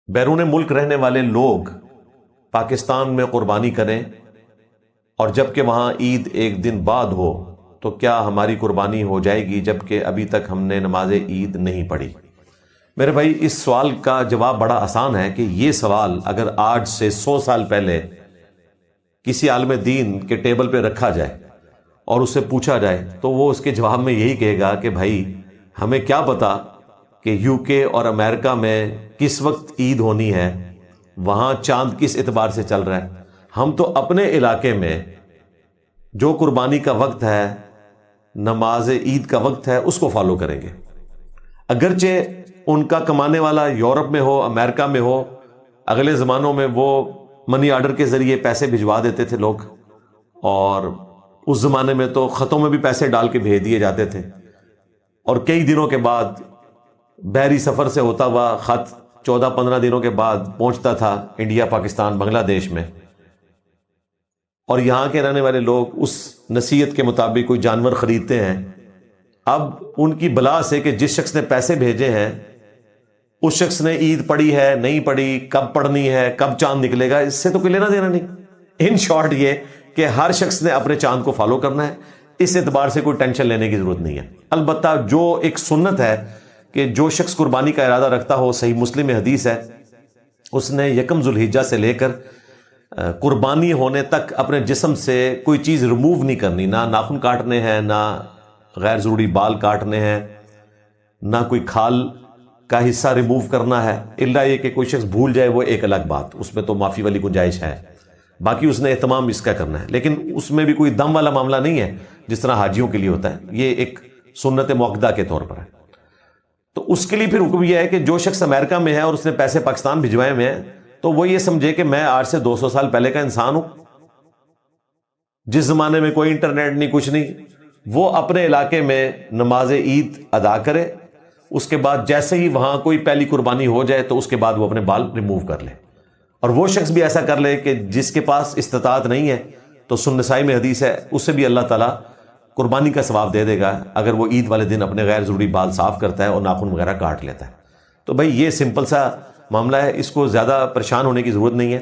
بیرون ملک رہنے والے لوگ پاکستان میں قربانی کریں اور جبکہ وہاں عید ایک دن بعد ہو تو کیا ہماری قربانی ہو جائے گی جبکہ ابھی تک ہم نے نماز عید نہیں پڑھی؟ میرے بھائی، اس سوال کا جواب بڑا آسان ہے کہ یہ سوال اگر آج سے 100 سال پہلے کسی عالم دین کے ٹیبل پہ رکھا جائے اور اس سے پوچھا جائے تو وہ اس کے جواب میں یہی کہے گا کہ بھائی ہمیں کیا پتا کہ یو کے اور امریکہ میں کس وقت عید ہونی ہے، وہاں چاند کس اعتبار سے چل رہا ہے، ہم تو اپنے علاقے میں جو قربانی کا وقت ہے، نماز عید کا وقت ہے، اس کو فالو کریں گے۔ اگرچہ ان کا کمانے والا یورپ میں ہو، امریکہ میں ہو، اگلے زمانوں میں وہ منی آرڈر کے ذریعے پیسے بھجوا دیتے تھے لوگ، اور اس زمانے میں تو خطوں میں بھی پیسے ڈال کے بھیج دیے جاتے تھے، اور کئی دنوں کے بعد بحری سفر سے ہوتا ہوا خط 14-15 دنوں کے بعد پہنچتا تھا انڈیا، پاکستان، بنگلہ دیش میں، اور یہاں کے رہنے والے لوگ اس نصیحت کے مطابق کوئی جانور خریدتے ہیں۔ اب ان کی بلا سے کہ جس شخص نے پیسے بھیجے ہیں اس شخص نے عید پڑھی ہے نہیں پڑھی، کب پڑھنی ہے، کب چاند نکلے گا، اس سے تو کوئی لینا دینا نہیں۔ ان شارٹ یہ کہ ہر شخص نے اپنے چاند کو فالو کرنا ہے، اس اعتبار سے کوئی ٹینشن لینے کی ضرورت نہیں ہے۔ البتہ جو ایک سنت ہے کہ جو شخص قربانی کا ارادہ رکھتا ہو، صحیح مسلم میں حدیث ہے، اس نے یکم ذوالحجہ سے لے کر قربانی ہونے تک اپنے جسم سے کوئی چیز ریموو نہیں کرنی، نہ ناخن کاٹنے ہیں، نہ غیر ضروری بال کاٹنے ہیں، نہ کوئی کھال کا حصہ ریموو کرنا ہے، الا یہ کہ کوئی شخص بھول جائے، وہ ایک الگ بات، اس میں تو معافی والی گنجائش ہے، باقی اس نے اہتمام اس کا کرنا ہے۔ لیکن اس میں بھی کوئی دم والا معاملہ نہیں ہے جس طرح حاجیوں کے لیے ہوتا ہے، یہ ایک سنت مؤکدہ کے طور پر ہے۔ تو اس کے لیے پھر حکم یہ ہے کہ جو شخص امریکہ میں ہے اور اس نے پیسے پاکستان بھجوائے ہوئے ہیں تو وہ یہ سمجھے کہ میں آج سے 200 سال پہلے کا انسان ہوں، جس زمانے میں کوئی انٹرنیٹ نہیں، کچھ نہیں، وہ اپنے علاقے میں نماز عید ادا کرے، اس کے بعد جیسے ہی وہاں کوئی پہلی قربانی ہو جائے تو اس کے بعد وہ اپنے بال ریموو کر لے۔ اور وہ شخص بھی ایسا کر لے کہ جس کے پاس استطاعت نہیں ہے، تو سنن نسائی میں حدیث ہے، اس سے بھی اللہ تعالیٰ قربانی کا ثواب دے دے گا اگر وہ عید والے دن اپنے غیر ضروری بال صاف کرتا ہے اور ناخن وغیرہ کاٹ لیتا ہے۔ تو بھائی یہ سمپل سا معاملہ ہے، اس کو زیادہ پریشان ہونے کی ضرورت نہیں ہے۔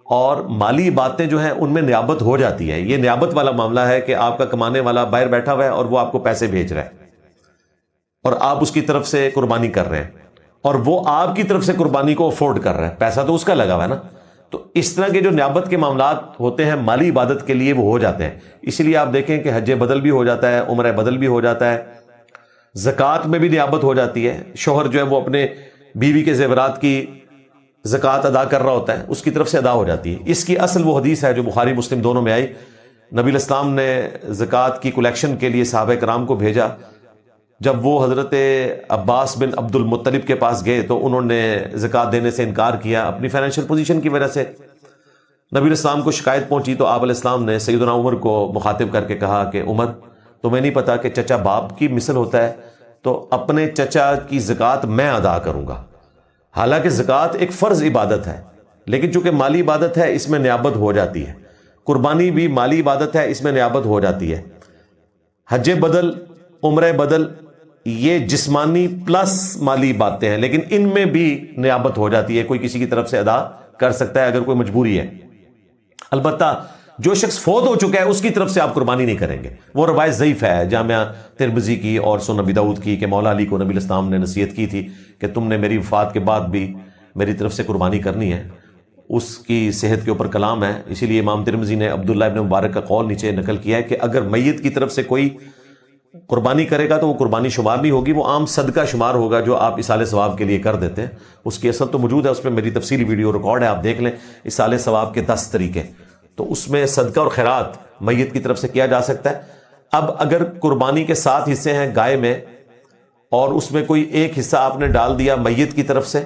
اور مالی باتیں جو ہیں ان میں نیابت ہو جاتی ہے، یہ نیابت والا معاملہ ہے کہ آپ کا کمانے والا باہر بیٹھا ہوا ہے اور وہ آپ کو پیسے بھیج رہا ہے اور آپ اس کی طرف سے قربانی کر رہے ہیں، اور وہ آپ کی طرف سے قربانی کو افورڈ کر رہا ہے، پیسہ تو اس کا لگا ہوا ہے نا۔ تو اس طرح کے جو نیابت کے معاملات ہوتے ہیں مالی عبادت کے لیے، وہ ہو جاتے ہیں۔ اسی لیے آپ دیکھیں کہ حج بدل بھی ہو جاتا ہے، عمرہ بدل بھی ہو جاتا ہے، زکوٰۃ میں بھی نیابت ہو جاتی ہے، شوہر جو ہے وہ اپنے بیوی کے زیورات کی زکوٰۃ ادا کر رہا ہوتا ہے، اس کی طرف سے ادا ہو جاتی ہے۔ اس کی اصل وہ حدیث ہے جو بخاری مسلم دونوں میں آئی، نبی الاسلام نے زکوٰۃ کی کلیکشن کے لیے صحابہ کرام کو بھیجا، جب وہ حضرت عباس بن عبد المطلب کے پاس گئے تو انہوں نے زکوٰۃ دینے سے انکار کیا اپنی فائنینشیل پوزیشن کی وجہ سے۔ نبی الاسلام کو شکایت پہنچی تو آپ علیہ السلام نے سیدنا عمر کو مخاطب کر کے کہا کہ عمر، تمہیں نہیں پتا کہ چچا باپ کی مثل ہوتا ہے، تو اپنے چچا کی زکوٰۃ میں ادا کروں گا۔ حالانکہ زکوٰۃ ایک فرض عبادت ہے، لیکن چونکہ مالی عبادت ہے اس میں نیابت ہو جاتی ہے، قربانی بھی مالی عبادت ہے، اس میں نیابت ہو جاتی ہے۔ حج بدل، عمرہ بدل، یہ جسمانی پلس مالی باتیں ہیں، لیکن ان میں بھی نیابت ہو جاتی ہے، کوئی کسی کی طرف سے ادا کر سکتا ہے اگر کوئی مجبوری ہے۔ البتہ جو شخص فوت ہو چکا ہے اس کی طرف سے آپ قربانی نہیں کریں گے، وہ روایت ضعیف ہے جامعہ ترمذی کی اور سنن ابی داؤد کی کہ مولا علی کو نبی الاسلام نے نصیحت کی تھی کہ تم نے میری وفات کے بعد بھی میری طرف سے قربانی کرنی ہے، اس کی صحت کے اوپر کلام ہے۔ اسی لیے امام ترمذی نے عبداللہ ابن مبارک کا قول نیچے نقل کیا ہے کہ اگر میت کی طرف سے کوئی قربانی کرے گا تو وہ قربانی شمار نہیں ہوگی، وہ عام صدقہ شمار ہوگا جو آپ اصال ثواب کے لیے کر دیتے ہیں۔ اس کی اصل تو موجود ہے، اس میں میری تفصیلی ویڈیو ریکارڈ ہے، آپ دیکھ لیں، اصال ثواب کے 10 طریقے، تو اس میں صدقہ اور خیرات میت کی طرف سے کیا جا سکتا ہے۔ اب اگر قربانی کے 7 حصے ہیں گائے میں اور اس میں کوئی ایک حصہ آپ نے ڈال دیا میت کی طرف سے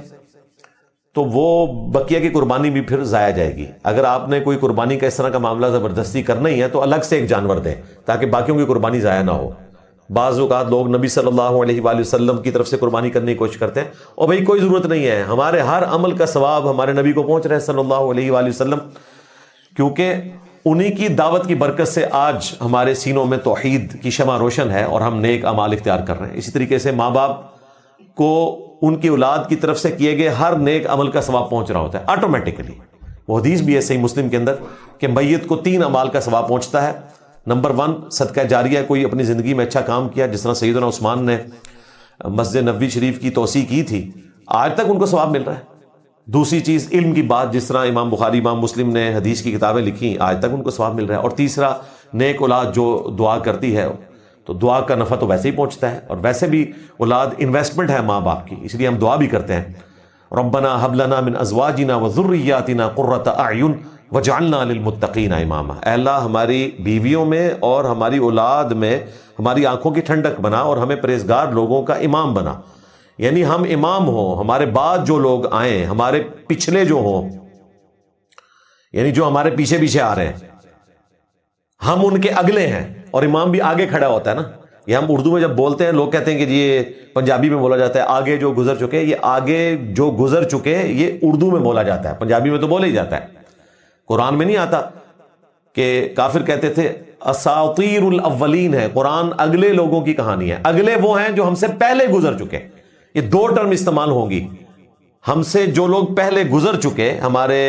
تو وہ بقیہ کی قربانی بھی پھر ضائع جائے گی۔ اگر آپ نے کوئی قربانی کا اس طرح کا معاملہ زبردستی کرنا ہی ہے تو الگ سے ایک جانور دیں تاکہ باقیوں کی قربانی ضائع نہ ہو۔ بعض اوقات لوگ نبی صلی اللہ علیہ وآلہ وسلم کی طرف سے قربانی کرنے کی کوشش کرتے ہیں، اور بھائی کوئی ضرورت نہیں ہے، ہمارے ہر عمل کا ثواب ہمارے نبی کو پہنچ رہا ہے صلی اللہ علیہ وآلہ وسلم، کیونکہ انہی کی دعوت کی برکت سے آج ہمارے سینوں میں توحید کی شمع روشن ہے اور ہم نیک اعمال اختیار کر رہے ہیں۔ اسی طریقے سے ماں باپ کو ان کی اولاد کی طرف سے کیے گئے ہر نیک عمل کا ثواب پہنچ رہا ہوتا ہے آٹومیٹکلی. وہ حدیث بھی ہے صحیح مسلم کے اندر کہ میت کو 3 اعمال کا ثواب پہنچتا ہے. نمبر 1 صدقہ جاریہ، کوئی اپنی زندگی میں اچھا کام کیا، جس طرح سیدنا عثمان نے مسجد نبوی شریف کی توسیع کی تھی، آج تک ان کو ثواب مل رہا ہے. دوسری چیز علم کی بات، جس طرح امام بخاری امام مسلم نے حدیث کی کتابیں لکھی، آج تک ان کو ثواب مل رہا ہے. اور تیسرا نیک اولاد جو دعا کرتی ہے تو دعا کا نفع تو ویسے ہی پہنچتا ہے، اور ویسے بھی اولاد انویسٹمنٹ ہے ماں باپ کی، اس لیے ہم دعا بھی کرتے ہیں ربنا هب لنا من ازواجنا وذریاتنا قرۃ اعین وجعلنا للمتقین اماما. اے اللہ ہماری بیویوں میں اور ہماری اولاد میں ہماری آنکھوں کی ٹھنڈک بنا اور ہمیں پرہیزگار لوگوں کا امام بنا. یعنی ہم امام ہوں، ہمارے بعد جو لوگ آئیں، ہمارے پچھلے جو ہوں، یعنی جو ہمارے پیچھے پیچھے آ رہے ہیں، ہم ان کے اگلے ہیں. اور امام بھی آگے کھڑا ہوتا ہے نا. یہ ہم اردو میں جب بولتے ہیں لوگ کہتے ہیں کہ یہ پنجابی میں بولا جاتا ہے آگے جو گزر چکے، یہ آگے جو گزر چکے یہ اردو میں بولا جاتا ہے، پنجابی میں تو بولا ہی جاتا ہے. قرآن میں نہیں آتا کہ کافر کہتے تھے اساطیر الاولین ہے، قرآن اگلے لوگوں کی کہانی ہے. اگلے وہ ہیں جو ہم سے پہلے گزر چکے. یہ 2 ٹرم استعمال ہوں گی. ہم سے جو لوگ پہلے گزر چکے، ہمارے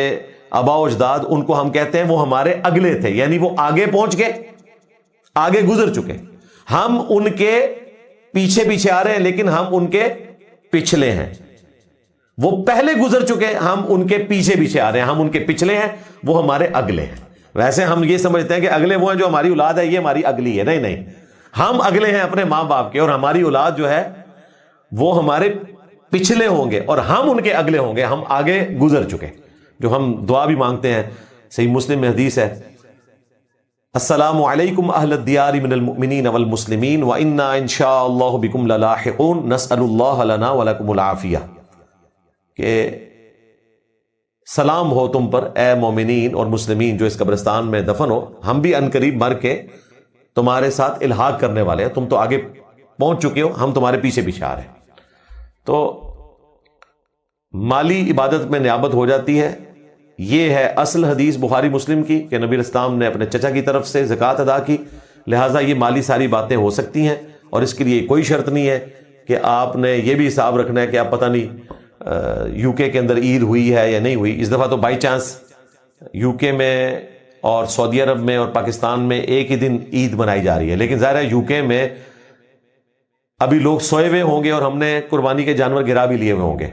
آباء و اجداد، ان کو ہم کہتے ہیں وہ ہمارے اگلے تھے، یعنی وہ آگے پہنچ گئے، آگے گزر چکے. ہم ان کے پیچھے پیچھے آ رہے ہیں لیکن ہم ان کے پچھلے ہیں. وہ پہلے گزر چکے، ہم ان کے پیچھے پیچھے آ رہے ہیں، ہم ان کے پچھلے ہیں، وہ ہمارے اگلے ہیں. ویسے ہم یہ سمجھتے ہیں کہ اگلے وہ ہیں جو ہماری اولاد ہے، یہ ہماری اگلی ہے. نہیں نہیں، ہم اگلے ہیں اپنے ماں باپ کے، اور ہماری اولاد جو ہے وہ ہمارے پچھلے ہوں گے اور ہم ان کے اگلے ہوں گے، ہم آگے گزر چکے. جو ہم دعا بھی مانگتے ہیں، صحیح مسلم میں حدیث ہے السلام علیکم اہل الدیار من المؤمنین والمسلمین وانا ان شاء اللہ بکم للاحقون نسأل اللہ لنا ولکم العافیہ، کہ سلام ہو تم پر اے مومنین اور مسلمین جو اس قبرستان میں دفن ہو، ہم بھی عنقریب مر کے تمہارے ساتھ الحاق کرنے والے ہیں. تم تو آگے پہنچ چکے ہو، ہم تمہارے پیچھے پیچھے آ رہے ہیں. تو مالی عبادت میں نیابت ہو جاتی ہے. یہ ہے اصل حدیث بخاری مسلم کی کہ نبی اسلام نے اپنے چچا کی طرف سے زکوٰۃ ادا کی، لہٰذا یہ مالی ساری باتیں ہو سکتی ہیں. اور اس کے لیے کوئی شرط نہیں ہے کہ آپ نے یہ بھی حساب رکھنا ہے کہ آپ پتہ نہیں یو کے اندر عید ہوئی ہے یا نہیں ہوئی. اس دفعہ تو بائی چانس یو کے میں اور سعودی عرب میں اور پاکستان میں ایک ہی دن عید منائی جا رہی ہے، لیکن ظاہر ہے یو کے میں ابھی لوگ سوئے ہوئے ہوں گے اور ہم نے قربانی کے جانور گرا بھی لیے ہوئے ہوں گے.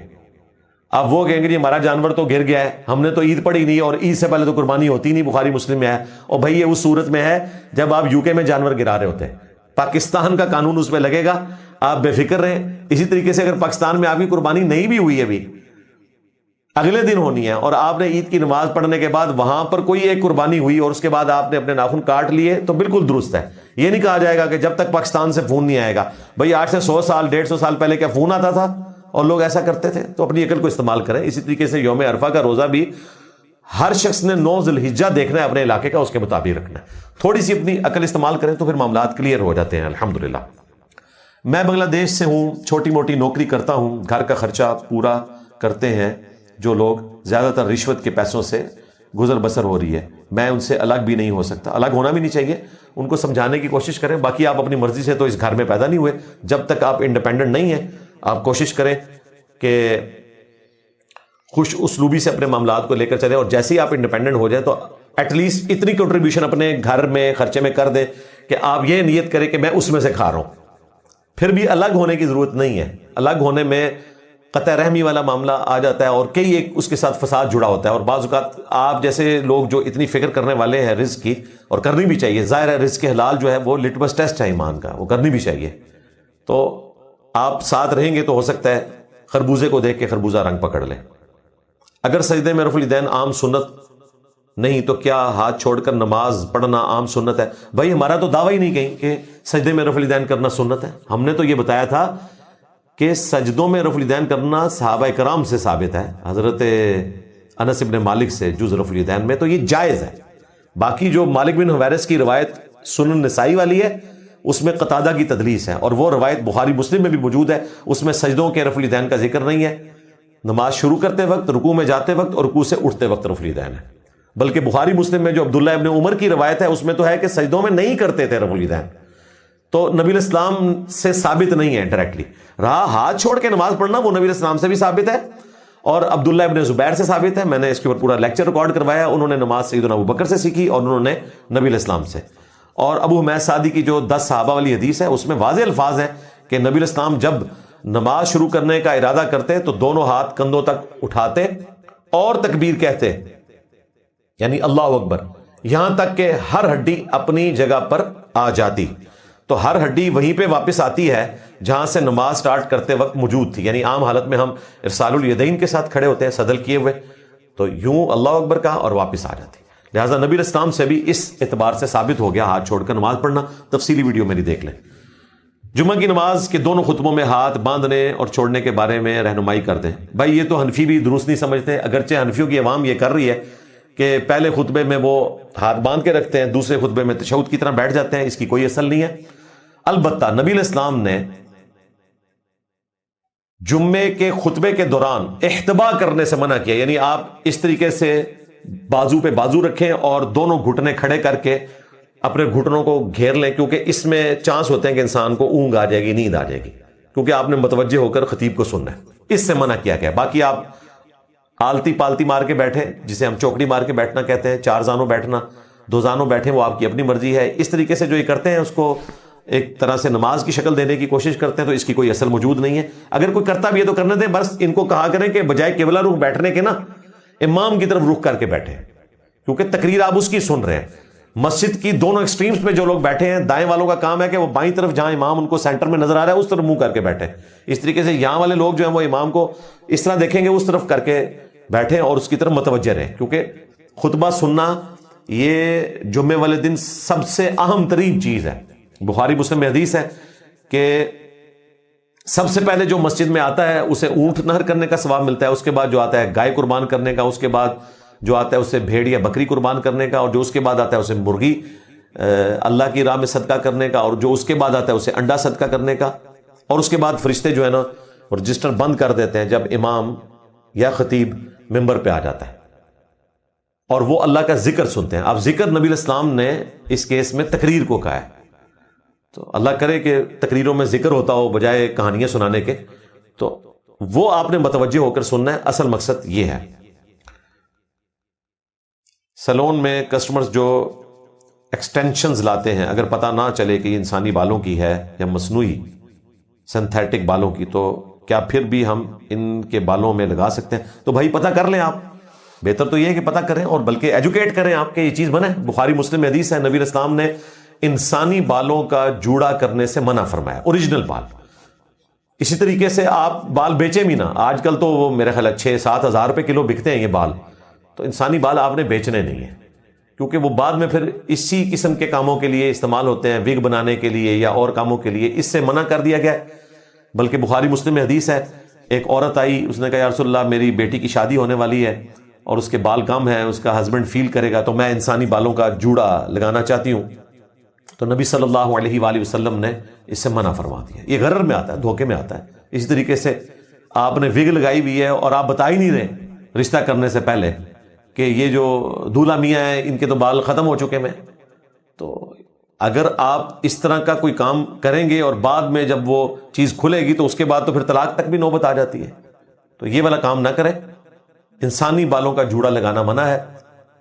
اب وہ کہیں گے جی ہمارا جانور تو گر گیا ہے، ہم نے تو عید پڑھی نہیں اور عید سے پہلے تو قربانی ہوتی نہیں، بخاری مسلم میں ہے. اور بھائی یہ اس صورت میں ہے جب آپ یو کے میں جانور گرا رہے ہوتے ہیں، پاکستان کا قانون اس پہ لگے گا، آپ بے فکر رہیں. اسی طریقے سے اگر پاکستان میں آپ کی قربانی نہیں بھی ہوئی ہے، ابھی اگلے دن ہونی ہے، اور آپ نے عید کی نماز پڑھنے کے بعد وہاں پر کوئی ایک قربانی ہوئی اور اس کے بعد آپ نے اپنے ناخن کاٹ لیے، تو بالکل درست ہے. یہ نہیں کہا جائے گا کہ جب تک پاکستان سے فون نہیں آئے گا. بھائی آج سے 100 سال 150 سال پہلے کیا فون آتا تھا اور لوگ ایسا کرتے تھے؟ تو اپنی عقل کو استعمال کریں. اسی طریقے سے یوم عرفہ کا روزہ بھی ہر شخص نے 9 ذی الحجہ دیکھنا ہے، اپنے علاقے کا اس کے مطابق رکھنا ہے. تھوڑی سی اپنی عقل استعمال کریں تو پھر معاملات کلیئر ہو جاتے ہیں الحمدللہ. میں بنگلہ دیش سے ہوں، چھوٹی موٹی نوکری کرتا ہوں، گھر کا خرچہ پورا کرتے ہیں جو لوگ، زیادہ تر رشوت کے پیسوں سے گزر بسر ہو رہی ہے. میں ان سے الگ بھی نہیں ہو سکتا، الگ ہونا بھی نہیں چاہیے. ان کو سمجھانے کی کوشش کریں. باقی آپ اپنی مرضی سے تو اس گھر میں پیدا نہیں ہوئے. جب تک آپ انڈیپینڈنٹ نہیں ہیں، آپ کوشش کریں کہ خوش اسلوبی سے اپنے معاملات کو لے کر چلیں، اور جیسے ہی آپ انڈیپینڈنٹ ہو جائیں تو ایٹ لیسٹ اتنی کنٹریبیوشن اپنے گھر میں خرچے میں کر دیں کہ آپ یہ نیت کریں کہ میں اس میں سے کھا رہا ہوں. پھر بھی الگ ہونے کی ضرورت نہیں ہے. الگ ہونے میں قطع رحمی والا معاملہ آ جاتا ہے اور کئی ایک اس کے ساتھ فساد جڑا ہوتا ہے. اور بعض اوقات آپ جیسے لوگ جو اتنی فکر کرنے والے ہیں رزق کی، اور کرنی بھی چاہیے، ظاہر ہے رزق حلال جو ہے وہ لٹمس ٹیسٹ ہے ایمان کا، وہ کرنی بھی چاہیے. تو آپ ساتھ رہیں گے تو ہو سکتا ہے خربوزے کو دیکھ کے خربوزہ رنگ پکڑ لیں. اگر سجدے میں رفع الیدین عام سنت نہیں تو کیا ہاتھ چھوڑ کر نماز پڑھنا عام سنت ہے؟ بھائی ہمارا تو دعویٰ ہی نہیں کہیں کہ سجدے میں رفع الیدین کرنا سنت ہے. ہم نے تو یہ بتایا تھا کہ سجدوں میں رفع الیدین کرنا صحابہ کرام سے ثابت ہے، حضرت انس بن مالک سے جز رفع الیدین میں، تو یہ جائز ہے. باقی جو مالک بن حویرث کی روایت سنن نسائی والی ہے اس میں قتادہ کی تدلیس ہے، اور وہ روایت بخاری مسلم میں بھی موجود ہے، اس میں سجدوں کے رفع الیدین کا ذکر نہیں ہے. نماز شروع کرتے وقت، رکوع میں جاتے وقت اور رکوع سے اٹھتے وقت رفع الیدین ہے. بلکہ بخاری مسلم میں جو عبداللہ ابن عمر کی روایت ہے اس میں تو ہے کہ سجدوں میں نہیں کرتے تھے رفع الیدین. تو نبی الاسلام سے ثابت نہیں ہے ڈائریکٹلی. رہا ہاتھ چھوڑ کے نماز پڑھنا، وہ نبی الاسلام سے بھی ثابت ہے اور عبداللہ ابن زبیر سے ثابت ہے. میں نے اس کے اوپر پورا لیکچر ریکارڈ کروایا. انہوں نے نماز سیدنا ابو بکر سے سیکھی اور انہوں نے نبی الاسلام سے. اور ابو حمید سعدی کی جو 10 صحابہ والی حدیث ہے اس میں واضح الفاظ ہیں کہ نبی الاسلام جب نماز شروع کرنے کا ارادہ کرتے تو دونوں ہاتھ کندھوں تک اٹھاتے اور تکبیر کہتے، یعنی اللہ اکبر، یہاں تک کہ ہر ہڈی اپنی جگہ پر آ جاتی. تو ہر ہڈی وہیں پہ واپس آتی ہے جہاں سے نماز سٹارٹ کرتے وقت موجود تھی. یعنی عام حالت میں ہم ارسال الیدین کے ساتھ کھڑے ہوتے ہیں صدل کیے ہوئے، تو یوں اللہ اکبر کہا اور واپس آ جاتی. لہٰذا نبی الاسلام سے بھی اس اعتبار سے ثابت ہو گیا ہاتھ چھوڑ کر نماز پڑھنا. تفصیلی ویڈیو میری دیکھ لیں. جمعہ کی نماز کے دونوں خطبوں میں ہاتھ باندھنے اور چھوڑنے کے بارے میں رہنمائی کر دیں. بھائی یہ تو حنفی بھی درست نہیں سمجھتے، اگرچہ حنفیوں کی عوام یہ کر رہی ہے کہ پہلے خطبے میں وہ ہاتھ باندھ کے رکھتے ہیں، دوسرے خطبے میں تشہد کی طرح بیٹھ جاتے ہیں. اس کی کوئی اصل نہیں ہے. البتہ نبی الاسلام نے جمعے کے خطبے کے دوران احتبا کرنے سے منع کیا. یعنی آپ اس طریقے سے بازو پہ بازو رکھیں اور دونوں گھٹنے کھڑے کر کے اپنے گھٹنوں کو گھیر لیں، کیونکہ اس میں چانس ہوتے ہیں کہ انسان کو اونگ آ جائے گی، نیند آ جائے گی، کیونکہ آپ نے متوجہ ہو کر خطیب کو سننا ہے. اس سے منع کیا گیا. باقی آپ آلتی پالتی مار کے بیٹھے، جسے ہم چوکڑی مار کے بیٹھنا کہتے ہیں، 4 زانوں بیٹھنا، 2 زانوں بیٹھیں، وہ آپ کی اپنی مرضی ہے. اس طریقے سے جو یہ کرتے ہیں اس کو ایک طرح سے نماز کی شکل دینے کی کوشش کرتے ہیں، تو اس کی کوئی اصل موجود نہیں ہے. اگر کوئی کرتا بھی ہے تو کرنے دیں. بس ان کو کہا کریں کہ بجائے قبلہ رخ بیٹھنے کے نا امام کی طرف رخ کر کے بیٹھے، کیونکہ تقریر آپ اس کی سن رہے ہیں. مسجد کی دونوں ایکسٹریمز پہ جو لوگ بیٹھے ہیں، دائیں والوں کا کام ہے کہ وہ بائیں طرف جہاں امام ان کو سینٹر میں نظر آ رہا ہے اس طرف منہ کر کے بیٹھے. اس طریقے سے یہاں والے لوگ جو ہیں وہ امام کو اس طرح دیکھیں گے، اس طرف کر کے بیٹھیں اور اس کی طرف متوجہ رہیں. کیونکہ خطبہ سننا یہ جمعے والے دن سب سے اہم ترین چیز ہے. بخاری مسلم میں حدیث ہے کہ سب سے پہلے جو مسجد میں آتا ہے اسے اونٹ نہر کرنے کا ثواب ملتا ہے، اس کے بعد جو آتا ہے گائے قربان کرنے کا، اس کے بعد جو آتا ہے اسے بھیڑ یا بکری قربان کرنے کا، اور جو اس کے بعد آتا ہے اسے مرغی اللہ کی راہ میں صدقہ کرنے کا، اور جو اس کے بعد آتا ہے اسے انڈا صدقہ کرنے کا. اور اس کے بعد فرشتے جو ہے نا رجسٹر بند کر دیتے ہیں جب امام یا خطیب ممبر پہ آ جاتا ہے، اور وہ اللہ کا ذکر سنتے ہیں. اب ذکر نبی الاسلام نے اس کیس میں تقریر کو کہا ہے، تو اللہ کرے کہ تقریروں میں ذکر ہوتا ہو بجائے کہانیاں سنانے کے، تو وہ آپ نے متوجہ ہو کر سننا ہے. اصل مقصد یہ ہے. سیلون میں کسٹمرز جو ایکسٹینشنز لاتے ہیں، اگر پتہ نہ چلے کہ یہ انسانی بالوں کی ہے یا مصنوعی سنتھیٹک بالوں کی، تو کیا پھر بھی ہم ان کے بالوں میں لگا سکتے ہیں؟ تو بھائی پتہ کر لیں. آپ بہتر تو یہ ہے کہ پتہ کریں اور بلکہ ایجوکیٹ کریں آپ کہ یہ چیز بنے. بخاری مسلم میں حدیث ہے، نبی اسلام نے انسانی بالوں کا جوڑا کرنے سے منع فرمایا، اوریجنل بال. اسی طریقے سے آپ بال بیچیں بھی نہ. آج کل تو وہ میرے خیال 6-7 ہزار روپے کلو بکتے ہیں یہ بال. تو انسانی بال آپ نے بیچنے نہیں ہیں، کیونکہ وہ بعد میں پھر اسی قسم کے کاموں کے لیے استعمال ہوتے ہیں، وگ بنانے کے لیے یا اور کاموں کے لیے. اس سے منع کر دیا گیا. بلکہ بخاری مسلم میں حدیث ہے، ایک عورت آئی، اس نے کہا یا رسول اللہ میری بیٹی کی شادی ہونے والی ہے اور اس کے بال کم ہیں، اس کا ہسبینڈ فیل کرے گا، تو میں انسانی بالوں کا جوڑا لگانا چاہتی ہوں. تو نبی صلی اللہ علیہ وآلہ وسلم نے اس سے منع فرما دیا. یہ غرر میں آتا ہے، دھوکے میں آتا ہے. اسی طریقے سے آپ نے وگ لگائی ہوئی ہے اور آپ بتا ہی نہیں رہے رشتہ کرنے سے پہلے کہ یہ جو دولہا میاں ہیں ان کے تو بال ختم ہو چکے ہیں. تو اگر آپ اس طرح کا کوئی کام کریں گے اور بعد میں جب وہ چیز کھلے گی تو اس کے بعد تو پھر طلاق تک بھی نوبت آ جاتی ہے. تو یہ والا کام نہ کریں. انسانی بالوں کا جوڑا لگانا منع ہے.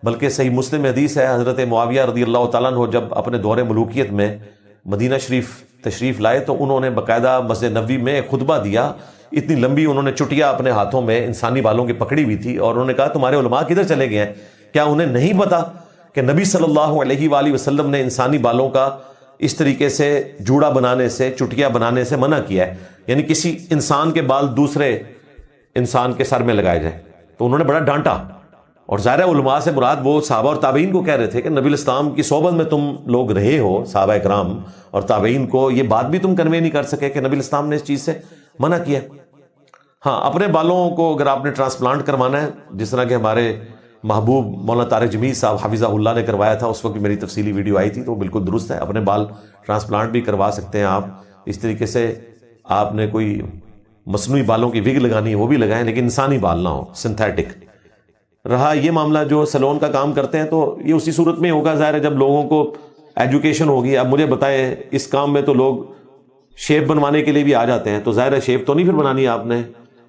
بلکہ صحیح مسلم حدیث ہے، حضرت معاویہ رضی اللہ تعالیٰ عنہ جب اپنے دور ملوکیت میں مدینہ شریف تشریف لائے تو انہوں نے باقاعدہ مسجد نبوی میں ایک خطبہ دیا. اتنی لمبی انہوں نے چٹیا اپنے ہاتھوں میں انسانی بالوں کی پکڑی ہوئی تھی، اور انہوں نے کہا تمہارے علماء کدھر چلے گئے ہیں؟ کیا انہیں نہیں پتا کہ نبی صلی اللہ علیہ وآلہ وسلم نے انسانی بالوں کا اس طریقے سے جوڑا بنانے سے، چٹیا بنانے سے منع کیا ہے؟ یعنی کسی انسان کے بال دوسرے انسان کے سر میں لگائے جائیں. تو انہوں نے بڑا ڈانٹا. اور ظاہر علماء سے مراد وہ صحابہ اور تابعین کو کہہ رہے تھے کہ نبی الاسلام کی صحبت میں تم لوگ رہے ہو، صحابہ اکرام اور تابعین کو یہ بات بھی تم کنوے نہیں کر سکے کہ نبی الاسلام نے اس چیز سے منع کیا. ہاں، اپنے بالوں کو اگر آپ نے ٹرانسپلانٹ کروانا ہے، جس طرح کہ ہمارے محبوب مولانا طارق جمیل صاحب حفظہ اللہ نے کروایا تھا، اس وقت میری تفصیلی ویڈیو آئی تھی، تو وہ بالکل درست ہے. اپنے بال ٹرانسپلانٹ بھی کروا سکتے ہیں آپ. اس طریقے سے آپ نے کوئی مصنوعی بالوں کی وگ لگانی ہے وہ بھی لگائیں، لیکن انسانی بال نہ ہو، سنتھیٹک. رہا یہ معاملہ جو سیلون کا کام کرتے ہیں، تو یہ اسی صورت میں ہوگا ظاہر ہے جب لوگوں کو ایجوکیشن ہوگی. اب مجھے بتائیں اس کام میں تو لوگ شیپ بنوانے کے لیے بھی آ جاتے ہیں, تو ظاہر ہے شیپ تو نہیں پھر بنانی ہے آپ نے,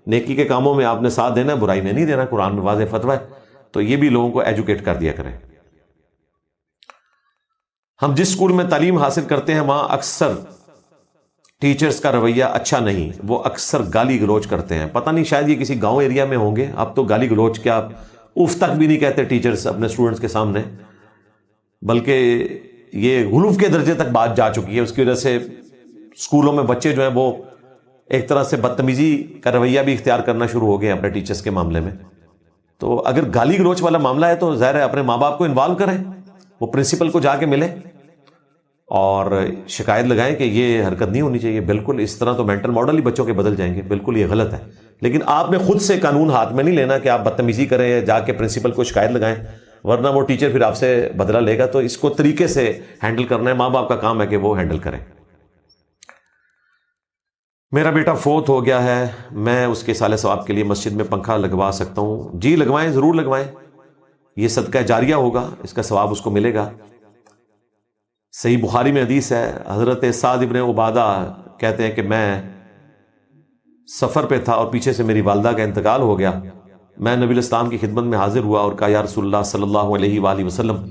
نیکی کے کاموں میں آپ نے ساتھ دینا ہے, برائی میں نہیں دینا, قرآن میں واضح فتویٰ ہے. تو یہ بھی لوگوں کو ایجوکیٹ کر دیا کریں. ہم جس اسکول میں تعلیم حاصل کرتے ہیں وہاں اکثر ٹیچرز کا رویہ اچھا نہیں, وہ اکثر گالی گلوچ کرتے ہیں. پتہ نہیں شاید یہ کسی گاؤں ایریا میں ہوں گے, اب تو گالی گلوچ کیا اف تک بھی نہیں کہتے ٹیچرز اپنے اسٹوڈنٹس کے سامنے, بلکہ یہ غلو کے درجے تک بات جا چکی ہے. اس کی وجہ سے اسکولوں میں بچے جو ہیں وہ ایک طرح سے بدتمیزی کا رویہ بھی اختیار کرنا شروع ہو گئے اپنے ٹیچرز کے معاملے میں. تو اگر گالی گلوچ والا معاملہ ہے تو ظاہر ہے اپنے ماں باپ کو انوالو کریں, وہ پرنسپل کو جا کے ملیں اور شکایت لگائیں کہ یہ حرکت نہیں ہونی چاہیے. بالکل اس طرح تو مینٹل ماڈل ہی بچوں کے بدل جائیں گے, بالکل یہ غلط ہے. لیکن آپ نے خود سے قانون ہاتھ میں نہیں لینا کہ آپ بدتمیزی کریں, جا کے پرنسپل کو شکایت لگائیں, ورنہ وہ ٹیچر پھر آپ سے بدلہ لے گا. تو اس کو طریقے سے ہینڈل کرنا ہے, ماں باپ کا کام ہے کہ وہ ہینڈل کریں. میرا بیٹا فوت ہو گیا ہے, میں اس کے صالح ثواب کے لیے مسجد میں پنکھا لگوا سکتا ہوں؟ جی لگوائیں, ضرور لگوائیں, یہ صدقہ جاریہ ہوگا, اس کا ثواب اس کو ملے گا. صحیح بخاری میں حدیث ہے, حضرت سعد ابن عبادہ کہتے ہیں کہ میں سفر پہ تھا اور پیچھے سے میری والدہ کا انتقال ہو گیا. میں نبی الاسلام کی خدمت میں حاضر ہوا اور کہا یا رسول اللہ صلی اللہ علیہ وآلہ وسلم,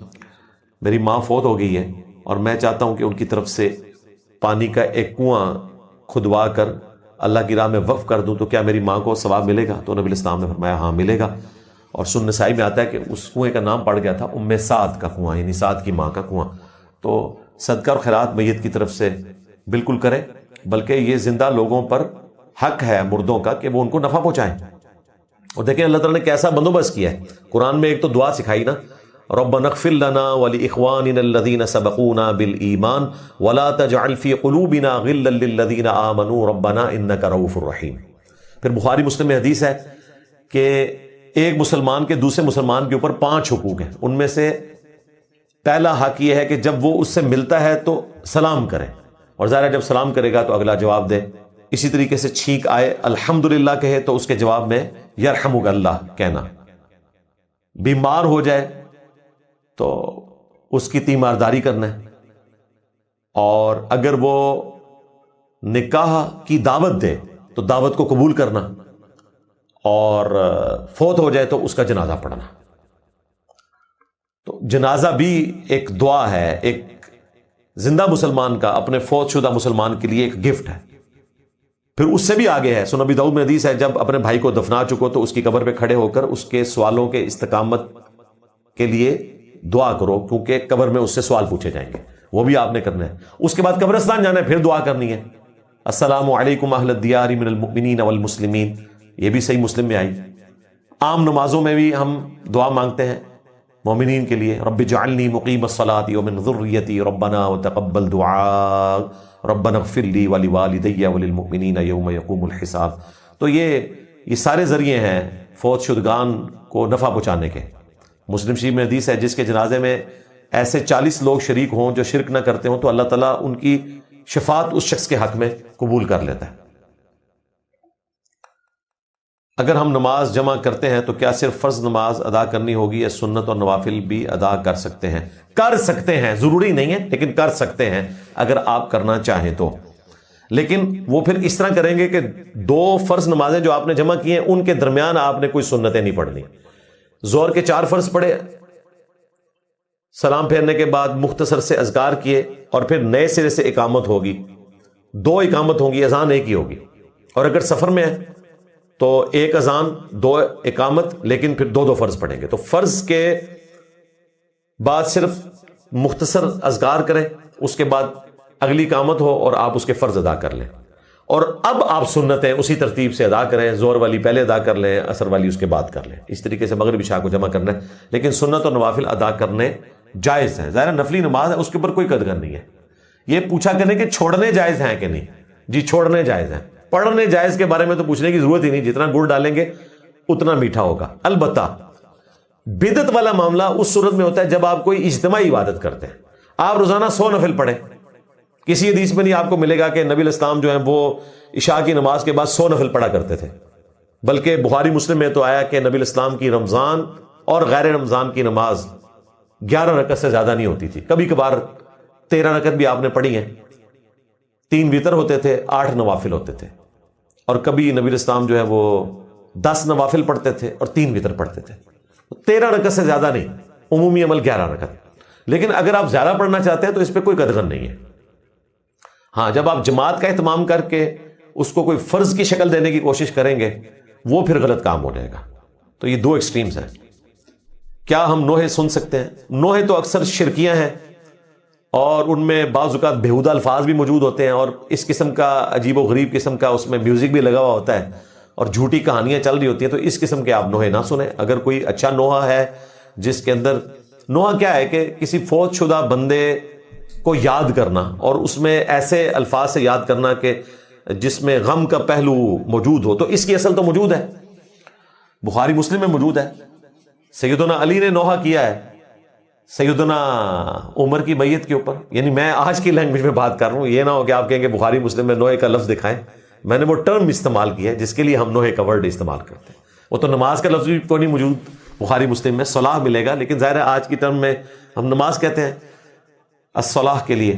میری ماں فوت ہو گئی ہے اور میں چاہتا ہوں کہ ان کی طرف سے پانی کا ایک کنواں کھدوا کر اللہ کی راہ میں وقف کر دوں, تو کیا میری ماں کو ثواب ملے گا؟ تو نبی الاسلام نے فرمایا ہاں ملے گا. اور سنن نسائی میں آتا ہے کہ اس کنویں کا نام پڑ گیا تھا ام سعد کا کنواں, یعنی سعد کی ماں کا کنواں. تو صدقہ اور خیرات میت کی طرف سے بالکل کریں, بلکہ یہ زندہ لوگوں پر حق ہے مردوں کا کہ وہ ان کو نفع پہنچائیں. اور دیکھیں اللہ تعالیٰ نے کیسا بندوبست کیا ہے. قرآن میں ایک تو دعا سکھائی نا, ربنا اغفر لنا ولإخواننا الذين سبقونا بالایمان ولا تجعل في قلوبنا غلا للذين آمنوا ربنا انك رؤوف رحیم. پھر بخاری مسلم میں حدیث ہے کہ ایک مسلمان کے دوسرے مسلمان کے اوپر 5 حقوق ہیں. ان میں سے پہلا حق یہ ہے کہ جب وہ اس سے ملتا ہے تو سلام کرے, اور ظاہر ہے جب سلام کرے گا تو اگلا جواب دے. اسی طریقے سے چھینک آئے الحمدللہ کہے تو اس کے جواب میں یرحمک اللہ کہنا. بیمار ہو جائے تو اس کی تیمارداری کرنا ہے, اور اگر وہ نکاح کی دعوت دے تو دعوت کو قبول کرنا, اور فوت ہو جائے تو اس کا جنازہ پڑھنا. تو جنازہ بھی ایک دعا ہے, ایک زندہ مسلمان کا اپنے فوت شدہ مسلمان کے لیے ایک گفٹ ہے. پھر اس سے بھی آگے ہے, سنن ابی داؤد میں حدیث ہے جب اپنے بھائی کو دفنا چکو تو اس کی قبر پہ کھڑے ہو کر اس کے سوالوں کے استقامت کے لیے دعا کرو, کیونکہ قبر میں اس سے سوال پوچھے جائیں گے, وہ بھی آپ نے کرنا ہے. اس کے بعد قبرستان جانا ہے, پھر دعا کرنی ہے, السلام علیکم اہل الدیار من المؤمنین والمسلمین, یہ بھی صحیح مسلم میں آئی. عام نمازوں میں بھی ہم دعا مانگتے ہیں مومنین کے لیے, رب اجعلنی مقیم الصلاۃ ومن ذریتی ربنا وتقبل دعاء ربنا اغفر لی ولوالدی وللمؤمنین یوم یقوم الحساب. تو یہ سارے ذریعے ہیں فوت شدگان کو نفع پہنچانے کے. مسلم شریف میں حدیث ہے جس کے جنازے میں ایسے 40 لوگ شریک ہوں جو شرک نہ کرتے ہوں تو اللہ تعالیٰ ان کی شفاعت اس شخص کے حق میں قبول کر لیتا ہے. اگر ہم نماز جمع کرتے ہیں تو کیا صرف فرض نماز ادا کرنی ہوگی یا سنت اور نوافل بھی ادا کر سکتے ہیں؟ کر سکتے ہیں, ضروری نہیں ہے لیکن کر سکتے ہیں اگر آپ کرنا چاہیں تو. لیکن وہ پھر اس طرح کریں گے کہ 2 فرض نمازیں جو آپ نے جمع کی ہیں ان کے درمیان آپ نے کوئی سنتیں نہیں پڑھنی. ظہر کے 4 فرض پڑھے, سلام پھیرنے کے بعد مختصر سے اذکار کیے, اور پھر نئے سرے سے اقامت ہوگی, 2 اقامت ہوں گی, اذان ایک ہی ہوگی. اور اگر سفر میں ہے تو 1 اذان 2 اقامت, لیکن پھر 2 فرض پڑھیں گے. تو فرض کے بعد صرف مختصر اذکار کریں, اس کے بعد اگلی اقامت ہو اور آپ اس کے فرض ادا کر لیں, اور اب آپ سنتیں اسی ترتیب سے ادا کریں, ظہر والی پہلے ادا کر لیں, عصر والی اس کے بعد کر لیں. اس طریقے سے مغرب عشاء کو جمع کرنا ہے, لیکن سنت اور نوافل ادا کرنے جائز ہیں. ظاہر نفلی نماز ہے, اس کے اوپر کوئی قدغن نہیں ہے. یہ پوچھا کرنے کہ چھوڑنے جائز ہیں کہ نہیں, جی چھوڑنے جائز ہیں. پڑھنے جائز کے بارے میں تو پوچھنے کی ضرورت ہی نہیں, جتنا گڑ ڈالیں گے اتنا میٹھا ہوگا. البتہ بدعت والا معاملہ اس صورت میں ہوتا ہے جب آپ کوئی اجتماعی عبادت کرتے ہیں. آپ روزانہ 100 نفل پڑھیں, کسی حدیث میں نہیں آپ کو ملے گا کہ نبی الاسلام جو ہیں وہ عشاء کی نماز کے بعد 100 نفل پڑھا کرتے تھے, بلکہ بخاری مسلم میں تو آیا کہ نبی الاسلام کی رمضان اور غیر رمضان کی نماز 11 رکعت سے زیادہ نہیں ہوتی تھی. کبھی کبھار 13 رکعت بھی آپ نے پڑھی ہیں، 3 وتر ہوتے تھے، 8 نوافل ہوتے تھے، اور کبھی نبی اسلام جو ہے وہ 10 نوافل پڑھتے تھے اور 3 وتر پڑھتے تھے۔ 13 رکعت سے زیادہ نہیں، عمومی عمل 11 رکعت۔ لیکن اگر آپ زیادہ پڑھنا چاہتے ہیں تو اس پہ کوئی قدغن نہیں ہے۔ ہاں، جب آپ جماعت کا اہتمام کر کے اس کو کوئی فرض کی شکل دینے کی کوشش کریں گے وہ پھر غلط کام ہو جائے گا۔ تو یہ 2 ایکسٹریمز ہیں۔ کیا ہم نوحے سن سکتے ہیں؟ نوحے تو اکثر شرکیاں ہیں اور ان میں بعض اوقات بےہودہ الفاظ بھی موجود ہوتے ہیں، اور اس قسم کا عجیب و غریب قسم کا اس میں میوزک بھی لگا ہوا ہوتا ہے اور جھوٹی کہانیاں چل رہی ہوتی ہیں، تو اس قسم کے آپ نوحے نہ سنیں۔ اگر کوئی اچھا نوحہ ہے جس کے اندر، نوحہ کیا ہے کہ کسی فوت شدہ بندے کو یاد کرنا، اور اس میں ایسے الفاظ سے یاد کرنا کہ جس میں غم کا پہلو موجود ہو، تو اس کی اصل تو موجود ہے، بخاری مسلم میں موجود ہے۔ سیدنا علی نے نوحہ کیا ہے سیدنا عمر کی میت کے اوپر، یعنی میں آج کی لینگویج میں بات کر رہا ہوں، یہ نہ ہو کہ آپ کہیں کہ بخاری مسلم میں نوحے کا لفظ دکھائیں، میں نے وہ ٹرم استعمال کیا ہے جس کے لیے ہم نوحے کا ورڈ استعمال کرتے ہیں۔ وہ تو نماز کا لفظ بھی کوئی نہیں موجود بخاری مسلم میں، صلاح ملے گا، لیکن ظاہر ہے آج کی ٹرم میں ہم نماز کہتے ہیں الصلاح کے لیے۔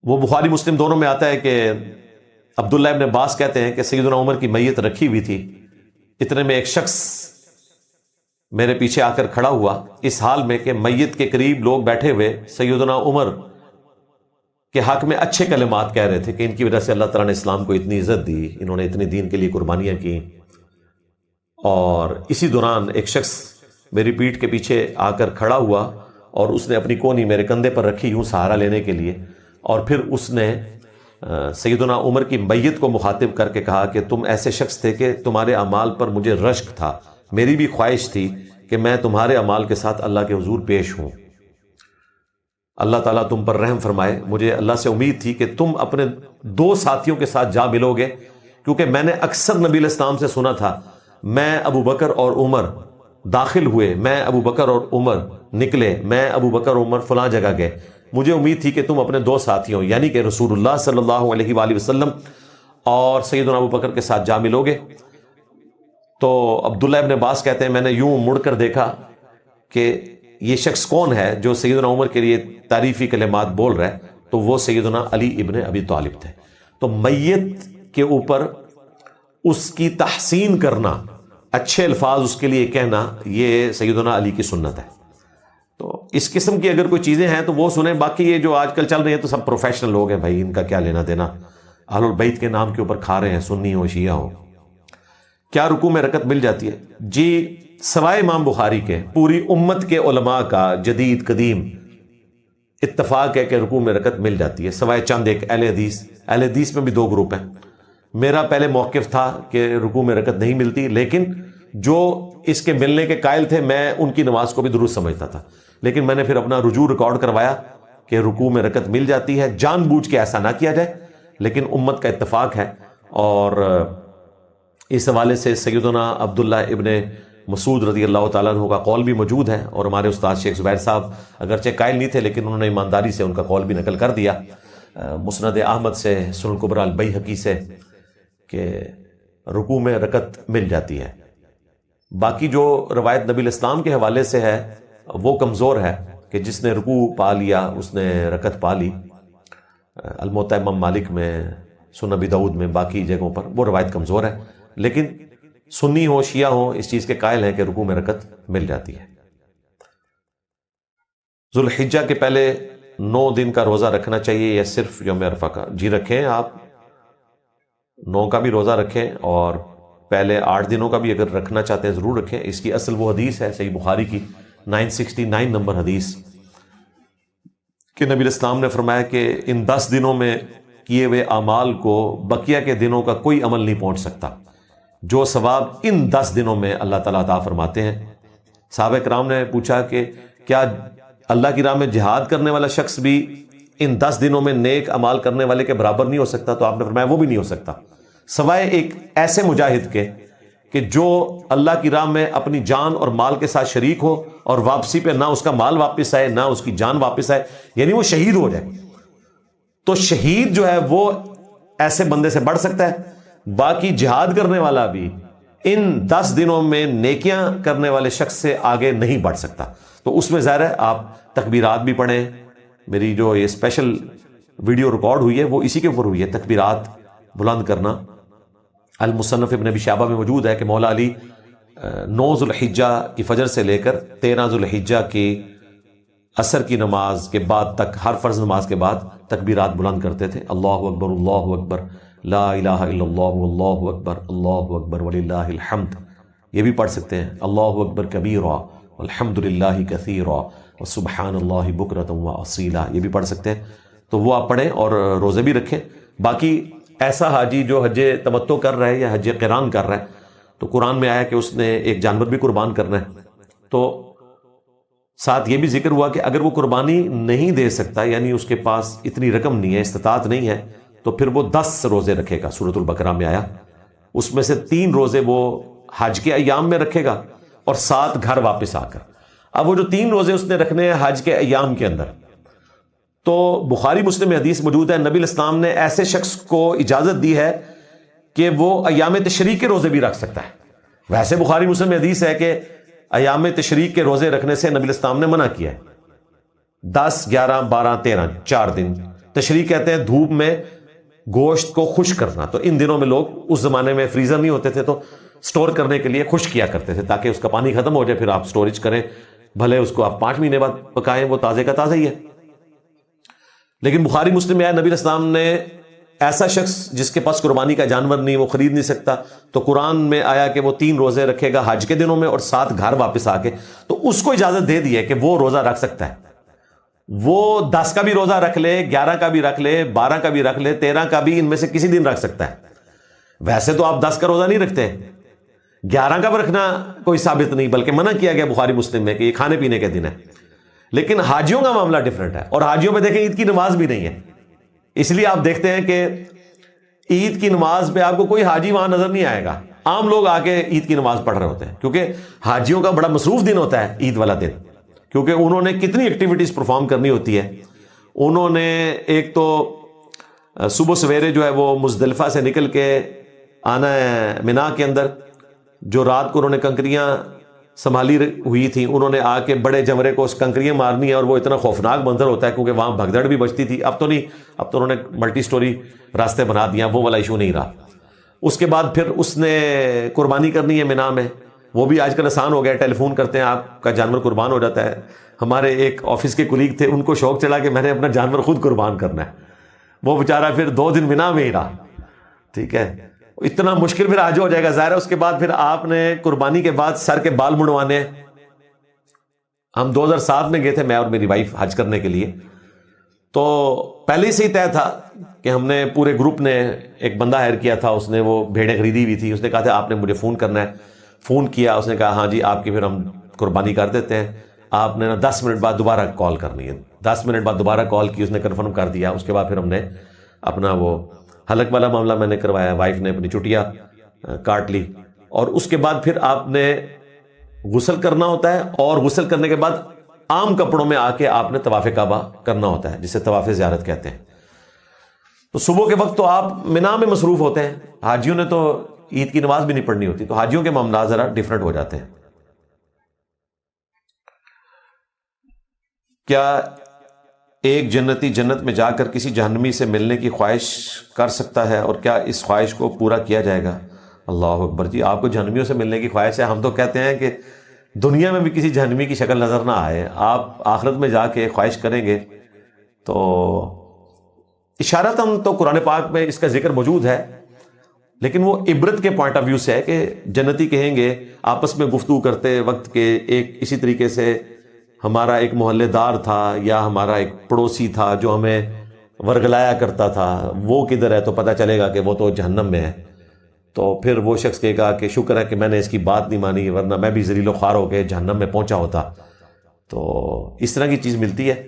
وہ بخاری مسلم دونوں میں آتا ہے کہ عبداللہ ابن عباس کہتے ہیں کہ سیدنا عمر کی میت رکھی ہوئی تھی، اتنے میں ایک شخص میرے پیچھے آ کر کھڑا ہوا، اس حال میں کہ میت کے قریب لوگ بیٹھے ہوئے سیدنا عمر کے حق میں اچھے کلمات کہہ رہے تھے کہ ان کی وجہ سے اللہ تعالیٰ نے اسلام کو اتنی عزت دی، انہوں نے اتنی دین کے لیے قربانیاں کی۔ اور اسی دوران ایک شخص میری پیٹھ کے پیچھے آ کر کھڑا ہوا اور اس نے اپنی کونی میرے کندھے پر رکھی یوں سہارا لینے کے لیے، اور پھر اس نے سیدنا عمر کی میت کو مخاطب کر کے کہا کہ تم ایسے شخص تھے کہ تمہارے اعمال پر مجھے رشک تھا، میری بھی خواہش تھی کہ میں تمہارے اعمال کے ساتھ اللہ کے حضور پیش ہوں، اللہ تعالیٰ تم پر رحم فرمائے۔ مجھے اللہ سے امید تھی کہ تم اپنے 2 ساتھیوں کے ساتھ جا ملو گے، کیونکہ میں نے اکثر نبی علیہ السلام سے سنا تھا، میں ابو بکر اور عمر داخل ہوئے، میں ابو بکر اور عمر نکلے، میں ابو بکر اور عمر فلاں جگہ گئے، مجھے امید تھی کہ تم اپنے 2 ساتھیوں یعنی کہ رسول اللہ صلی اللہ علیہ وآلہ وسلم اور سیدنا ابو بکر کے ساتھ جا ملو گے۔ تو عبداللہ ابن عباس کہتے ہیں میں نے یوں مڑ کر دیکھا کہ یہ شخص کون ہے جو سیدنا عمر کے لیے تعریفی کلمات بول رہا ہے، تو وہ سیدنا علی ابن ابی طالب تھے۔ تو میت کے اوپر اس کی تحسین کرنا، اچھے الفاظ اس کے لیے کہنا، یہ سیدنا علی کی سنت ہے۔ تو اس قسم کی اگر کوئی چیزیں ہیں تو وہ سنیں، باقی یہ جو آج کل چل رہی ہیں تو سب پروفیشنل لوگ ہیں بھائی، ان کا کیا لینا دینا، اہل البیت کے نام کے اوپر کھا رہے ہیں، سنی ہو شیعہ ہو۔ کیا رکوع میں رکعت مل جاتی ہے؟ جی، سوائے امام بخاری کے پوری امت کے علماء کا جدید قدیم اتفاق ہے کہ رکوع میں رکعت مل جاتی ہے، سوائے چند ایک اہل حدیث۔ اہل حدیث میں بھی 2 گروپ ہیں۔ میرا پہلے موقف تھا کہ رکوع میں رکعت نہیں ملتی، لیکن جو اس کے ملنے کے قائل تھے میں ان کی نماز کو بھی درست سمجھتا تھا، لیکن میں نے پھر اپنا رجوع ریکارڈ کروایا کہ رکوع میں رکعت مل جاتی ہے۔ جان بوجھ کے ایسا نہ کیا جائے، لیکن امت کا اتفاق ہے۔ اور اس حوالے سے سیدنا عبداللہ ابن مسعود رضی اللہ تعالیٰ عنہ کا قول بھی موجود ہے، اور ہمارے استاد شیخ زبیر صاحب اگرچہ قائل نہیں تھے لیکن انہوں نے ایمانداری سے ان کا قول بھی نقل کر دیا، مسند احمد سے، سنن الکبریٰ البیہقی سے، کہ رکوع میں رکعت مل جاتی ہے۔ باقی جو روایت نبی الاسلام کے حوالے سے ہے وہ کمزور ہے کہ جس نے رکوع پا لیا اس نے رکعت پا لی، الموطا امام مالک میں، سنن ابی داؤد میں، باقی جگہوں پر وہ روایت کمزور ہے، لیکن سنی ہو شیعہ ہو اس چیز کے قائل ہیں کہ رکوع میں رکعت مل جاتی ہے۔ ذوالحجہ کے پہلے 9 دن کا روزہ رکھنا چاہیے یا صرف یوم عرفہ کا؟ جی رکھیں، آپ 9 کا بھی روزہ رکھیں اور پہلے 8 دنوں کا بھی اگر رکھنا چاہتے ہیں ضرور رکھیں۔ اس کی اصل وہ حدیث ہے صحیح بخاری کی 969 نمبر حدیث کہ نبی الاسلام نے فرمایا کہ ان 10 دنوں میں کیے ہوئے اعمال کو بقیہ کے دنوں کا کوئی عمل نہیں پہنچ سکتا، جو ثواب ان 10 دنوں میں اللہ تعالیٰ عطا فرماتے ہیں۔ صحابہ کرام نے پوچھا کہ کیا اللہ کی راہ میں جہاد کرنے والا شخص بھی ان 10 دنوں میں نیک اعمال کرنے والے کے برابر نہیں ہو سکتا؟ تو آپ نے فرمایا وہ بھی نہیں ہو سکتا، سوائے ایک ایسے مجاہد کے کہ جو اللہ کی راہ میں اپنی جان اور مال کے ساتھ شریک ہو اور واپسی پہ نہ اس کا مال واپس آئے نہ اس کی جان واپس آئے، یعنی وہ شہید ہو جائے۔ تو شہید جو ہے وہ ایسے بندے سے بڑھ سکتا ہے، باقی جہاد کرنے والا بھی ان 10 دنوں میں نیکیاں کرنے والے شخص سے آگے نہیں بڑھ سکتا. تو اس میں ظاہر ہے آپ تکبیرات بھی پڑھیں. میری جو یہ اسپیشل ویڈیو ریکارڈ ہوئی ہے وہ اسی کے اوپر ہوئی ہے، تکبیرات بلند کرنا. المصنف ابن ابی شیبہ میں موجود ہے کہ مولا علی 9 ذوالحجہ کی فجر سے لے کر 13 ذوالحجہ کی عصر کی نماز کے بعد تک، ہر فرض نماز کے بعد تکبیرات بلند کرتے تھے. اللہ اکبر، اللہ اکبر، لا الہ الا اللہ، اللہ اکبر، اللہ اکبر وللہ الحمد. یہ بھی پڑھ سکتے ہیں اللہ اکبر کبیرا والحمد للہ کثیرا وسبحان اللہ بکرۃ واصیلا، یہ بھی پڑھ سکتے ہیں. تو وہ آپ پڑھیں اور روزے بھی رکھیں. باقی ایسا حاجی جو حج تمتع کر رہا ہے یا حج قران کر رہا ہے، تو قرآن میں آیا کہ اس نے ایک جانور بھی قربان کرنا ہے. تو ساتھ یہ بھی ذکر ہوا کہ اگر وہ قربانی نہیں دے سکتا، یعنی اس کے پاس اتنی رقم نہیں ہے، استطاعت نہیں ہے، تو پھر وہ 10 روزے رکھے گا. سورۃ البقرہ میں آیا، اس میں سے 3 روزے وہ حج کے ایام میں رکھے گا اور 7 گھر واپس آ کر. اب وہ جو 3 روزے اس نے رکھنے ہیں حج کے ایام کے اندر، تو بخاری مسلم میں حدیث موجود ہے، نبی الاسلام نے ایسے شخص کو اجازت دی ہے کہ وہ ایام تشریق کے روزے بھی رکھ سکتا ہے. ویسے بخاری مسلم میں حدیث ہے کہ ایام تشریق کے روزے رکھنے سے نبی الاسلام نے منع کیا ہے. 10، 11، 12، 13 4 دن. تشریق کہتے ہیں دھوپ میں گوشت کو خشک کرنا. تو ان دنوں میں لوگ، اس زمانے میں فریزر نہیں ہوتے تھے، تو سٹور کرنے کے لیے خشک کیا کرتے تھے تاکہ اس کا پانی ختم ہو جائے، پھر آپ سٹوریج کریں، بھلے اس کو آپ 5 مہینے بعد پکائیں، وہ تازے کا تازہ ہی ہے. لیکن بخاری مسلم میں آیا نبی الاسلام نے ایسا شخص جس کے پاس قربانی کا جانور نہیں، وہ خرید نہیں سکتا، تو قرآن میں آیا کہ وہ 3 روزے رکھے گا حج کے دنوں میں اور 7 گھر واپس آ کے. تو اس کو اجازت دے دی ہے کہ وہ روزہ رکھ سکتا ہے. وہ 10 کا بھی روزہ رکھ لے، 11 کا بھی رکھ لے، 12 کا بھی رکھ لے، 13 کا بھی، ان میں سے کسی دن رکھ سکتا ہے. ویسے تو آپ 10 کا روزہ نہیں رکھتے، 11 کا بھی رکھنا کوئی ثابت نہیں، بلکہ منع کیا گیا بخاری مسلم میں کہ یہ کھانے پینے کے دن ہے. لیکن حاجیوں کا معاملہ ڈیفرنٹ ہے، اور حاجیوں میں دیکھیں عید کی نماز بھی نہیں ہے. اس لیے آپ دیکھتے ہیں کہ عید کی نماز پہ آپ کو کوئی حاجی وہاں نظر نہیں آئے گا. عام لوگ آ کے عید کی نماز پڑھ رہے ہوتے ہیں، کیونکہ حاجیوں کا بڑا مصروف دن ہوتا ہے عید والا دن، کیونکہ انہوں نے کتنی ایکٹیویٹیز پرفارم کرنی ہوتی ہے. انہوں نے ایک تو صبح سویرے جو ہے وہ مزدلفہ سے نکل کے آنا ہے منا کے اندر، جو رات کو انہوں نے کنکریاں سنبھالی ہوئی تھیں، انہوں نے آ کے بڑے جمرے کو اس کنکریاں مارنی ہے، اور وہ اتنا خوفناک منظر ہوتا ہے کیونکہ وہاں بھگدڑ بھی بچتی تھی. اب تو نہیں، اب تو انہوں نے ملٹی سٹوری راستے بنا دیا، وہ والا ایشو نہیں رہا. اس کے بعد پھر اس نے قربانی کرنی ہے منا میں. وہ بھی آج کل آسان ہو گیا، ٹیلی فون کرتے ہیں، آپ کا جانور قربان ہو جاتا ہے. ہمارے ایک آفس کے کولیگ تھے، ان کو شوق چلا کہ میں نے اپنا جانور خود قربان کرنا ہے. وہ بیچارہ پھر 2 دن منا میں ہی رہا. ٹھیک ہے، اتنا مشکل پھر آج ہو جائے گا ظاہر ہے. اس کے بعد پھر آپ نے قربانی کے بعد سر کے بال مڑوانے. ہم 2007 میں گئے تھے، میں اور میری وائف، حج کرنے کے لیے. تو پہلے سے ہی طے تھا کہ ہم نے پورے گروپ نے ایک بندہ ہائر کیا تھا، اس نے وہ بھیڑیں خریدی ہوئی تھی. اس نے کہا تھا آپ نے مجھے فون کرنا ہے. فون کیا، اس نے کہا ہاں جی آپ کی پھر ہم قربانی کر دیتے ہیں، آپ نے 10 منٹ بعد دوبارہ کال کرنی ہے. 10 منٹ بعد دوبارہ کال کی، اس نے کنفرم کر دیا. اس کے بعد پھر ہم نے اپنا وہ حلق والا معاملہ میں نے کروایا، وائف نے اپنی چٹیا کاٹ لی. اور اس کے بعد پھر آپ نے غسل کرنا ہوتا ہے، اور غسل کرنے کے بعد عام کپڑوں میں آ کے آپ نے طواف کعبہ کرنا ہوتا ہے، جسے طواف زیارت کہتے ہیں. تو صبح کے وقت تو آپ منا میں مصروف ہوتے ہیں. حاجیوں نے تو عید کی نماز بھی نہیں پڑھنی ہوتی، تو حاجیوں کے معاملات ذرا ڈیفرنٹ ہو جاتے ہیں. کیا ایک جنتی جنت میں جا کر کسی جہنمی سے ملنے کی خواہش کر سکتا ہے، اور کیا اس خواہش کو پورا کیا جائے گا؟ اللہ اکبر جی، آپ کو جہنمیوں سے ملنے کی خواہش ہے؟ ہم تو کہتے ہیں کہ دنیا میں بھی کسی جہنمی کی شکل نظر نہ آئے، آپ آخرت میں جا کے خواہش کریں گے. تو اشارتاً تو قرآن پاک میں اس کا ذکر موجود ہے، لیکن وہ عبرت کے پوائنٹ آف ویو سے ہے کہ جنتی کہیں گے آپس میں گفتگو کرتے وقت کہ ایک اسی طریقے سے ہمارا ایک محلے دار تھا یا ہمارا ایک پڑوسی تھا جو ہمیں ورگلایا کرتا تھا، وہ کدھر ہے؟ تو پتہ چلے گا کہ وہ تو جہنم میں ہے. تو پھر وہ شخص کہے گا کہ شکر ہے کہ میں نے اس کی بات نہیں مانی، ورنہ میں بھی ذلیل و خوار ہو کے جہنم میں پہنچا ہوتا. تو اس طرح کی چیز ملتی ہے.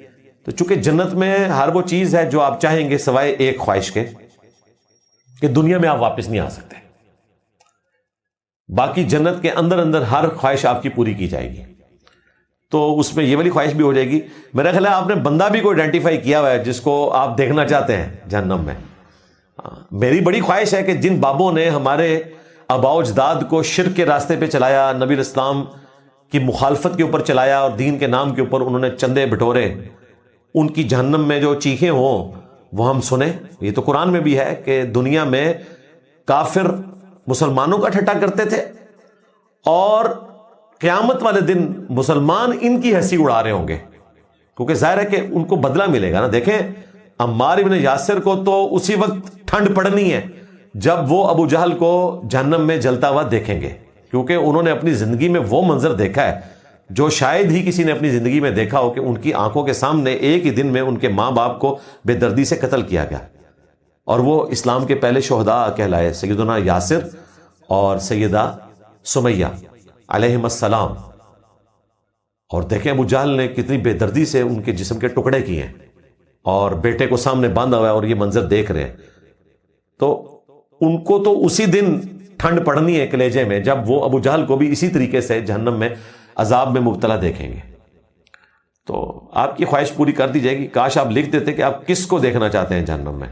تو چونکہ جنت میں ہر وہ چیز ہے جو آپ چاہیں گے سوائے ایک خواہش کے کہ دنیا میں آپ واپس نہیں آ سکتے. باقی جنت کے اندر اندر ہر خواہش آپ کی پوری کی جائے گی. تو اس میں یہ والی خواہش بھی ہو جائے گی. میرا خیال ہے آپ نے بندہ بھی کوئی آئیڈینٹیفائی کیا ہوا ہے جس کو آپ دیکھنا چاہتے ہیں جہنم میں. میری بڑی خواہش ہے کہ جن بابوں نے ہمارے آباء و اجداد کو شرک کے راستے پہ چلایا، نبی الاسلام کی مخالفت کے اوپر چلایا اور دین کے نام کے اوپر انہوں نے چندے بٹورے، ان کی جہنم میں جو چیخیں ہوں وہ ہم سنیں۔ یہ تو قرآن میں بھی ہے کہ دنیا میں کافر مسلمانوں کا ٹھٹا کرتے تھے اور قیامت والے دن مسلمان ان کی ہنسی اڑا رہے ہوں گے، کیونکہ ظاہر ہے کہ ان کو بدلہ ملے گا نا۔ دیکھیں عمار ابن یاسر کو تو اسی وقت ٹھنڈ پڑنی ہے جب وہ ابو جہل کو جہنم میں جلتا ہوا دیکھیں گے، کیونکہ انہوں نے اپنی زندگی میں وہ منظر دیکھا ہے جو شاید ہی کسی نے اپنی زندگی میں دیکھا ہو، کہ ان کی آنکھوں کے سامنے ایک ہی دن میں ان کے ماں باپ کو بے دردی سے قتل کیا گیا، اور وہ اسلام کے پہلے شہداء کہلائے، سیدنا یاسر اور سیدہ سمیہ علیہم السلام۔ اور دیکھیں ابو جہل نے کتنی بے دردی سے ان کے جسم کے ٹکڑے کیے ہیں، اور بیٹے کو سامنے باندھا ہوا ہے اور یہ منظر دیکھ رہے ہیں، تو ان کو تو اسی دن ٹھنڈ پڑنی ہے کلیجے میں جب وہ ابو جہل کو بھی اسی طریقے سے جہنم میں عذاب میں مبتلا دیکھیں گے۔ تو آپ کی خواہش پوری کر دی جائے گی، کاش آپ لکھ دیتے کہ آپ کس کو دیکھنا چاہتے ہیں جہنم میں۔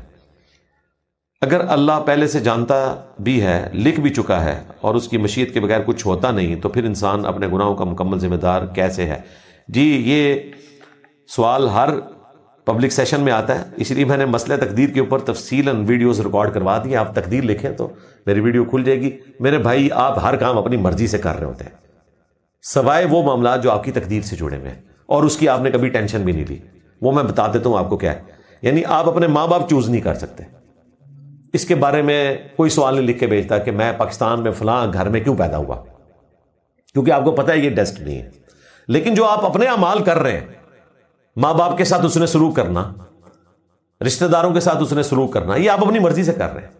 اگر اللہ پہلے سے جانتا بھی ہے، لکھ بھی چکا ہے، اور اس کی مشیت کے بغیر کچھ ہوتا نہیں، تو پھر انسان اپنے گناہوں کا مکمل ذمہ دار کیسے ہے؟ جی یہ سوال ہر پبلک سیشن میں آتا ہے، اس لیے میں نے مسئلہ تقدیر کے اوپر تفصیلاً ویڈیوز ریکارڈ کروا دی۔ آپ تقدیر لکھیں تو میری ویڈیو کھل جائے گی۔ میرے بھائی آپ ہر کام اپنی مرضی سے کر رہے ہوتے ہیں، سوائے وہ معاملات جو آپ کی تقدیر سے جڑے ہوئے ہیں، اور اس کی آپ نے کبھی ٹینشن بھی نہیں لی۔ وہ میں بتا دیتا ہوں آپ کو کیا ہے، یعنی آپ اپنے ماں باپ چوز نہیں کر سکتے، اس کے بارے میں کوئی سوال نہیں لکھ کے بھیجتا کہ میں پاکستان میں فلاں گھر میں کیوں پیدا ہوا، کیونکہ آپ کو پتہ ہے یہ ڈیسٹنی ہے۔ لیکن جو آپ اپنے اعمال کر رہے ہیں، ماں باپ کے ساتھ اس نے سلوک کرنا، رشتہ داروں کے ساتھ اس نے سلوک کرنا، یہ آپ اپنی مرضی سے کر رہے ہیں۔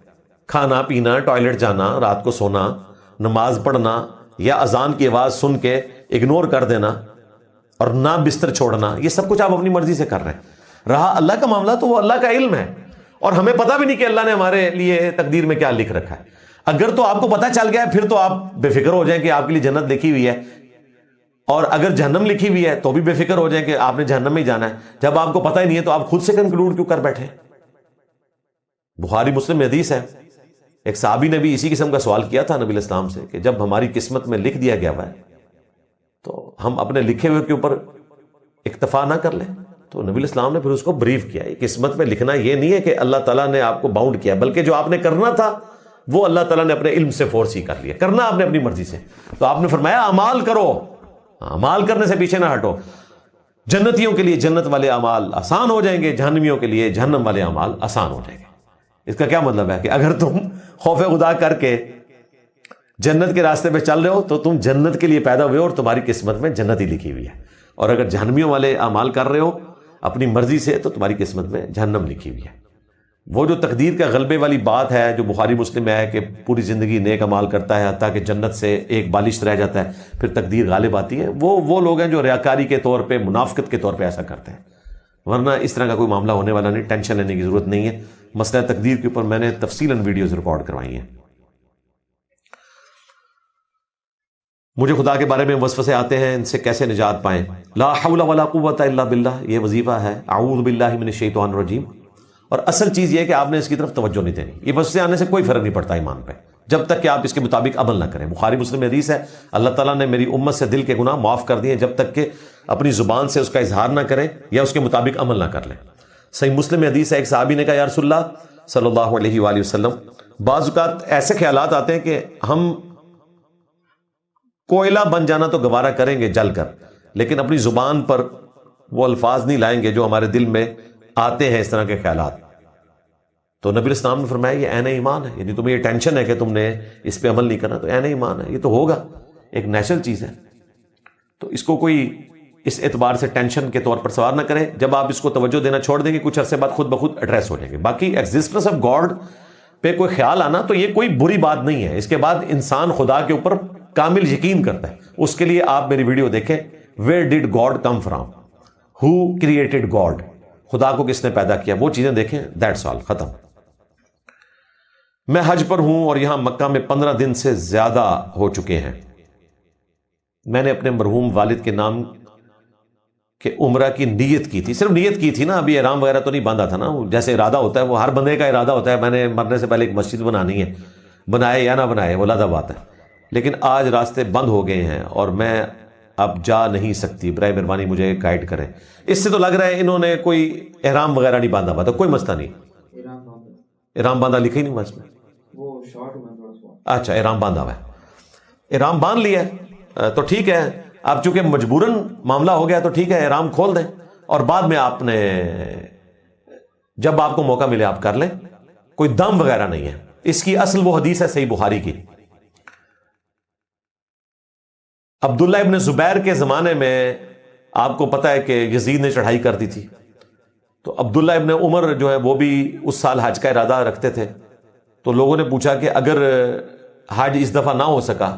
کھانا پینا، ٹوائلٹ جانا، رات کو سونا، نماز پڑھنا، یا اذان کی آواز سن کے اگنور کر دینا اور نہ بستر چھوڑنا، یہ سب کچھ آپ اپنی مرضی سے کر رہے ہیں۔ رہا اللہ کا معاملہ تو وہ اللہ کا علم ہے، اور ہمیں پتہ بھی نہیں کہ اللہ نے ہمارے لیے تقدیر میں کیا لکھ رکھا ہے۔ اگر تو آپ کو پتہ چل گیا ہے پھر تو آپ بے فکر ہو جائیں کہ آپ کے لیے جنت لکھی ہوئی ہے، اور اگر جہنم لکھی ہوئی ہے تو بھی بے فکر ہو جائیں کہ آپ نے جہنم میں ہی جانا ہے۔ جب آپ کو پتہ ہی نہیں ہے تو آپ خود سے کنکلوڈ کیوں کر بیٹھے؟ بخاری مسلم میں حدیث ہے، ایک صحابی نے بھی اسی قسم کا سوال کیا تھا نبی الاسلام سے کہ جب ہماری قسمت میں لکھ دیا گیا ہوا ہے تو ہم اپنے لکھے ہوئے کے اوپر اکتفا نہ کر لیں؟ تو نبی الاسلام نے پھر اس کو بریف کیا، قسمت میں لکھنا یہ نہیں ہے کہ اللہ تعالیٰ نے آپ کو باؤنڈ کیا، بلکہ جو آپ نے کرنا تھا وہ اللہ تعالیٰ نے اپنے علم سے فورس ہی کر لیا، کرنا آپ نے اپنی مرضی سے۔ تو آپ نے فرمایا اعمال کرو، اعمال کرنے سے پیچھے نہ ہٹو۔ جنتیوں کے لیے جنت والے اعمال آسان ہو جائیں گے، جہنمیوں کے لیے جہنم والے اعمال آسان ہو جائیں گے۔ اس کا کیا مطلب ہے کہ اگر تم خوف خدا کر کے جنت کے راستے پہ چل رہے ہو تو تم جنت کے لیے پیدا ہوئے اور تمہاری قسمت میں جنت ہی لکھی ہوئی ہے، اور اگر جہنمیوں والے اعمال کر رہے ہو اپنی مرضی سے تو تمہاری قسمت میں جہنم لکھی ہوئی ہے۔ وہ جو تقدیر کا غلبے والی بات ہے جو بخاری مسلم میں ہے کہ پوری زندگی نیک اعمال کرتا ہے حتیٰ کہ جنت سے ایک بالش رہ جاتا ہے پھر تقدیر غالب آتی ہے، وہ لوگ ہیں جو ریاکاری کے طور پہ، منافقت کے طور پہ ایسا کرتے ہیں، ورنہ اس طرح کا کوئی معاملہ ہونے والا نہیں، ٹینشن لینے کی ضرورت نہیں ہے۔ مسئلہ تقدیر کے اوپر میں نے تفصیلاً ویڈیوز ریکارڈ کروائی ہیں۔ مجھے خدا کے بارے میں وسوسے آتے ہیں، ان سے کیسے نجات پائیں؟ لا حول ولا قوت الا باللہ، یہ وظیفہ ہے، اعوذ باللہ من الشیطان الرجیم۔ اور اصل چیز یہ ہے کہ آپ نے اس کی طرف توجہ نہیں دینی، یہ وسوسے آنے سے کوئی فرق نہیں پڑتا ایمان پہ جب تک کہ آپ اس کے مطابق عمل نہ کریں۔ بخاری مسلم میں حدیث ہے اللہ تعالیٰ نے میری امت سے دل کے گناہ معاف کر دیے جب تک کہ اپنی زبان سے اس کا اظہار نہ کریں یا اس کے مطابق عمل نہ کر لیں۔ صحیح مسلم میں حدیث ہے، ایک صحابی نے کہا یا رسول اللہ صلی اللہ علیہ وآلہ وسلم، بعض اوقات ایسے خیالات آتے ہیں کہ ہم کوئلہ بن جانا تو گوارا کریں گے جل کر، لیکن اپنی زبان پر وہ الفاظ نہیں لائیں گے جو ہمارے دل میں آتے ہیں اس طرح کے خیالات۔ تو نبی اسلام نے فرمایا یہ عین ایمان ہے، یعنی تمہیں یہ ٹینشن ہے کہ تم نے اس پہ عمل نہیں کرنا، تو عین ایمان ہے، یہ تو ہوگا، ایک نیچرل چیز ہے۔ تو اس کو کوئی اس اعتبار سے ٹینشن کے طور پر سوار نہ کریں، جب آپ اس کو توجہ دینا چھوڑ دیں گے کچھ عرصے بعد خود بخود ایڈریس ہو جائیں گے۔ باقی ایگزسٹنس آف گاڈ پہ کوئی خیال آنا تو یہ کوئی بری بات نہیں ہے، اس کے بعد انسان خدا کے اوپر کامل یقین کرتا ہے۔ اس کے لیے آپ میری ویڈیو دیکھیں، where ڈڈ God come from, who created God, خدا کو کس نے پیدا کیا، وہ چیزیں دیکھیں، دیٹس آل، ختم۔ میں حج پر ہوں اور یہاں مکہ میں 15 دن سے زیادہ ہو چکے ہیں۔ میں نے اپنے مرحوم والد کے نام کہ عمرہ کی نیت کی تھی، صرف نیت کی تھی نا، ابھی احرام وغیرہ تو نہیں باندھا تھا نا، جیسے ارادہ ہوتا ہے وہ ہر بندے کا ارادہ ہوتا ہے، میں نے مرنے سے پہلے ایک مسجد بنانی ہے، بنائے یا نہ بنائے وہ علیحدہ بات ہے، لیکن آج راستے بند ہو گئے ہیں اور میں اب جا نہیں سکتی، برائے مہربانی مجھے گائیڈ کریں۔ اس سے تو لگ رہا ہے انہوں نے کوئی احرام وغیرہ نہیں باندھا ہوا تھا، کوئی مسئلہ نہیں، احرام باندھا لکھا ہی نہیں اس میں، اچھا احرام باندھا ہوا ہے، احرام باندھ لیا ہے تو ٹھیک ہے۔ اب چونکہ مجبوراً معاملہ ہو گیا تو ٹھیک ہے، احرام کھول دیں اور بعد میں آپ نے جب آپ کو موقع ملے آپ کر لیں، کوئی دم وغیرہ نہیں ہے۔ اس کی اصل وہ حدیث ہے صحیح بخاری کی، عبداللہ ابن زبیر کے زمانے میں آپ کو پتا ہے کہ یزید نے چڑھائی کر دی تھی، تو عبداللہ ابن عمر جو ہے وہ بھی اس سال حج کا ارادہ رکھتے تھے، تو لوگوں نے پوچھا کہ اگر حج اس دفعہ نہ ہو سکا،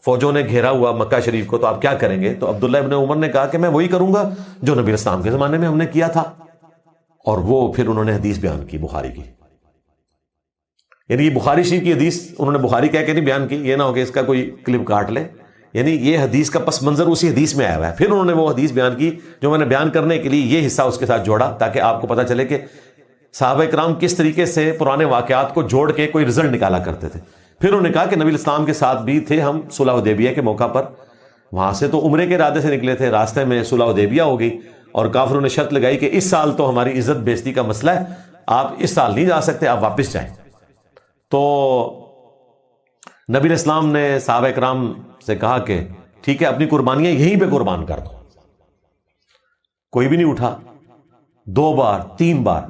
فوجوں نے گھیرا ہوا مکہ شریف کو، تو آپ کیا کریں گے؟ تو عبداللہ ابن عمر نے کہا کہ میں وہی کروں گا جو نبی اسلام کے زمانے میں ہم نے کیا تھا، اور وہ پھر انہوں نے حدیث بیان کی بخاری کی، یعنی یہ بخاری شریف کی حدیث انہوں نے بخاری کہہ کے نہیں بیان کی، یہ نہ ہو کہ اس کا کوئی کلپ کاٹ لے، یعنی یہ حدیث کا پس منظر اسی حدیث میں آیا ہوا ہے۔ پھر انہوں نے وہ حدیث بیان کی جو میں نے بیان کرنے کے لیے یہ حصہ اس کے ساتھ جوڑا، تاکہ آپ کو پتہ چلے کہ صحابہ کرام کس طریقے سے پرانے واقعات کو جوڑ کے کوئی رزلٹ نکالا کرتے تھے۔ پھر انہوں نے کہا کہ نبی اسلام کے ساتھ بھی تھے ہم صلح حدیبیہ کے موقع پر، وہاں سے تو عمرے کے ارادے سے نکلے تھے، راستے میں صلح حدیبیہ ہو گئی اور کافروں نے شرط لگائی کہ اس سال تو ہماری عزت بیزتی کا مسئلہ ہے، آپ اس سال نہیں جا سکتے، آپ واپس جائیں۔ تو نبی اسلام نے صحابہ کرام سے کہا کہ ٹھیک ہے، اپنی قربانیاں یہیں پہ قربان کر دو۔ کوئی بھی نہیں اٹھا، 2 بار 3 بار،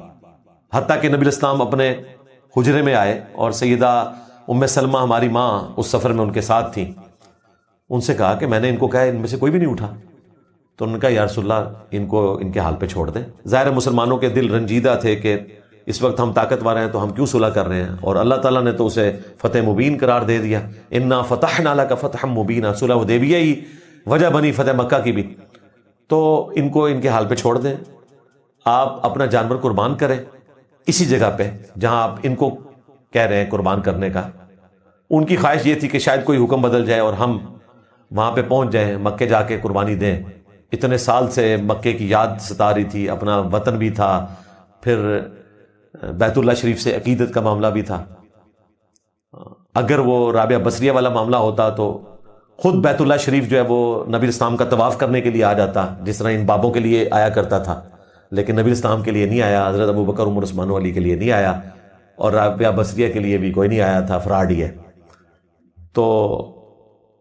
حتیٰ کہ نبی اسلام اپنے حجرے میں آئے اور سیدہ ام سلمہ ہماری ماں اس سفر میں ان کے ساتھ تھیں، ان سے کہا کہ میں نے ان کو کہا ان میں سے کوئی بھی نہیں اٹھا، تو انہوں نے کہا یا رسول اللہ ان کو ان کے حال پہ چھوڑ دیں۔ ظاہر مسلمانوں کے دل رنجیدہ تھے کہ اس وقت ہم طاقتور ہیں تو ہم کیوں صلح کر رہے ہیں، اور اللہ تعالیٰ نے تو اسے فتح مبین قرار دے دیا، انا فتحنا لک فتحا مبینا، صلح حدیبیہ ہی وجہ بنی فتح مکہ کی بھی۔ تو ان کو ان کے حال پہ چھوڑ دیں، آپ اپنا جانور قربان کریں اسی جگہ پہ جہاں آپ ان کو کہہ رہے ہیں قربان کرنے کا۔ ان کی خواہش یہ تھی کہ شاید کوئی حکم بدل جائے اور ہم وہاں پہ پہنچ جائیں، مکے جا کے قربانی دیں۔ اتنے سال سے مکے کی یاد ستا رہی تھی، اپنا وطن بھی تھا، پھر بیت اللہ شریف سے عقیدت کا معاملہ بھی تھا۔ اگر وہ رابعہ بصریہ والا معاملہ ہوتا تو خود بیت اللہ شریف جو ہے وہ نبی اسلام کا طواف کرنے کے لیے آ جاتا، جس طرح ان بابوں کے لیے آیا کرتا تھا، لیکن نبی اسلام کے لیے نہیں آیا، حضرت ابوبکر عمر عثمان علی کے لیے نہیں آیا، اور رابعہ بصریہ کے لیے بھی کوئی نہیں آیا تھا، فراڈ ہی ہے۔ تو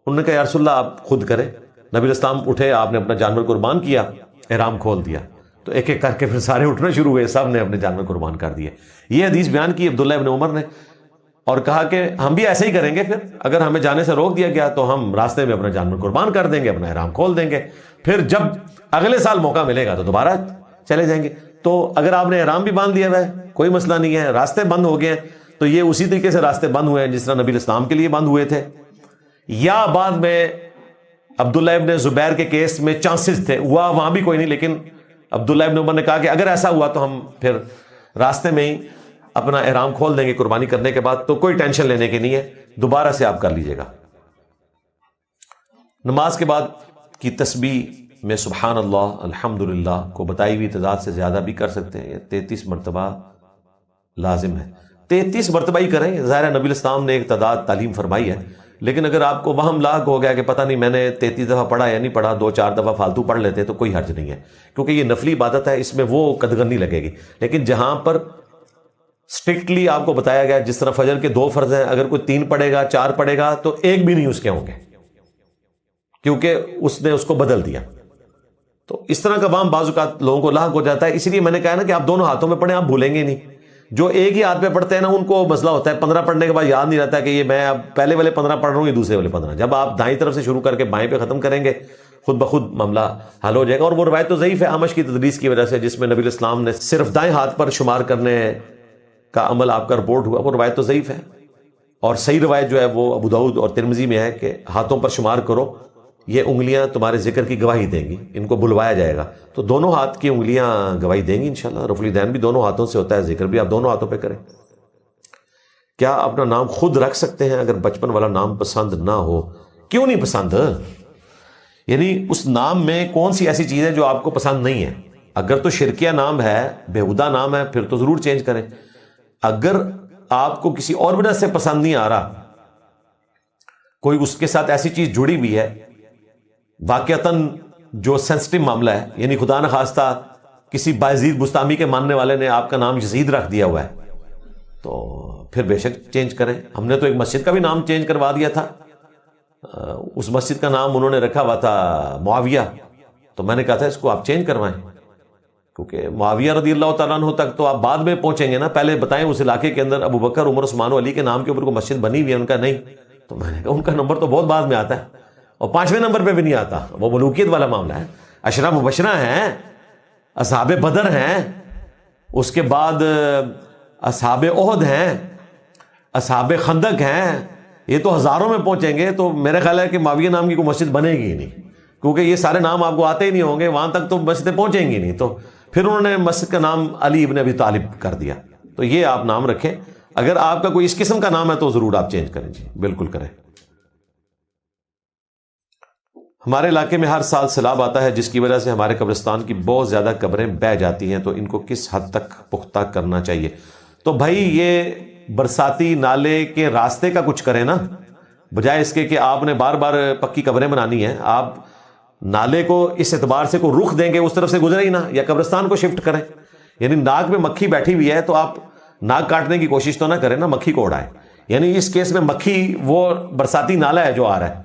انہوں نے کہا یا رسول اللہ آپ خود کریں۔ نبی اسلام اٹھے، آپ نے اپنا جانور قربان کیا، احرام کھول دیا، تو ایک ایک کر کے پھر سارے اٹھنا شروع ہوئے، سب نے اپنے جانور قربان کر دیے۔ یہ حدیث بیان کی عبداللہ ابن عمر نے، اور کہا کہ ہم بھی ایسے ہی کریں گے، پھر اگر ہمیں جانے سے روک دیا گیا تو ہم راستے میں اپنا جانور قربان کر دیں گے، اپنا احرام کھول دیں گے، پھر جب اگلے سال موقع ملے گا تو دوبارہ چلے جائیں گے۔ تو اگر آپ نے احرام بھی باندھ لیا ہے کوئی مسئلہ نہیں ہے، راستے بند ہو گئے ہیں تو یہ اسی طریقے سے راستے بند ہوئے ہیں جس طرح نبی اسلام کے لیے بند ہوئے تھے، یا بعد میں عبداللہ ابن زبیر کے کیس میں چانسز تھے، ہوا وہاں بھی کوئی نہیں، لیکن عبداللہ ابن عمر نے کہا کہ اگر ایسا ہوا تو ہم پھر راستے میں ہی اپنا احرام کھول دیں گے قربانی کرنے کے بعد، تو کوئی ٹینشن لینے کی نہیں ہے، دوبارہ سے آپ کر لیجئے گا۔ نماز کے بعد کی تسبیح میں سبحان اللہ الحمدللہ کو بتائی ہوئی تعداد سے زیادہ بھی کر سکتے ہیں، 33 مرتبہ لازم ہے، 33 مرتبہ ہی کریں۔ ظاہر نبی اسلام نے ایک تعداد تعلیم فرمائی ہے، لیکن اگر آپ کو وہم لاحق ہو گیا کہ پتہ نہیں میں نے 33 دفعہ پڑھا یا نہیں پڑھا، 2-4 دفعہ فالتو پڑھ لیتے تو کوئی حرج نہیں ہے، کیونکہ یہ نفلی عبادت ہے، اس میں وہ قدغن نہیں لگے گی۔ لیکن جہاں پر اسٹرکٹلی آپ کو بتایا گیا، جس طرح فجر کے 2 فرض ہیں، اگر کوئی 3 پڑھے گا 4 پڑھے گا تو ایک بھی نہیں اس کے ہوں گے، کیونکہ اس نے اس کو بدل دیا۔ تو اس طرح کا وہم بعض اوقات لوگوں کو لاحق ہو جاتا ہے، اسی لیے میں نے کہا نا کہ آپ دونوں ہاتھوں میں پڑھیں، آپ بھولیں گے نہیں۔ جو ایک ہی ہاتھ پہ پڑھتے ہیں نا ان کو مسئلہ ہوتا ہے، 15 پڑھنے کے بعد یاد نہیں رہتا کہ یہ میں اب پہلے والے 15 پڑھ رہا ہوں یا دوسرے والے 15۔ جب آپ دائیں طرف سے شروع کر کے بائیں پہ ختم کریں گے خود بخود معاملہ حل ہو جائے گا۔ اور وہ روایت تو ضعیف ہے اعمش کی تدریس کی وجہ سے، جس میں نبی اسلام نے صرف دائیں ہاتھ پر شمار کرنے کا عمل آپ کا رپورٹ ہوا، وہ روایت تو ضعیف ہے، اور صحیح روایت جو ہے وہ ابو داؤد اور ترمذی میں ہے کہ ہاتھوں پر شمار کرو، یہ انگلیاں تمہارے ذکر کی گواہی دیں گی، ان کو بلوایا جائے گا، تو دونوں ہاتھ کی انگلیاں گواہی دیں گی انشاءاللہ۔ رفع الیدین بھی دونوں ہاتھوں سے ہوتا ہے، ذکر بھی آپ دونوں ہاتھوں پہ کریں۔ کیا اپنا نام خود رکھ سکتے ہیں اگر بچپن والا نام پسند نہ ہو؟ کیوں نہیں پسند؟ یعنی اس نام میں کون سی ایسی چیز ہے جو آپ کو پسند نہیں ہے؟ اگر تو شرکیہ نام ہے، بےہودہ نام ہے، پھر تو ضرور چینج کریں۔ اگر آپ کو کسی اور وجہ سے پسند نہیں آ رہا، کوئی اس کے ساتھ ایسی چیز جڑی ہوئی ہے واقعتاً جو سینسٹیو معاملہ ہے، یعنی خدا نخواستہ کسی بایزید بستامی کے ماننے والے نے آپ کا نام یزید رکھ دیا ہوا ہے، تو پھر بے شک چینج کریں۔ ہم نے تو ایک مسجد کا بھی نام چینج کروا دیا تھا، اس مسجد کا نام انہوں نے رکھا ہوا تھا معاویہ، تو میں نے کہا تھا اس کو آپ چینج کروائیں، کیونکہ معاویہ رضی اللہ تعالیٰ عنہ تک تو آپ بعد میں پہنچیں گے نا، پہلے بتائیں اس علاقے کے اندر ابو بکر، عمر، عثمان و علی کے نام کے اوپر کوئی مسجد بنی ہوئی ہے؟ ان کا نہیں۔ تو میں نے کہا ان کا نمبر تو بہت بعد میں آتا ہے، اور 5ویں نمبر پہ بھی نہیں آتا، وہ ملوکیت والا معاملہ ہے۔ عشرہ مبشرہ ہیں، اصحاب بدر ہیں، اس کے بعد اصحاب احد ہیں، اصحاب خندق ہیں، یہ تو ہزاروں میں پہنچیں گے، تو میرا خیال ہے کہ معاویہ نام کی کوئی مسجد بنے گی ہی نہیں، کیونکہ یہ سارے نام آپ کو آتے ہی نہیں ہوں گے، وہاں تک تو مسجدیں پہنچیں گی نہیں۔ تو پھر انہوں نے مسجد کا نام علی ابن ابی طالب کر دیا۔ تو یہ آپ نام رکھیں، اگر آپ کا کوئی اس قسم کا نام ہے تو ضرور آپ چینج کریں، جی بالکل کریں۔ ہمارے علاقے میں ہر سال سیلاب آتا ہے، جس کی وجہ سے ہمارے قبرستان کی بہت زیادہ قبریں بہہ جاتی ہیں، تو ان کو کس حد تک پختہ کرنا چاہیے؟ تو بھائی یہ برساتی نالے کے راستے کا کچھ کریں نا، بجائے اس کے کہ آپ نے بار بار پکی قبریں بنانی ہیں، آپ نالے کو اس اعتبار سے کوئی رخ دیں گے اس طرف سے گزرے ہی نہ، یا قبرستان کو شفٹ کریں۔ یعنی ناک میں مکھی بیٹھی ہوئی ہے تو آپ ناک کاٹنے کی کوشش تو نہ کریں نا، مکھی کو اڑائیں۔ یعنی اس کیس میں مکھی وہ برساتی نالا ہے جو آ رہا ہے،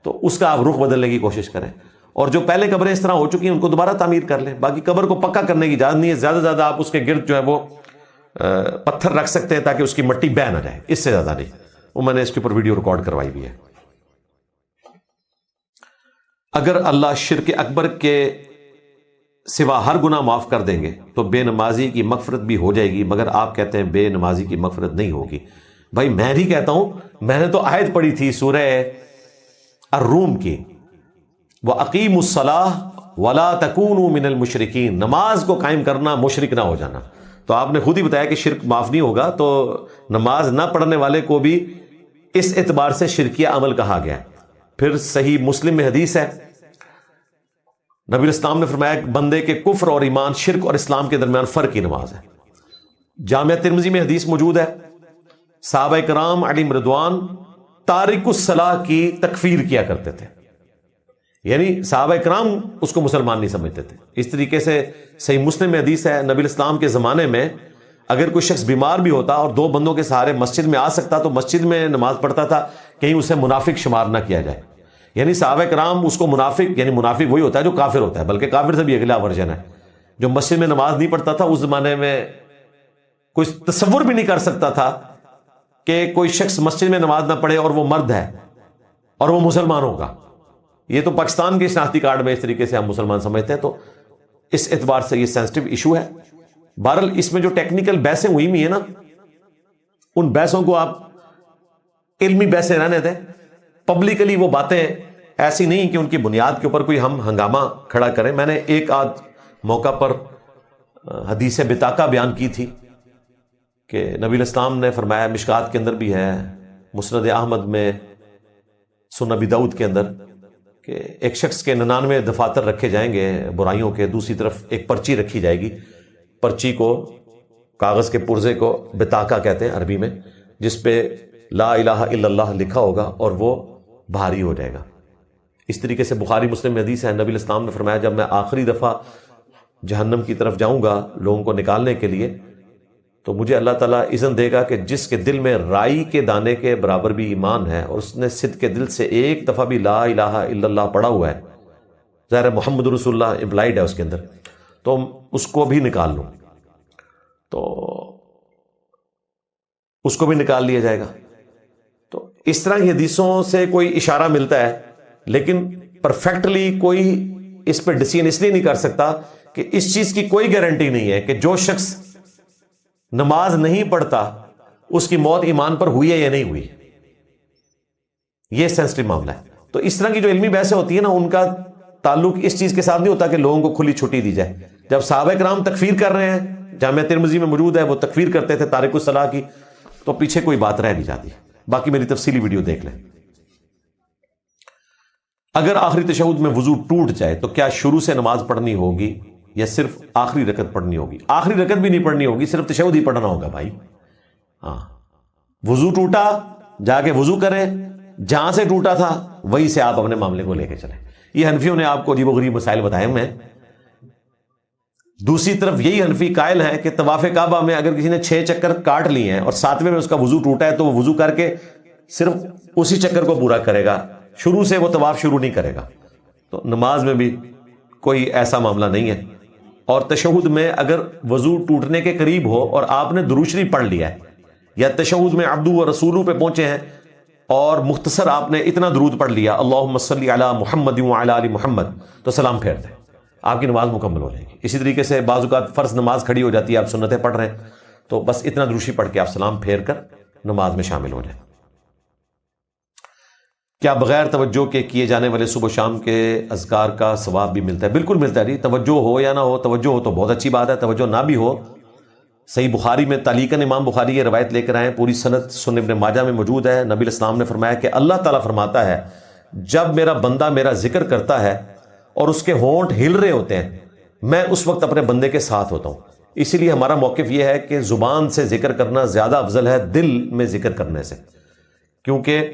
تو اس کا آپ رخ بدلنے کی کوشش کریں، اور جو پہلے قبریں اس طرح ہو چکی ہیں ان کو دوبارہ تعمیر کر لیں۔ باقی قبر کو پکا کرنے کی اجازت نہیں ہے، زیادہ سے زیادہ آپ اس کے گرد جو ہے وہ پتھر رکھ سکتے ہیں تاکہ اس کی مٹی بہہ نہ جائے، اس سے زیادہ نہیں۔ وہ میں نے اس کے اوپر ویڈیو ریکارڈ کروائی بھی ہے۔ اگر اللہ شرک اکبر کے سوا ہر گناہ معاف کر دیں گے تو بے نمازی کی مغفرت بھی ہو جائے گی، مگر آپ کہتے ہیں بے نمازی کی مغفرت نہیں ہوگی۔ بھائی میں نہیں کہتا ہوں، میں نے تو آیت پڑھی تھی سورہ الروم کی، وَأَقِیمُوا الصَّلَاةَ وَلَا تَكُونُوا مِنَ الْمُشْرِكِينَ، نماز کو قائم کرنا، مشرک نہ ہو جانا۔ تو آپ نے خود ہی بتایا کہ شرک معاف نہیں ہوگا، تو نماز نہ پڑھنے والے کو بھی اس اعتبار سے شرکیہ عمل کہا گیا۔ پھر صحیح مسلم میں حدیث ہے، نبی اسلام نے فرمایا کہ بندے کے کفر اور ایمان، شرک اور اسلام کے درمیان فرق کی نماز ہے۔ جامعہ ترمذی میں حدیث موجود ہے، صحابہ کرام علیہم رضوان تارک الصلاح کی تکفیر کیا کرتے تھے، یعنی صحابہ کرام اس کو مسلمان نہیں سمجھتے تھے۔ اس طریقے سے صحیح مسلم میں حدیث ہے، نبی اسلام کے زمانے میں اگر کوئی شخص بیمار بھی ہوتا اور 2 بندوں کے سہارے مسجد میں آ سکتا تو مسجد میں نماز پڑھتا تھا، کہیں اسے منافق شمار نہ کیا جائے۔ یعنی صحابہ کرام اس کو منافق، یعنی منافق وہی ہوتا ہے جو کافر ہوتا ہے، بلکہ کافر سے بھی اگلا ورژن ہے، جو مسجد میں نماز نہیں پڑھتا تھا۔ اس زمانے میں کوئی تصور بھی نہیں کر سکتا تھا کہ کوئی شخص مسجد میں نماز نہ پڑھے اور وہ مرد ہے اور وہ مسلمان ہوگا۔ یہ تو پاکستان کے شناختی کارڈ میں اس طریقے سے ہم مسلمان سمجھتے ہیں، تو اس اعتبار سے یہ سینسٹیو ایشو ہے۔ بہرحال اس میں جو ٹیکنیکل بحثیں ہوئی ہوئی ہیں نا، ان بحثوں کو آپ علمی بحثیں رہنے دیں، پبلکلی وہ باتیں ایسی نہیں کہ ان کی بنیاد کے اوپر کوئی ہم ہنگامہ کھڑا کریں۔ میں نے ایک آدھ موقع پر حدیث بطاقہ بیان کی تھی کہ نبی الاسلام نے فرمایا، مشکات کے اندر بھی ہے، مسند احمد میں، سنن ابی داؤد کے اندر، کہ ایک شخص کے 99 دفاتر رکھے جائیں گے برائیوں کے، دوسری طرف ایک پرچی رکھی جائے گی، پرچی کو، کاغذ کے پرزے کو بطاقہ کہتے ہیں عربی میں، جس پہ لا الہ الا اللہ لکھا ہوگا اور وہ بھاری ہو جائے گا۔ اس طریقے سے بخاری مسلم میں حدیث ہے، نبی الاسلام نے فرمایا جب میں آخری دفعہ جہنم کی طرف جاؤں گا لوگوں کو نکالنے کے لیے، تو مجھے اللہ تعالیٰ اذن دے گا کہ جس کے دل میں رائی کے دانے کے برابر بھی ایمان ہے اور اس نے صدق کے دل سے ایک دفعہ بھی لا الہ الا اللہ پڑھا ہوا ہے، ظاہر محمد رسول اللہ امپلائڈ ہے اس کے اندر، تو اس کو بھی نکال لوں، تو اس کو بھی نکال لیا جائے گا۔ تو اس طرح کی حدیثوں سے کوئی اشارہ ملتا ہے، لیکن پرفیکٹلی کوئی اس پہ ڈیسیژن اس لیے نہیں کر سکتا کہ اس چیز کی کوئی گارنٹی نہیں ہے کہ جو شخص نماز نہیں پڑھتا اس کی موت ایمان پر ہوئی ہے یا نہیں ہوئی، یہ سینسٹیو معاملہ ہے۔ تو اس طرح کی جو علمی بحثیں ہوتی ہیں نا، ان کا تعلق اس چیز کے ساتھ نہیں ہوتا کہ لوگوں کو کھلی چھٹی دی جائے۔ جب صحابہ کرام تکفیر کر رہے ہیں، جامعہ ترمذی میں موجود ہے، وہ تکفیر کرتے تھے تارک الصلاح کی، تو پیچھے کوئی بات رہ نہیں جاتی۔ باقی میری تفصیلی ویڈیو دیکھ لیں۔ اگر آخری تشہد میں وضو ٹوٹ جائے تو کیا شروع سے نماز پڑھنی ہوگی یا صرف آخری رکعت پڑھنی ہوگی؟ آخری رکعت بھی نہیں پڑھنی ہوگی، صرف تشہد ہی پڑھنا ہوگا بھائی۔ ہاں، وضو ٹوٹا جا کے وضو کریں، جہاں سے ٹوٹا تھا وہیں سے آپ اپنے معاملے کو لے کے چلیں۔ یہ حنفیوں نے آپ کو عجیب و غریب مسائل بتائے ہوئے ہیں۔ دوسری طرف یہی حنفی قائل ہیں کہ طواف کعبہ میں اگر کسی نے 6 چکر کاٹ لیے ہیں اور 7ویں میں اس کا وضو ٹوٹا ہے تو وہ وضو کر کے صرف اسی چکر کو پورا کرے گا، شروع سے وہ طواف شروع نہیں کرے گا۔ تو نماز میں بھی کوئی ایسا معاملہ نہیں ہے۔ اور تشہد میں اگر وضو ٹوٹنے کے قریب ہو اور آپ نے درود شریف پڑھ لیا ہے، یا تشہد میں عبدو و رسولو پہ پہنچے ہیں اور مختصر آپ نے اتنا درود پڑھ لیا اللہم صلی علی محمد وعلی آل محمد، تو سلام پھیر دیں، آپ کی نماز مکمل ہو جائے گی۔ اسی طریقے سے بعض اوقات فرض نماز کھڑی ہو جاتی ہے، آپ سنتیں پڑھ رہے ہیں، تو بس اتنا درود شریف پڑھ کے آپ سلام پھیر کر نماز میں شامل ہو جائیں۔ کیا بغیر توجہ کے کیے جانے والے صبح و شام کے اذکار کا ثواب بھی ملتا ہے؟ بالکل ملتا ہے جی، توجہ ہو یا نہ ہو، توجہ ہو تو بہت اچھی بات ہے، توجہ نہ بھی ہو۔ صحیح بخاری میں تعلیقاً امام بخاری یہ روایت لے کر آئے، پوری سند سنن ابن ماجہ میں موجود ہے۔ نبی علیہ السلام نے فرمایا کہ اللہ تعالیٰ فرماتا ہے جب میرا بندہ میرا ذکر کرتا ہے اور اس کے ہونٹ ہل رہے ہوتے ہیں، میں اس وقت اپنے بندے کے ساتھ ہوتا ہوں۔ اسی لیے ہمارا موقف یہ ہے کہ زبان سے ذکر کرنا زیادہ افضل ہے دل میں ذکر کرنے سے، کیونکہ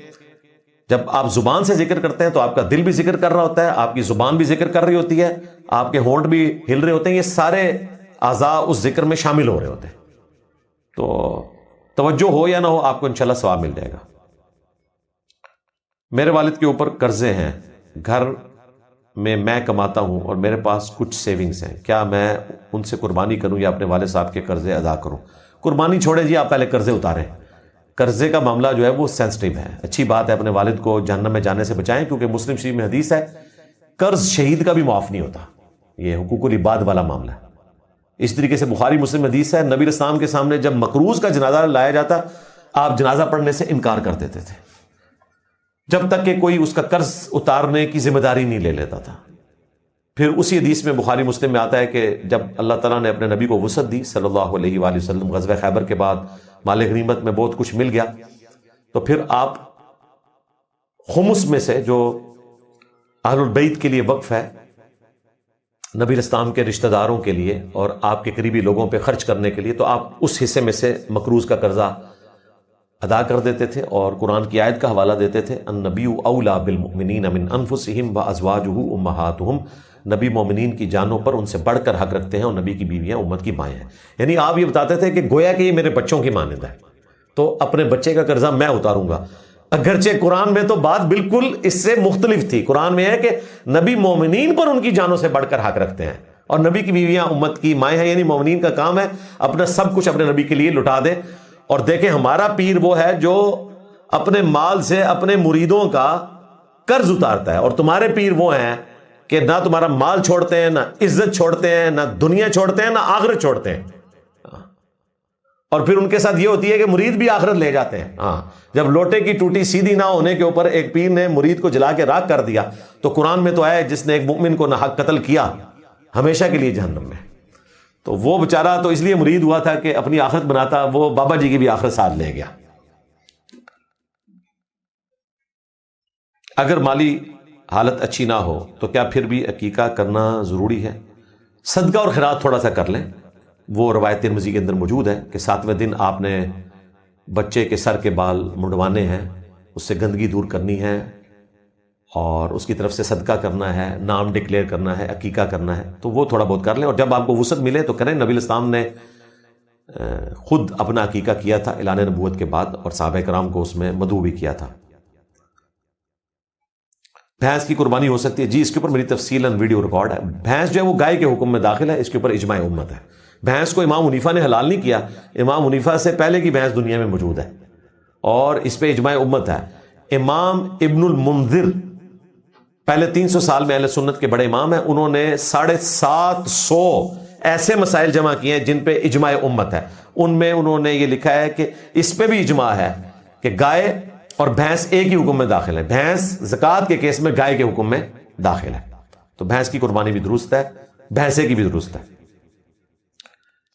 جب آپ زبان سے ذکر کرتے ہیں تو آپ کا دل بھی ذکر کر رہا ہوتا ہے، آپ کی زبان بھی ذکر کر رہی ہوتی ہے، آپ کے ہونٹ بھی ہل رہے ہوتے ہیں، یہ سارے اعضاء اس ذکر میں شامل ہو رہے ہوتے ہیں۔ تو توجہ ہو یا نہ ہو آپ کو انشاءاللہ ثواب مل جائے گا۔ میرے والد کے اوپر قرضے ہیں، گھر میں کماتا ہوں اور میرے پاس کچھ سیونگز ہیں، کیا میں ان سے قربانی کروں یا اپنے والد صاحب کے قرضے ادا کروں؟ قربانی چھوڑیں جی، آپ پہلے قرضے اتاریں۔ قرضے کا معاملہ جو ہے وہ سینسٹیو ہے، اچھی بات ہے، اپنے والد کو جہنم میں جانے سے بچائیں، کیونکہ مسلم شریف میں حدیث ہے قرض شہید کا بھی معاف نہیں ہوتا، یہ حقوق العباد والا معاملہ ہے۔ اس طریقے سے بخاری مسلم حدیث ہے، نبی علیہ السلام کے سامنے جب مقروض کا جنازہ لایا جاتا آپ جنازہ پڑھنے سے انکار کر دیتے تھے جب تک کہ کوئی اس کا قرض اتارنے کی ذمہ داری نہیں لے لیتا تھا۔ پھر اسی حدیث میں بخاری مسلم میں آتا ہے کہ جب اللہ تعالیٰ نے اپنے نبی کو وسعت دی صلی اللہ علیہ وآلہ وسلم، غزوہ خیبر کے بعد مال غنیمت میں بہت کچھ مل گیا، تو پھر آپ خمس میں سے جو اہل البیت کے لیے وقف ہے، نبی علیہ السلام کے رشتہ داروں کے لیے اور آپ کے قریبی لوگوں پہ خرچ کرنے کے لیے، تو آپ اس حصے میں سے مقروض کا قرضہ ادا کر دیتے تھے اور قرآن کی آیت کا حوالہ دیتے تھے، النبی اولیٰ بالمؤمنین من انفسہم وازواجہ امہاتہم، نبی مومنین کی جانوں پر ان سے بڑھ کر حق رکھتے ہیں اور نبی کی بیویاں امت کی مائیں ہیں۔ یعنی آپ یہ بتاتے تھے کہ گویا کہ یہ میرے بچوں کی مانند ہے، تو اپنے بچے کا قرضہ میں اتاروں گا۔ اگرچہ قرآن میں تو بات بالکل اس سے مختلف تھی، قرآن میں ہے کہ نبی مومنین پر ان کی جانوں سے بڑھ کر حق رکھتے ہیں اور نبی کی بیویاں امت کی مائیں ہیں، یعنی مومنین کا کام ہے اپنا سب کچھ اپنے نبی کے لیے لٹا دے۔ اور دیکھیں ہمارا پیر وہ ہے جو اپنے مال سے اپنے مریدوں کا قرض اتارتا ہے، اور تمہارے پیر وہ ہیں کہ نہ تمہارا مال چھوڑتے ہیں، نہ عزت چھوڑتے ہیں، نہ دنیا چھوڑتے ہیں، نہ آخرت چھوڑتے ہیں۔ اور پھر ان کے ساتھ یہ ہوتی ہے کہ مرید بھی آخرت لے جاتے ہیں۔ جب لوٹے کی ٹوٹی سیدھی نہ ہونے کے اوپر ایک پیر نے مرید کو جلا کے راکھ کر دیا، تو قرآن میں تو آیا جس نے ایک مومن کو ناحق قتل کیا ہمیشہ کے لیے جہنم میں۔ تو وہ بیچارہ تو اس لیے مرید ہوا تھا کہ اپنی آخرت بناتا، وہ بابا جی کی بھی آخرت ساتھ لے گیا۔ اگر مالی حالت اچھی نہ ہو تو کیا پھر بھی عقیقہ کرنا ضروری ہے؟ صدقہ اور خیرات تھوڑا سا کر لیں، وہ روایت ترمذی کے اندر موجود ہے کہ 7ویں دن آپ نے بچے کے سر کے بال منڈوانے ہیں، اس سے گندگی دور کرنی ہے اور اس کی طرف سے صدقہ کرنا ہے، نام ڈکلیئر کرنا ہے، عقیقہ کرنا ہے، تو وہ تھوڑا بہت کر لیں، اور جب آپ کو وسعت ملے تو کریں۔ نبی علیہ السلام نے خود اپنا عقیقہ کیا تھا اعلان نبوت کے بعد، اور صحابہ کرام کو اس میں مدعو بھی کیا تھا۔ بھینس کی قربانی ہو سکتی ہے؟ جی، اس کے اوپر میری تفصیلاً ویڈیو ریکارڈ ہے۔ بھینس جو ہے وہ گائے کے حکم میں داخل ہے، اس کے اوپر اجماع امت ہے۔ بھینس کو امام حنیفہ نے حلال نہیں کیا، امام حنیفہ سے پہلے کی بھینس دنیا میں موجود ہے اور اس پہ اجماع امت ہے۔ امام ابن المنذر پہلے 300 سال میں اہل سنت کے بڑے امام ہیں، انہوں نے 750 ایسے مسائل جمع کیے ہیں جن پہ اجماع امت ہے۔ ان میں انہوں نے یہ لکھا ہے کہ اس پہ بھی اجماع ہے کہ گائے اور بھینس ایک ہی حکم میں داخل ہے، بھینس زکوٰۃ کے کیس میں گائے کے حکم میں داخل ہے، تو بھینس کی قربانی بھی درست ہے، بھینسے کی بھی درست ہے۔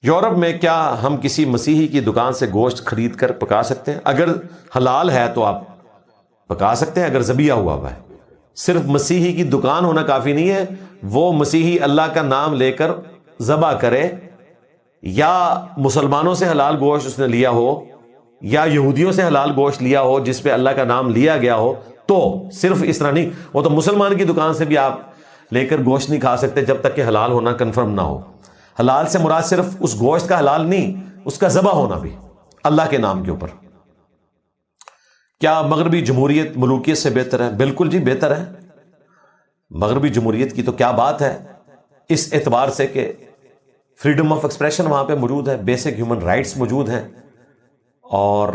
یورپ میں کیا ہم کسی مسیحی کی دکان سے گوشت خرید کر پکا سکتے ہیں؟ اگر حلال ہے تو آپ پکا سکتے ہیں، اگر ذبیحہ ہوا ہے۔ صرف مسیحی کی دکان ہونا کافی نہیں ہے، وہ مسیحی اللہ کا نام لے کر ذبح کرے، یا مسلمانوں سے حلال گوشت اس نے لیا ہو، یا یہودیوں سے حلال گوشت لیا ہو جس پہ اللہ کا نام لیا گیا ہو تو صرف اس طرح نہیں. وہ تو مسلمان کی دکان سے بھی آپ لے کر گوشت نہیں کھا سکتے جب تک کہ حلال ہونا کنفرم نہ ہو. حلال سے مراد صرف اس گوشت کا حلال نہیں، اس کا ذبح ہونا بھی اللہ کے نام کے اوپر. کیا مغربی جمہوریت ملوکیت سے بہتر ہے؟ بالکل جی بہتر ہے. مغربی جمہوریت کی تو کیا بات ہے اس اعتبار سے کہ فریڈم آف ایکسپریشن وہاں پہ موجود ہے، بیسک ہیومن رائٹس موجود ہیں. اور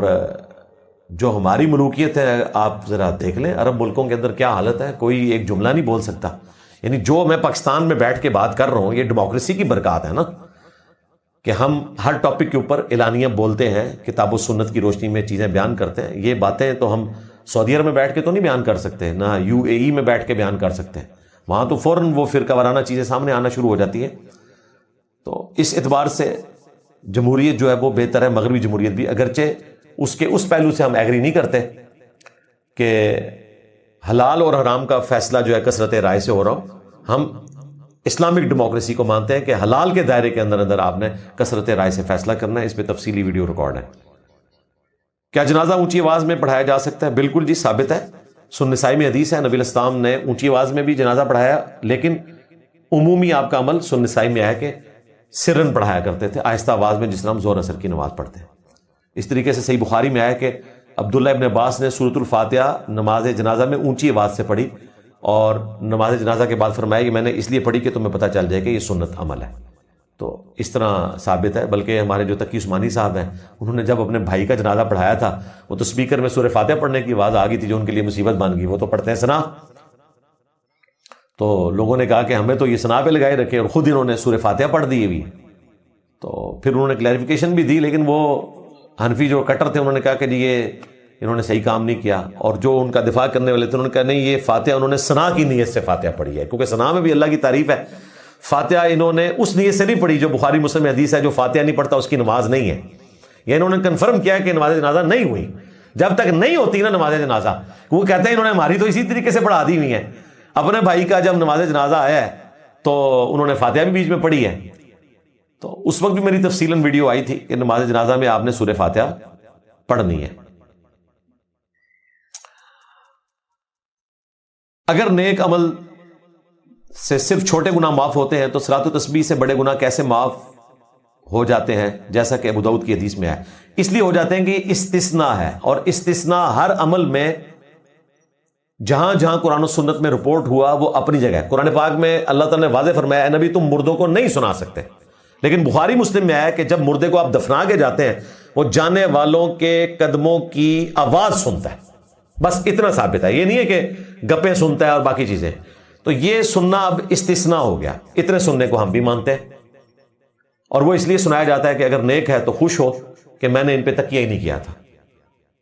جو ہماری ملوکیت ہے آپ ذرا دیکھ لیں عرب ملکوں کے اندر کیا حالت ہے، کوئی ایک جملہ نہیں بول سکتا. یعنی جو میں پاکستان میں بیٹھ کے بات کر رہا ہوں یہ ڈیموکریسی کی برکات ہے نا، کہ ہم ہر ٹاپک کے اوپر اعلانیہ بولتے ہیں، کتاب و سنت کی روشنی میں چیزیں بیان کرتے ہیں. یہ باتیں تو ہم سعودی عرب میں بیٹھ کے تو نہیں بیان کر سکتے، نہ UAE میں بیٹھ کے بیان کر سکتے ہیں. وہاں تو فوراً وہ فرقہ وارانہ چیزیں سامنے آنا شروع ہو جاتی ہیں. تو اس اعتبار سے جمہوریت جو ہے وہ بہتر ہے، مغربی جمہوریت بھی، اگرچہ اس کے اس پہلو سے ہم ایگری نہیں کرتے کہ حلال اور حرام کا فیصلہ جو ہے کثرت رائے سے ہو رہا ہو. ہم اسلامک ڈیموکریسی کو مانتے ہیں کہ حلال کے دائرے کے اندر اندر آپ نے کثرت رائے سے فیصلہ کرنا ہے. اس پہ تفصیلی ویڈیو ریکارڈ ہے. کیا جنازہ اونچی آواز میں پڑھایا جا سکتا ہے؟ بالکل جی ثابت ہے. سنن نسائی میں حدیث ہے، نبی علیہ السلام نے اونچی آواز میں بھی جنازہ پڑھایا، لیکن عمومی آپ کا عمل سنن نسائی میں ہے کہ سرن پڑھایا کرتے تھے، آہستہ آواز میں، جس طرح ہم زور اثر کی نماز پڑھتے ہیں. اس طریقے سے صحیح بخاری میں آیا کہ عبداللہ ابن عباس نے سورۃ الفاتحہ نماز جنازہ میں اونچی آواز سے پڑھی اور نماز جنازہ کے بعد فرمایا کہ میں نے اس لیے پڑھی کہ تمہیں پتہ چل جائے کہ یہ سنت عمل ہے. تو اس طرح ثابت ہے. بلکہ ہمارے جو تقی عثمانی صاحب ہیں انہوں نے جب اپنے بھائی کا جنازہ پڑھایا تھا وہ تو اسپیکر میں سورہ فاتحہ پڑھنے کی آواز آ گئی تھی جو ان کے لیے مصیبت بن گئی. وہ تو پڑھتے ہیں ثنا، تو لوگوں نے کہا کہ ہمیں تو یہ ثنا پہ لگائے رکھے، اور خود انہوں نے سورہ فاتحہ پڑھ دی بھی. تو پھر انہوں نے کلیریفیکیشن بھی دی، لیکن وہ حنفی جو کٹر تھے انہوں نے کہا کہ جی یہ انہوں نے صحیح کام نہیں کیا. اور جو ان کا دفاع کرنے والے تھے انہوں نے کہا نہیں، یہ فاتحہ انہوں نے ثنا کی نیت سے فاتحہ پڑھی ہے، کیونکہ ثنا میں بھی اللہ کی تعریف ہے. فاتحہ انہوں نے اس نیت سے نہیں پڑھی جو بخاری مسلم میں حدیث ہے، جو فاتحہ نہیں پڑھتا اس کی نماز نہیں ہے. یہ انہوں نے کنفرم کیا کہ نماز جنازہ نہیں ہوئی. جب تک نہیں ہوتی نا نماز جنازہ، وہ کہتے ہیں انہوں نے ہماری تو اسی طریقے سے پڑھا دی ہوئی ہیں. اپنے بھائی کا جب نماز جنازہ آیا ہے تو انہوں نے فاتحہ بھی بیچ میں پڑھی ہے. تو اس وقت بھی میری تفصیلاً ویڈیو آئی تھی کہ نماز جنازہ میں آپ نے سورہ فاتحہ پڑھنی ہے. اگر نیک عمل سے صرف چھوٹے گناہ معاف ہوتے ہیں تو صلاۃ و تسبیح سے بڑے گناہ کیسے معاف ہو جاتے ہیں؟ جیسا کہ ابو داؤد کی حدیث میں ہے، اس لیے ہو جاتے ہیں کہ استثناء ہے، اور استثناء ہر عمل میں جہاں جہاں قرآن و سنت میں رپورٹ ہوا وہ اپنی جگہ ہے. قرآن پاک میں اللہ تعالیٰ نے واضح فرمایا اے نبی تم مردوں کو نہیں سنا سکتے، لیکن بخاری مسلم میں آیا کہ جب مردے کو آپ دفنا کے جاتے ہیں وہ جانے والوں کے قدموں کی آواز سنتا ہے. بس اتنا ثابت ہے. یہ نہیں ہے کہ گپیں سنتا ہے اور باقی چیزیں. تو یہ سننا اب استثناء ہو گیا. اتنے سننے کو ہم بھی مانتے ہیں، اور وہ اس لیے سنایا جاتا ہے کہ اگر نیک ہے تو خوش ہو کہ میں نے ان پہ تکیہ ہی نہیں کیا تھا،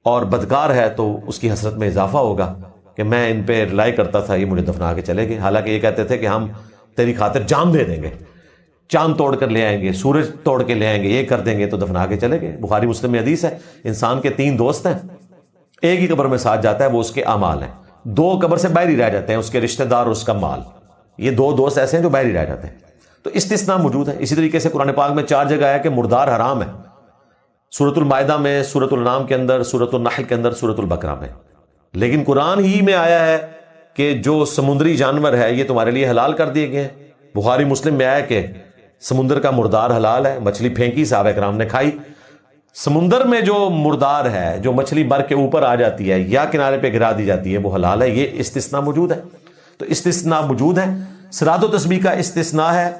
اور بدکار ہے تو اس کی حسرت میں اضافہ ہوگا کہ میں ان پہ رلائی کرتا تھا، یہ مجھے دفنا کے چلے گئے. حالانکہ یہ کہتے تھے کہ ہم تیری خاطر جان دے دیں گے، چاند توڑ کر لے آئیں گے، سورج توڑ کے لے آئیں گے، یہ کر دیں گے، تو دفنا کے چلے گئے. بخاری مسلم میں حدیث ہے انسان کے 3 دوست ہیں، ایک ہی قبر میں ساتھ جاتا ہے، وہ اس کے اعمال ہیں. 2 قبر سے باہر ہی رہ جاتے ہیں، اس کے رشتہ دار اور اس کا مال. یہ 2 دوست ایسے ہیں جو باہر ہی رہ جاتے ہیں. تو استثناء موجود ہے. اسی طریقے سے قرآن پاک میں 4 جگہ ہے کہ مردار حرام ہے. سورۃ المائدہ میں، سورۃ الانعام کے اندر، سورۃ النحل کے اندر، سورۃ البقرہ میں. لیکن قرآن ہی میں آیا ہے کہ جو سمندری جانور ہے یہ تمہارے لیے حلال کر دیے گئے ہیں. بخاری مسلم میں آیا کہ سمندر کا مردار حلال ہے. مچھلی پھینکی، صحابہ کرام نے کھائی. سمندر میں جو مردار ہے، جو مچھلی بر کے اوپر آ جاتی ہے یا کنارے پہ گرا دی جاتی ہے، وہ حلال ہے. یہ استثناء موجود ہے. تو استثناء موجود ہے. صلاۃ و تسبیح کا استثناء ہے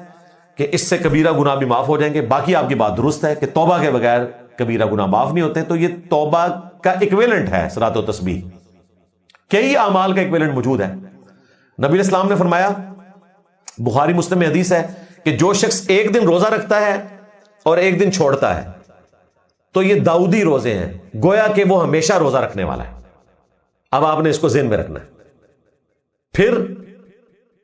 کہ اس سے کبیرہ گناہ بھی معاف ہو جائیں گے. باقی آپ کی بات درست ہے کہ توبہ کے بغیر کبیرہ گناہ معاف نہیں ہوتے. تو یہ توبہ کا ایکویلنٹ ہے صلاۃ و تسبیح. کئی اعمال کا ایکویلنٹ موجود ہے. نبی علیہ السلام نے فرمایا، بخاری مسلم میں حدیث ہے کہ جو شخص ایک دن روزہ رکھتا ہے اور ایک دن چھوڑتا ہے تو یہ داؤدی روزے ہیں، گویا کہ وہ ہمیشہ روزہ رکھنے والا ہے. اب آپ نے اس کو ذہن میں رکھنا ہے. پھر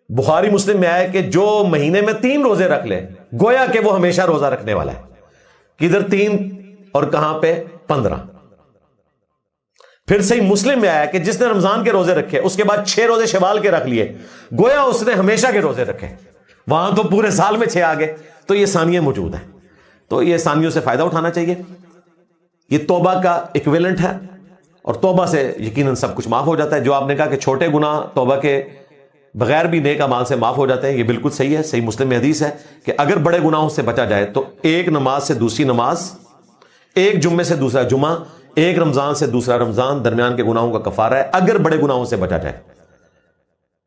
بخاری مسلم میں آیا کہ جو مہینے میں 3 روزے رکھ لے گویا کہ وہ ہمیشہ روزہ رکھنے والا ہے. کدھر 3 اور کہاں پہ 15. پھر صحیح مسلم میں آیا کہ جس نے رمضان کے روزے رکھے اس کے بعد 6 روزے شوال کے رکھ لیے گویا اس نے ہمیشہ کے روزے رکھے. وہاں تو پورے سال میں 6 آ گئے. تو یہ ثانیے موجود ہیں. تو یہ ثانیوں سے فائدہ اٹھانا چاہیے. یہ توبہ کا ایکویلنٹ ہے، اور توبہ سے یقیناً سب کچھ معاف ہو جاتا ہے۔ جو آپ نے کہا کہ چھوٹے گناہ توبہ کے بغیر بھی نیک اعمال سے معاف ہو جاتے ہیں، یہ بالکل صحیح ہے۔ صحیح مسلم میں حدیث ہے کہ اگر بڑے گناہوں سے بچا جائے تو ایک نماز سے دوسری نماز، ایک جمعے سے دوسرا جمعہ، ایک رمضان سے دوسرا رمضان درمیان کے گناہوں کا کفارہ ہے، اگر بڑے گناہوں سے بچا جائے۔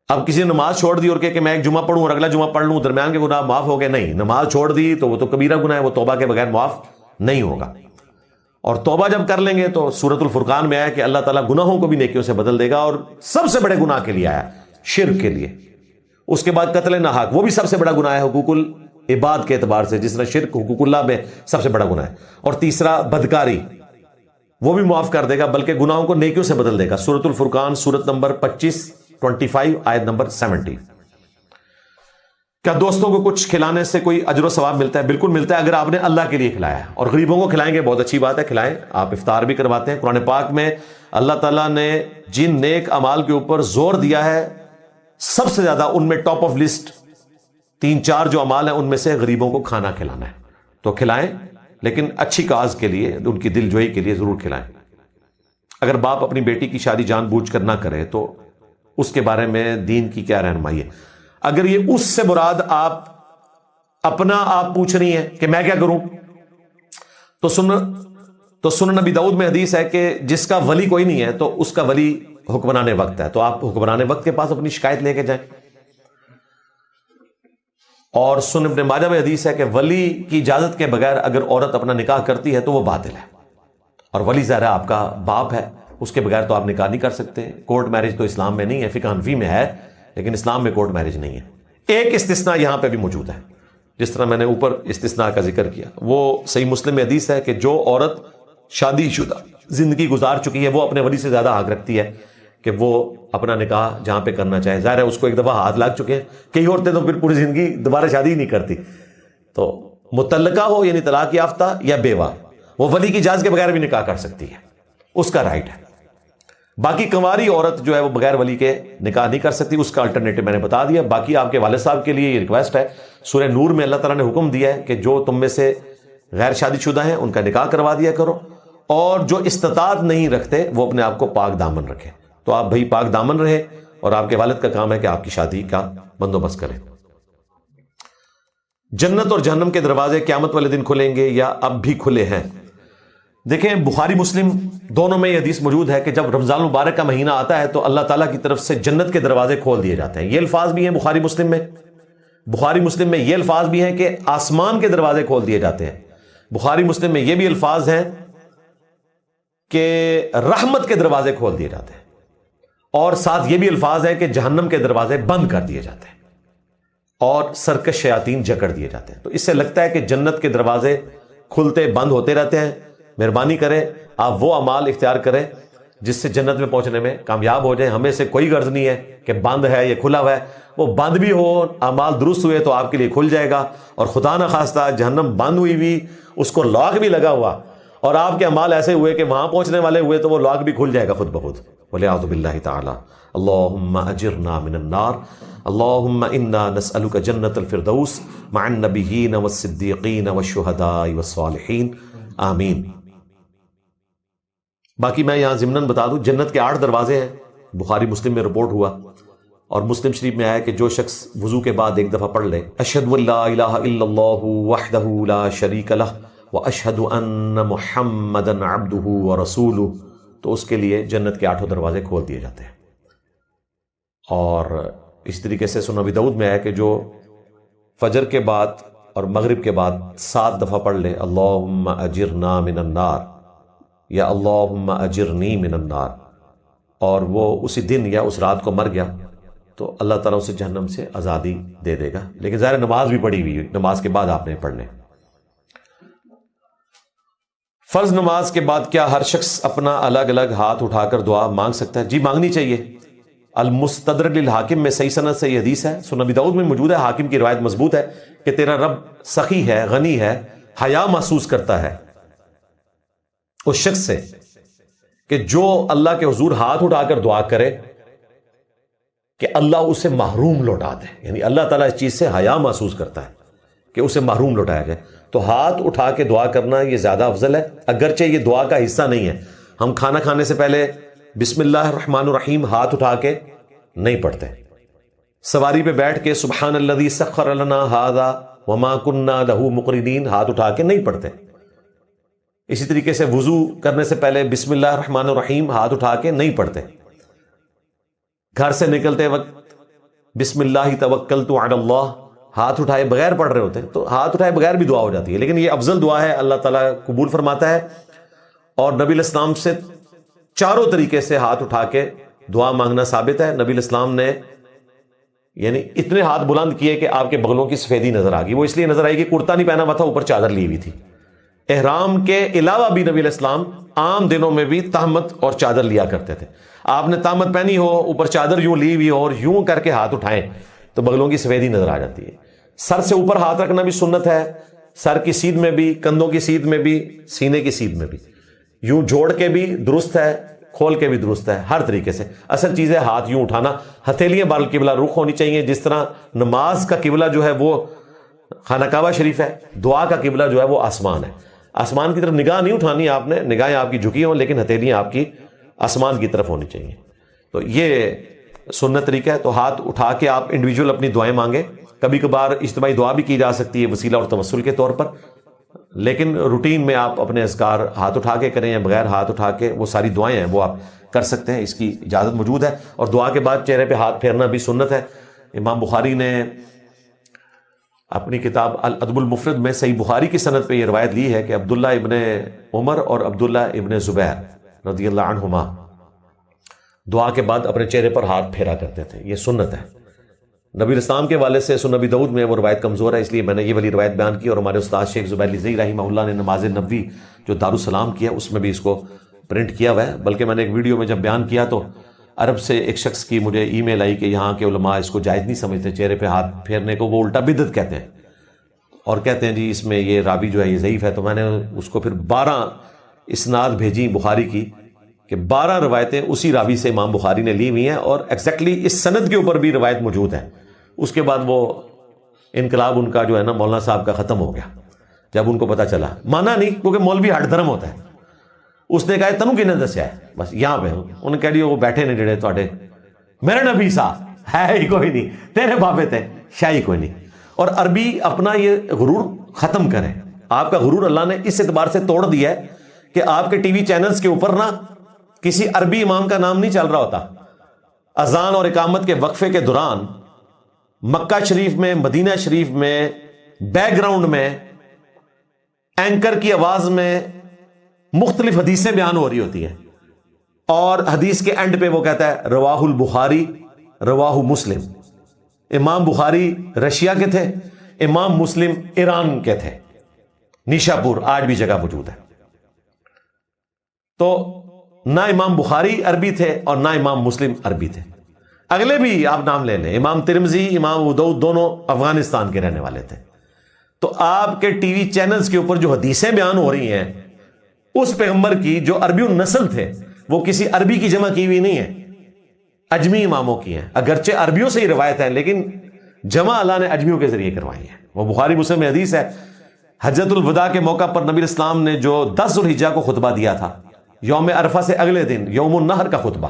اب کسی نے نماز چھوڑ دی اور کہ میں ایک جمعہ پڑھوں اور اگلا جمعہ پڑھ لوں، درمیان کے گناہ معاف ہو گئے، نہیں، نماز چھوڑ دی تو وہ تو کبیرہ گناہ ہے، وہ توبہ کے بغیر معاف نہیں ہوگا۔ اور توبہ جب کر لیں گے تو سورۃ الفرقان میں آیا کہ اللہ تعالیٰ گناہوں کو بھی نیکیوں سے بدل دے گا، اور سب سے بڑے گناہ کے لیے آیا، شرک کے لیے۔ اس کے بعد قتل ناحق، وہ بھی سب سے بڑا گناہ ہے حقوق العباد کے اعتبار سے، جس طرح شرک حقوق اللہ میں سب سے بڑا گناہ ہے۔ اور تیسرا بدکاری، وہ بھی معاف کر دے گا، بلکہ گناہوں کو نیکیوں سے بدل دے گا۔ سورۃ الفرقان سورت نمبر 25 آیت نمبر 70۔ کیا دوستوں کو کچھ کھلانے سے کوئی اجر و ثواب ملتا ہے؟ بالکل ملتا ہے، اگر آپ نے اللہ کے لیے کھلایا ہے، اور غریبوں کو کھلائیں گے بہت اچھی بات ہے، کھلائیں، آپ افطار بھی کرواتے ہیں۔ قرآن پاک میں اللہ تعالیٰ نے جن نیک اعمال کے اوپر زور دیا ہے، سب سے زیادہ ان میں ٹاپ آف لسٹ 3-4 جو اعمال ہیں، ان میں سے غریبوں کو کھانا کھلانا ہے۔ تو کھلائیں، لیکن اچھی کاز کے لیے، ان کی دل جوئی کے لیے ضرور کھلائیں۔ اگر باپ اپنی بیٹی کی شادی جان بوجھ کر نہ کرے تو اس کے بارے میں دین کی کیا رہنمائی ہے؟ اگر یہ اس سے مراد آپ پوچھ رہی ہیں کہ میں کیا کروں، تو سنن نبی داؤد میں حدیث ہے کہ جس کا ولی کوئی نہیں ہے تو اس کا ولی حکمران وقت ہے، تو آپ حکمران وقت کے پاس اپنی شکایت لے کے جائیں۔ اور سنن ابن ماجہ میں حدیث ہے کہ ولی کی اجازت کے بغیر اگر عورت اپنا نکاح کرتی ہے تو وہ باطل ہے، اور ولی ظاہر ہے آپ کا باپ ہے، اس کے بغیر تو آپ نکاح نہیں کر سکتے۔ کورٹ میرج تو اسلام میں نہیں ہے، فقہ حنفی میں ہے، لیکن اسلام میں کورٹ میرج نہیں ہے۔ ایک استثناء یہاں پہ بھی موجود ہے، جس طرح میں نے اوپر استثناء کا ذکر کیا، وہ صحیح مسلم میں حدیث ہے کہ جو عورت شادی شدہ زندگی گزار چکی ہے وہ اپنے ولی سے زیادہ حق رکھتی ہے کہ وہ اپنا نکاح جہاں پہ کرنا چاہے۔ ظاہر ہے اس کو ایک دفعہ ہاتھ لگ چکے ہیں، کئی عورتیں تو پھر پوری زندگی دوبارہ شادی ہی نہیں کرتی، تو مطلقہ ہو یعنی طلاق یافتہ یا بیوہ، وہ ولی کی اجازت کے بغیر بھی نکاح کر سکتی ہے، اس کا رائٹ ہے۔ باقی کنواری عورت جو ہے وہ بغیر ولی کے نکاح نہیں کر سکتی، اس کا الٹرنیٹو میں نے بتا دیا۔ باقی آپ کے والد صاحب کے لیے یہ ریکویسٹ ہے، سورہ نور میں اللہ تعالیٰ نے حکم دیا ہے کہ جو تم میں سے غیر شادی شدہ ہیں ان کا نکاح کروا دیا کرو، اور جو استطاعت نہیں رکھتے وہ اپنے آپ کو پاک دامن رکھیں۔ تو آپ بھائی پاک دامن رہیں، اور آپ کے والد کا کام ہے کہ آپ کی شادی کا بندوبست کریں۔ جنت اور جہنم کے دروازے قیامت والے دن کھلیں گے یا اب بھی کھلے ہیں؟ دیکھیں، بخاری مسلم دونوں میں یہ حدیث موجود ہے کہ جب رمضان المبارک کا مہینہ آتا ہے تو اللہ تعالیٰ کی طرف سے جنت کے دروازے کھول دیے جاتے ہیں۔ یہ الفاظ بھی ہیں بخاری مسلم میں یہ الفاظ بھی ہیں کہ آسمان کے دروازے کھول دیے جاتے ہیں۔ بخاری مسلم میں یہ بھی الفاظ ہیں کہ رحمت کے دروازے کھول دیے جاتے ہیں، اور ساتھ یہ بھی الفاظ ہیں کہ جہنم کے دروازے بند کر دیے جاتے ہیں اور سرکش شیاطین جکڑ دیے جاتے ہیں۔ تو اس سے لگتا ہے کہ جنت کے دروازے کھلتے بند ہوتے رہتے ہیں۔ مہربانی کریں آپ وہ اعمال اختیار کریں جس سے جنت میں پہنچنے میں کامیاب ہو جائیں۔ ہمیں سے کوئی غرض نہیں ہے کہ بند ہے یہ کھلا ہوا ہے، وہ بند بھی ہو، اعمال درست ہوئے تو آپ کے لیے کھل جائے گا، اور خدا نہ خواستہ جہنم بند ہوئی بھی، اس کو لاک بھی لگا ہوا، اور آپ کے اعمال ایسے ہوئے کہ وہاں پہنچنے والے ہوئے تو وہ لاک بھی کھل جائے گا خود بخود۔ وَلِعَوْذُ بِاللَّهِ تَعَالَى اللہم اجرنا من النار اللہم انا نسألک جنت الفردوس مع النبیین والصدیقین والشہداء والصالحین آمین۔ باقی میں یہاں ضمناً بتا دوں، جنت کے 8 دروازے ہیں، بخاری مسلم میں رپورٹ ہوا، اور مسلم شریف میں آیا کہ جو شخص وضو کے بعد ایک دفعہ پڑھ لے اشہد ان لا الہ الا اللہ وحدہ لا شریک لہ واشہد ان محمدا عبدہ ورسولہ، تو اس کے لیے جنت کے 8 دروازے کھول دیے جاتے ہیں۔ اور اس طریقے سے سنن ابی داؤد میں آیا کہ جو فجر کے بعد اور مغرب کے بعد 7 دفعہ پڑھ لے اللہم اجرنا من النار یا اللہم اجرنی من النار، اور وہ اسی دن یا اس رات کو مر گیا، تو اللہ تعالیٰ اسے جہنم سے آزادی دے دے گا۔ لیکن ظاہر نماز بھی پڑھی ہوئی، نماز کے بعد آپ نے پڑھنے۔ فرض نماز کے بعد کیا ہر شخص اپنا الگ الگ ہاتھ اٹھا کر دعا مانگ سکتا ہے؟ جی مانگنی چاہیے۔ المستدرک للحاکم میں صحیح سند سے یہ حدیث ہے، سنن ابی داؤد میں موجود ہے، حاکم کی روایت مضبوط ہے کہ تیرا رب سخی ہے، غنی ہے، حیا محسوس کرتا ہے اس شخص سے کہ جو اللہ کے حضور ہاتھ اٹھا کر دعا کرے کہ اللہ اسے محروم لوٹا دے، یعنی اللہ تعالیٰ اس چیز سے حیا محسوس کرتا ہے کہ اسے محروم لوٹایا جائے. تو ہاتھ اٹھا کے دعا کرنا یہ زیادہ افضل ہے، اگرچہ یہ دعا کا حصہ نہیں ہے. ہم کھانا کھانے سے پہلے بسم اللہ الرحمن الرحیم ہاتھ اٹھا کے نہیں پڑھتے. سواری پہ بیٹھ کے سبحان الذی سخر لنا ھذا وما كنا له مقرنین ہاتھ اٹھا کے نہیں پڑھتے. اسی طریقے سے وضو کرنے سے پہلے بسم اللہ الرحمن الرحیم ہاتھ اٹھا کے نہیں پڑھتے. گھر سے نکلتے وقت بسم اللہ توکلت علی اللہ ہاتھ اٹھائے بغیر پڑھ رہے ہوتے ہیں، تو ہاتھ اٹھائے بغیر بھی دعا ہو جاتی ہے. لیکن یہ افضل دعا ہے، اللہ تعالیٰ قبول فرماتا ہے. اور نبی علیہ السلام سے چاروں طریقے سے ہاتھ اٹھا کے دعا مانگنا ثابت ہے. نبی علیہ السلام نے یعنی اتنے ہاتھ بلند کیے کہ آپ کے بغلوں کی سفیدی نظر آ گئی. وہ اس لیے نظر آئی کہ کرتا نہیں پہنا ہوا تھا، اوپر چادر لی ہوئی تھی. احرام کے علاوہ بھی نبی علیہ السلام عام دنوں میں بھی تہمت اور چادر لیا کرتے تھے. آپ نے تہمت پہنی ہو، اوپر چادر یوں لی ہوئی ہو اور یوں کر کے ہاتھ اٹھائیں تو بغلوں کی سفیدی نظر آ جاتی ہے. سر سے اوپر ہاتھ رکھنا بھی سنت ہے، سر کی سیدھ میں بھی، کندھوں کی سیدھ میں بھی، سینے کی سیدھ میں بھی. یوں جوڑ کے بھی درست ہے، کھول کے بھی درست ہے، ہر طریقے سے. اصل چیز ہے ہاتھ یوں اٹھانا. ہتھیلیاں بالقبلہ رخ ہونی چاہیے. جس طرح نماز کا قبلہ جو ہے وہ خانہ کعبہ شریف ہے، دعا کا قبلہ جو ہے وہ آسمان ہے. آسمان کی طرف نگاہ نہیں اٹھانی آپ نے، نگاہیں آپ کی جھکی ہوں لیکن ہتھیلیاں آپ کی آسمان کی طرف ہونی چاہیے. تو یہ سنت طریقہ ہے. تو ہاتھ اٹھا کے آپ انڈیویجول اپنی دعائیں مانگیں. کبھی کبھار اجتماعی دعا بھی کی جا سکتی ہے وسیلہ اور توسل کے طور پر، لیکن روٹین میں آپ اپنے اذکار ہاتھ اٹھا کے کریں یا بغیر ہاتھ اٹھا کے وہ ساری دعائیں ہیں وہ آپ کر سکتے ہیں. اس کی اجازت موجود ہے. اور دعا کے بعد چہرے پہ ہاتھ پھیرنا بھی سنت ہے. امام بخاری نے اپنی کتاب الادب المفرد میں صحیح بخاری کی سند پہ یہ روایت لی ہے کہ عبداللہ ابن عمر اور عبداللہ ابن زبیر رضی اللہ عنہما دعا کے بعد اپنے چہرے پر ہاتھ پھیرا کرتے تھے. یہ سنت ہے. نبی الاسلام کے والد سے سنن نبی داؤد میں وہ روایت کمزور ہے، اس لیے میں نے یہ والی روایت بیان کی. اور ہمارے استاد شیخ زبیر علی رحمہ اللہ نے نماز نبوی جو دارالسلام کیا اس میں بھی اس کو پرنٹ کیا ہوا ہے. بلکہ میں نے ایک ویڈیو میں جب بیان کیا تو عرب سے ایک شخص کی مجھے ای میل آئی کہ یہاں کے علماء اس کو جائز نہیں سمجھتے چہرے پہ ہاتھ پھیرنے کو، وہ الٹا بدعت کہتے ہیں اور کہتے ہیں جی اس میں یہ راوی جو ہے یہ ضعیف ہے. تو میں نے اس کو پھر 12 اسناد بھیجی بخاری کی کہ 12 روایتیں اسی راوی سے امام بخاری نے لی ہوئی ہیں اور ایگزیکٹلی اس سند کے اوپر بھی روایت موجود ہے. اس کے بعد وہ انقلاب ان کا جو ہے نا مولانا صاحب کا ختم ہو گیا جب ان کو پتا چلا. مانا نہیں کیونکہ مولوی ہٹ دھرم ہوتا ہے. اس نے کہا تنو کنے دسیا ہے بس یہاں پہ انہوں نے کہہ دیا وہ بیٹھے نے جڑے تھوڑے میرے نبی صاحب ہے ہی کوئی نہیں، تیرے بابے تھے شاہی کوئی نہیں. اور عربی اپنا یہ غرور ختم کریں. آپ کا غرور اللہ نے اس اعتبار سے توڑ دیا ہے کہ آپ کے ٹی وی چینلز کے اوپر نا کسی عربی امام کا نام نہیں چل رہا ہوتا. اذان اور اقامت کے وقفے کے دوران مکہ شریف میں، مدینہ شریف میں، بیک گراؤنڈ میں اینکر کی آواز میں مختلف حدیثیں بیان ہو رہی ہوتی ہیں اور حدیث کے اینڈ پہ وہ کہتا ہے رواہ البخاری رواہ مسلم. امام بخاری رشیا کے تھے، امام مسلم ایران کے تھے، نیشا پور آج بھی جگہ موجود ہے. تو نہ امام بخاری عربی تھے اور نہ امام مسلم عربی تھے. اگلے بھی آپ نام لے لیں، امام ترمذی، امام ابو داؤد دونوں افغانستان کے رہنے والے تھے. تو آپ کے ٹی وی چینلز کے اوپر جو حدیثیں بیان ہو رہی ہیں اس پیغمبر کی جو عربی النسل تھے وہ کسی عربی کی جمع کی ہوئی نہیں ہے، اجمی اماموں کی ہیں. اگرچہ عربیوں سے ہی روایت ہے لیکن جمع اللہ نے اجمیوں کے ذریعے کروائی ہے. وہ بخاری مسلم میں حدیث ہے. حجۃ الوداع کے موقع پر نبی اسلام نے جو 10 ذوالحجہ کو خطبہ دیا تھا، یوم عرفہ سے اگلے دن یوم النحر کا خطبہ،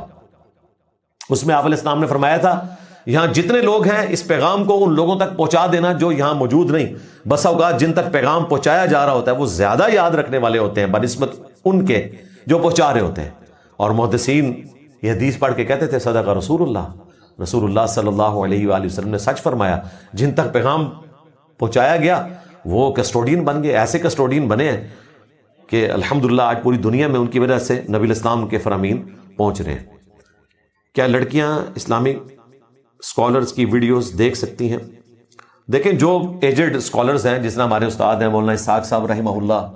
اس میں آپ علیہ السلام نے فرمایا تھا یہاں جتنے لوگ ہیں اس پیغام کو ان لوگوں تک پہنچا دینا جو یہاں موجود نہیں. بسا اوقات جن تک پیغام پہنچایا جا رہا ہوتا ہے وہ زیادہ یاد رکھنے والے ہوتے ہیں بنسبت ان کے جو پہنچا رہے ہوتے ہیں. اور محدثین یہ حدیث پڑھ کے کہتے تھے صدق رسول اللہ صلی اللہ علیہ وآلہ وسلم نے سچ فرمایا. جن تک پیغام پہنچایا گیا وہ کسٹوڈین بن گئے، ایسے کسٹوڈین بنے ہیں کہ الحمدللہ آج پوری دنیا میں ان کی وجہ سے نبی الاسلام کے فرامین پہنچ رہے ہیں. کیا لڑکیاں اسلامک اسکالرز کی ویڈیوز دیکھ سکتی ہیں؟ دیکھیں جو ایجڈ اسکالرز ہیں جس طرح ہمارے استاد ہیں مولانا اسحاق صاحب رحمہ اللہ،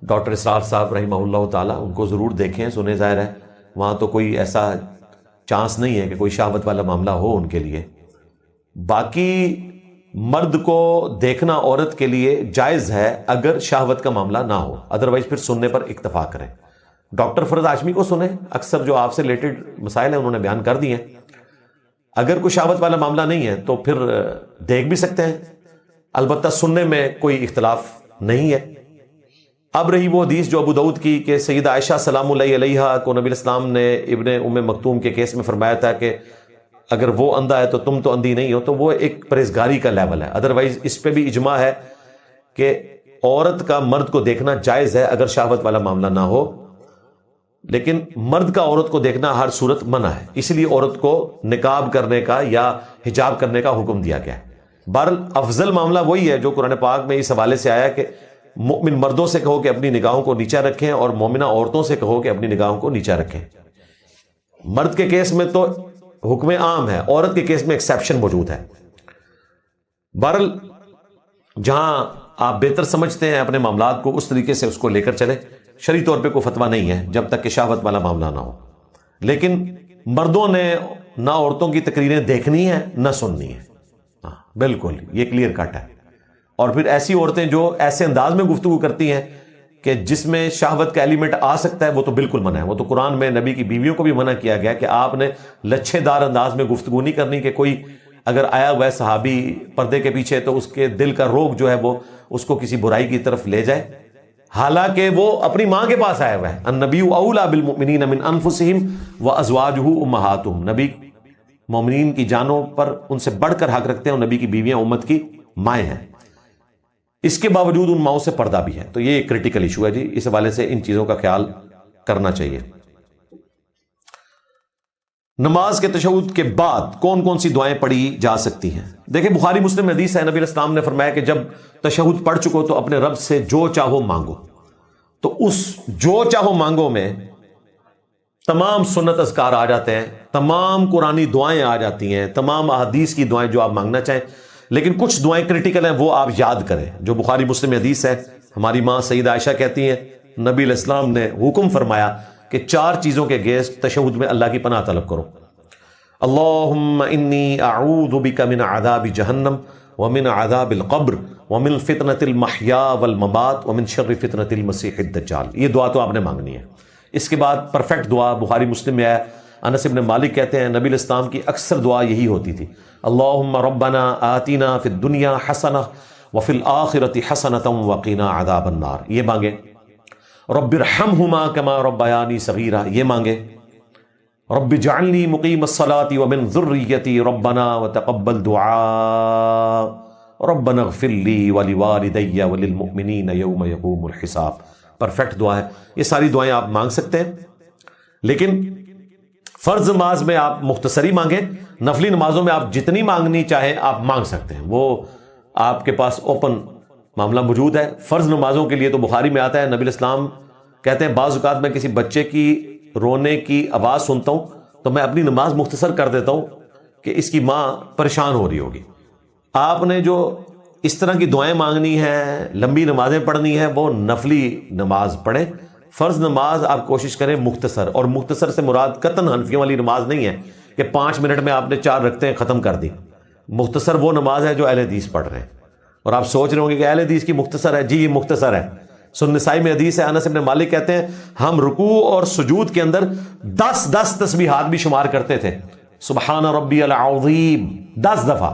ڈاکٹر اسرار صاحب رحمہ اللہ تعالیٰ، ان کو ضرور دیکھیں سنیں. ظاہر ہے وہاں تو کوئی ایسا چانس نہیں ہے کہ کوئی شہوت والا معاملہ ہو ان کے لیے. باقی مرد کو دیکھنا عورت کے لیے جائز ہے اگر شہوت کا معاملہ نہ ہو، ادروائز پھر سننے پر اکتفا کریں. ڈاکٹر فرد ہاشمی کو سنیں، اکثر جو آپ سے ریلیٹڈ مسائل ہیں انہوں نے بیان کر دیے ہیں. اگر کوئی شہوت والا معاملہ نہیں ہے تو پھر دیکھ بھی سکتے ہیں. البتہ سننے میں کوئی اختلاف نہیں ہے۔ اب رہی وہ حدیث جو ابو داؤد کی کہ سیدہ عائشہ سلام اللہ علیہا کو نبی الاسلام نے ابن ام مکتوم کے کیس میں فرمایا تھا کہ اگر وہ اندھا ہے تو تم تو اندھی نہیں ہو، تو وہ ایک پرہیزگاری کا لیول ہے۔ ادروائز اس پہ بھی اجماع ہے کہ عورت کا مرد کو دیکھنا جائز ہے اگر شہوت والا معاملہ نہ ہو، لیکن مرد کا عورت کو دیکھنا ہر صورت منع ہے، اس لیے عورت کو نقاب کرنے کا یا حجاب کرنے کا حکم دیا گیا ہے۔ بہرحال افضل معاملہ وہی ہے جو قرآن پاک میں اس حوالے سے آیا کہ مومن مردوں سے کہو کہ اپنی نگاہوں کو نیچا رکھیں اور مومنہ عورتوں سے کہو کہ اپنی نگاہوں کو نیچا رکھیں۔ مرد کے کیس میں تو حکم عام ہے، عورت کے کیس میں ایکسیپشن موجود ہے۔ بہرحال جہاں آپ بہتر سمجھتے ہیں اپنے معاملات کو اس طریقے سے اس کو لے کر چلیں، شرعی طور پہ کوئی فتویٰ نہیں ہے جب تک کہ شہوت والا معاملہ نہ ہو، لیکن مردوں نے نہ عورتوں کی تقریریں دیکھنی ہے نہ سننی ہے، ہاں بالکل یہ کلیئر کٹ ہے۔ اور پھر ایسی عورتیں جو ایسے انداز میں گفتگو کرتی ہیں کہ جس میں شہوت کا ایلیمنٹ آ سکتا ہے، وہ تو بالکل منع ہے۔ وہ تو قرآن میں نبی کی بیویوں کو بھی منع کیا گیا کہ آپ نے لچھے دار انداز میں گفتگو نہیں کرنی کہ کوئی اگر آیا ہوا ہے صحابی پردے کے پیچھے تو اس کے دل کا روگ جو ہے وہ اس کو کسی برائی کی طرف لے جائے، حالانکہ وہ اپنی ماں کے پاس آیا ہوا ہے۔ النبی اولیٰ بالمؤمنین من انفسہم وازواجہ امہاتہم، نبی مومنین کی جانوں پر ان سے بڑھ کر حق رکھتے ہیں، اور نبی کی بیویاں امت کی مائیں ہیں، اس کے باوجود ان ماؤں سے پردہ بھی ہے۔ تو یہ ایک کریٹیکل ایشو ہے جی، اس حوالے سے ان چیزوں کا خیال کرنا چاہیے۔ نماز کے تشہد کے بعد کون کون سی دعائیں پڑھی جا سکتی ہیں؟ دیکھیں بخاری مسلم میں حدیث ہے، نبی علیہ السلام نے فرمایا کہ جب تشہد پڑھ چکو تو اپنے رب سے جو چاہو مانگو۔ تو اس جو چاہو مانگو میں تمام سنت اذکار آ جاتے ہیں، تمام قرآنی دعائیں آ جاتی ہیں، تمام احادیث کی دعائیں جو آپ مانگنا چاہیں، لیکن کچھ دعائیں کریٹیکل ہیں وہ آپ یاد کریں۔ جو بخاری مسلم میں حدیث ہے، ہماری ماں سیدہ عائشہ کہتی ہیں نبی علیہ السلام نے حکم فرمایا کہ 4 چیزوں کے اگینسٹ تشہد میں اللہ کی پناہ طلب کرو۔ اللہم انی اعوذ بک من عذاب جہنم ومن عذاب القبر ومن فتنة المحیاء والممات ومن شر فتنة المسیح الدجال۔ یہ دعا تو آپ نے مانگنی ہے۔ اس کے بعد پرفیکٹ دعا بخاری مسلم میں ہے، انس بن مالک کہتے ہیں نبی علیہ السلام کی اکثر دعا یہی ہوتی تھی، اللہم ربنا آتنا فی الدنیا حسنہ وفی الآخرۃ حسنۃ وقنا عذاب النار، یہ مانگے۔ رب ارحمہما کما ربیانی صغیرا، یہ مانگے۔ رب اجعلنی مقیم الصلاۃ ومن ذریتی ربنا وتقبل دعاء ربنا اغفر لی ولوالدی وللمؤمنین یوم یقوم الحساب۔ پرفیکٹ دعا ہے، یہ ساری دعائیں آپ مانگ سکتے ہیں، لیکن فرض نماز میں آپ مختصری مانگیں، نفلی نمازوں میں آپ جتنی مانگنی چاہیں آپ مانگ سکتے ہیں، وہ آپ کے پاس اوپن معاملہ موجود ہے۔ فرض نمازوں کے لیے تو بخاری میں آتا ہے نبی علیہ السلام کہتے ہیں بعض اوقات میں کسی بچے کی رونے کی آواز سنتا ہوں تو میں اپنی نماز مختصر کر دیتا ہوں کہ اس کی ماں پریشان ہو رہی ہوگی۔ آپ نے جو اس طرح کی دعائیں مانگنی ہیں، لمبی نمازیں پڑھنی ہیں، وہ نفلی نماز پڑھیں۔ فرض نماز آپ کوشش کریں مختصر، اور مختصر سے مراد قطعاً حنفیوں والی نماز نہیں ہے کہ 5 منٹ میں آپ نے 4 رکعتیں ختم کر دی۔ مختصر وہ نماز ہے جو اہل حدیث پڑھ رہے ہیں، اور آپ سوچ رہے ہوں گے کہ اہل حدیث کی مختصر ہے، جی یہ مختصر ہے۔ سنن نسائی میں حدیث ہے، انس بن مالک کہتے ہیں ہم رکوع اور سجود کے اندر 10 تسبیحات بھی شمار کرتے تھے، سبحان ربی العظیم 10 دفعہ۔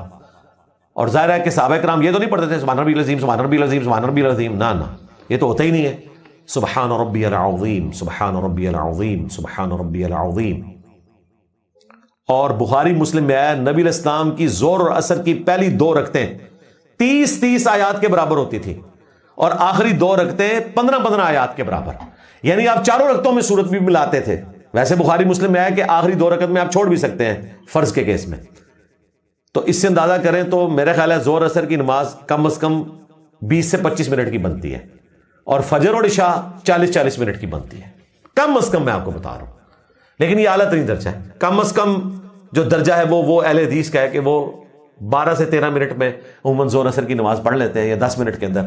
اور ظاہر ہے کہ صحابہ کرام یہ تو نہیں پڑھتے تھے سبحان ربی العظیم سبحان ربی العظیم سبحان ربی العظیم، نہ یہ تو ہوتا ہی نہیں ہے۔ سبحان ربی العظیم سبحان ربی العظیم سبحان ربی العظیم۔ اور بخاری مسلم میں ہے نبی علیہ السلام کی ظہر اور عصر کی پہلی 2 رکعتیں 30 آیات کے برابر ہوتی تھی، اور آخری 2 رکعتیں 15 آیات کے برابر، یعنی آپ 4 رکعتوں میں سورت بھی ملاتے تھے۔ ویسے بخاری مسلم میں ہے کہ آخری 2 رکعت میں آپ چھوڑ بھی سکتے ہیں فرض کے کیس میں۔ تو اس سے اندازہ کریں تو میرا خیال ہے ظہر عصر کی نماز کم از کم 20 سے 25 منٹ کی بنتی ہے، اور فجر اور عشاء 40 منٹ کی بنتی ہے، کم از کم میں آپ کو بتا رہا ہوں۔ لیکن یہ اعلیٰ ترین درجہ ہے، کم از کم جو درجہ ہے وہ اہل حدیث کا ہے کہ وہ 12 سے 13 منٹ میں عموماً ظہر عصر کی نماز پڑھ لیتے ہیں، یا 10 منٹ کے اندر۔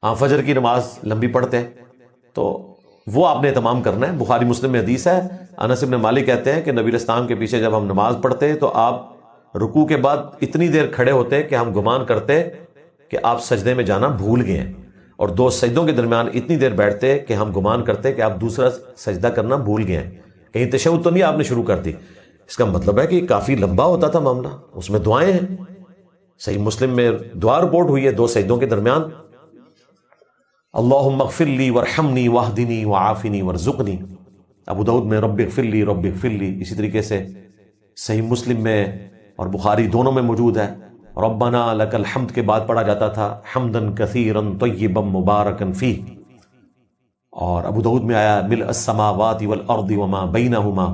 ہاں فجر کی نماز لمبی پڑھتے ہیں، تو وہ آپ نے اہتمام کرنا ہے۔ بخاری مسلم میں حدیث ہے، انس بن مالک کہتے ہیں کہ نبی علیہ السلام کے پیچھے جب ہم نماز پڑھتے تو آپ رکوع کے بعد اتنی دیر کھڑے ہوتے کہ ہم گمان کرتے کہ آپ سجدے میں جانا بھول گئے ہیں، اور 2 سجدوں کے درمیان اتنی دیر بیٹھتے کہ ہم گمان کرتے کہ آپ دوسرا سجدہ کرنا بھول گئے ہیں، کہیں تشہد تو نہیں آپ نے شروع کر دی۔ اس کا مطلب ہے کہ کافی لمبا ہوتا تھا معاملہ، اس میں دعائیں ہیں۔ صحیح مسلم میں دعا رپورٹ ہوئی ہے دو سجدوں کے درمیان، اللہم اغفر لی ورحمنی واہدنی وعافنی ورزقنی، ابو داؤد میں رب اغفر لی رب اغفر لی، اسی طریقے سے صحیح مسلم میں اور بخاری دونوں میں موجود ہے ربنا لک الحمد کے بعد پڑھا جاتا تھا حمدن کثیرا طیبا مبارکا فیہ، اور ابو داؤد میں آیا ملء السماوات والارض وما بینہما،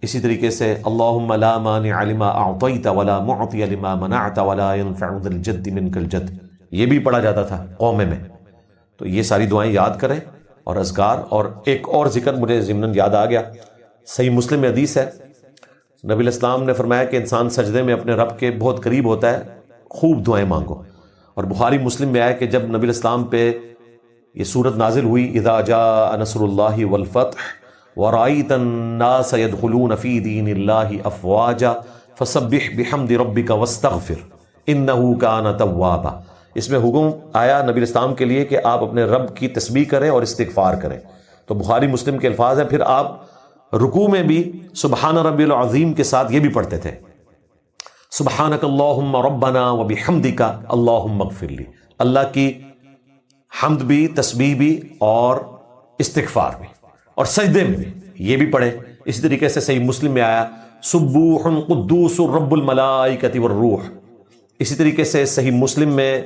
اسی طریقے سے اللہم لا مانع لما اعطیت ولا معطی لما منعت ولا ينفع ذا الجد منک الجد، یہ بھی پڑھا جاتا تھا قوم میں۔ تو یہ ساری دعائیں یاد کریں اور اذکار، اور ایک اور ذکر مجھے ضمناً یاد آ گیا، صحیح مسلم میں حدیث ہے، نبی الاسلام نے فرمایا کہ انسان سجدے میں اپنے رب کے بہت قریب ہوتا ہے، خوب دعائیں مانگو، اور بخاری مسلم میں آیا کہ جب نبی الاسلام پہ یہ صورت نازل ہوئی اذا جاء نصر اللہ والفتح ورأیت الناس يدخلون فی دین اللہ افواجا فسبح بحمد ربک واستغفر انہ کان توابا، اس میں حکم آیا نبی الاسلام کے لیے کہ آپ اپنے رب کی تسبیح کریں اور استغفار کریں، تو بخاری مسلم کے الفاظ ہیں، پھر آپ رکوع میں بھی سبحان ربی العظیم کے ساتھ یہ بھی پڑھتے تھے سبحانک اللہم ربنا وبحمدک اللہم اغفر لی، اللہ کی حمد بھی، تسبیح بھی اور استغفار بھی، اور سجدے میں بھی یہ بھی پڑھیں۔ اسی طریقے سے صحیح مسلم میں آیا سبوح قدوس رب الملائکۃ والروح، اسی طریقے سے صحیح مسلم میں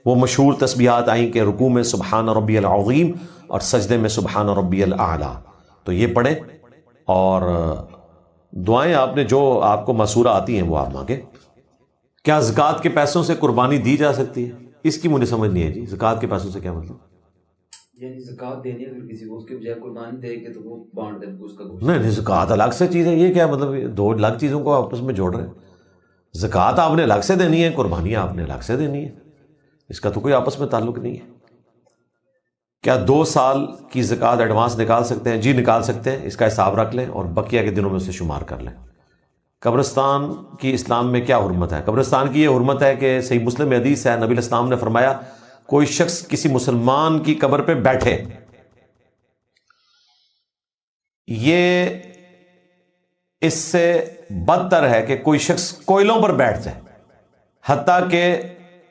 وہ مشہور تسبیحات آئیں کہ رکوع میں سبحان ربی العظیم اور سجدے میں سبحان ربی الاعلیٰ، تو یہ پڑھیں، اور دعائیں آپ نے جو آپ کو مسورہ آتی ہیں وہ آپ مانگیں۔ کیا زکوٰۃ کے پیسوں سے قربانی دی جا سکتی ہے؟ اس کی مجھے سمجھ نہیں ہے جی، زکوٰۃ کے پیسوں سے کیا مطلب؟ یعنی زکوٰۃ دینی ہے اگر کسی کو، اس کے بجائے قربانی دے کے تو وہ بانٹ دے اس کا گوشت۔ نہیں، زکوٰۃ الگ سے چیز ہے، یہ کیا مطلب؟ دو الگ چیزوں کو آپس میں جوڑ رہے ہیں۔ زکوٰۃ آپ نے الگ سے دینی ہے، قربانیاں آپ نے الگ سے دینی ہے، اس کا تو کوئی آپس میں تعلق نہیں ہے۔ کیا 2 سال کی زکوٰۃ ایڈوانس نکال سکتے ہیں؟ جی نکال سکتے ہیں، اس کا حساب رکھ لیں اور بقیہ کے دنوں میں اسے شمار کر لیں۔ قبرستان کی اسلام میں کیا حرمت ہے؟ قبرستان کی یہ حرمت ہے کہ صحیح مسلم میں حدیث ہے، نبی الاسلام نے فرمایا کوئی شخص کسی مسلمان کی قبر پہ بیٹھے، یہ اس سے بدتر ہے کہ کوئی شخص کوئلوں پر بیٹھ جائے، حتیٰ کہ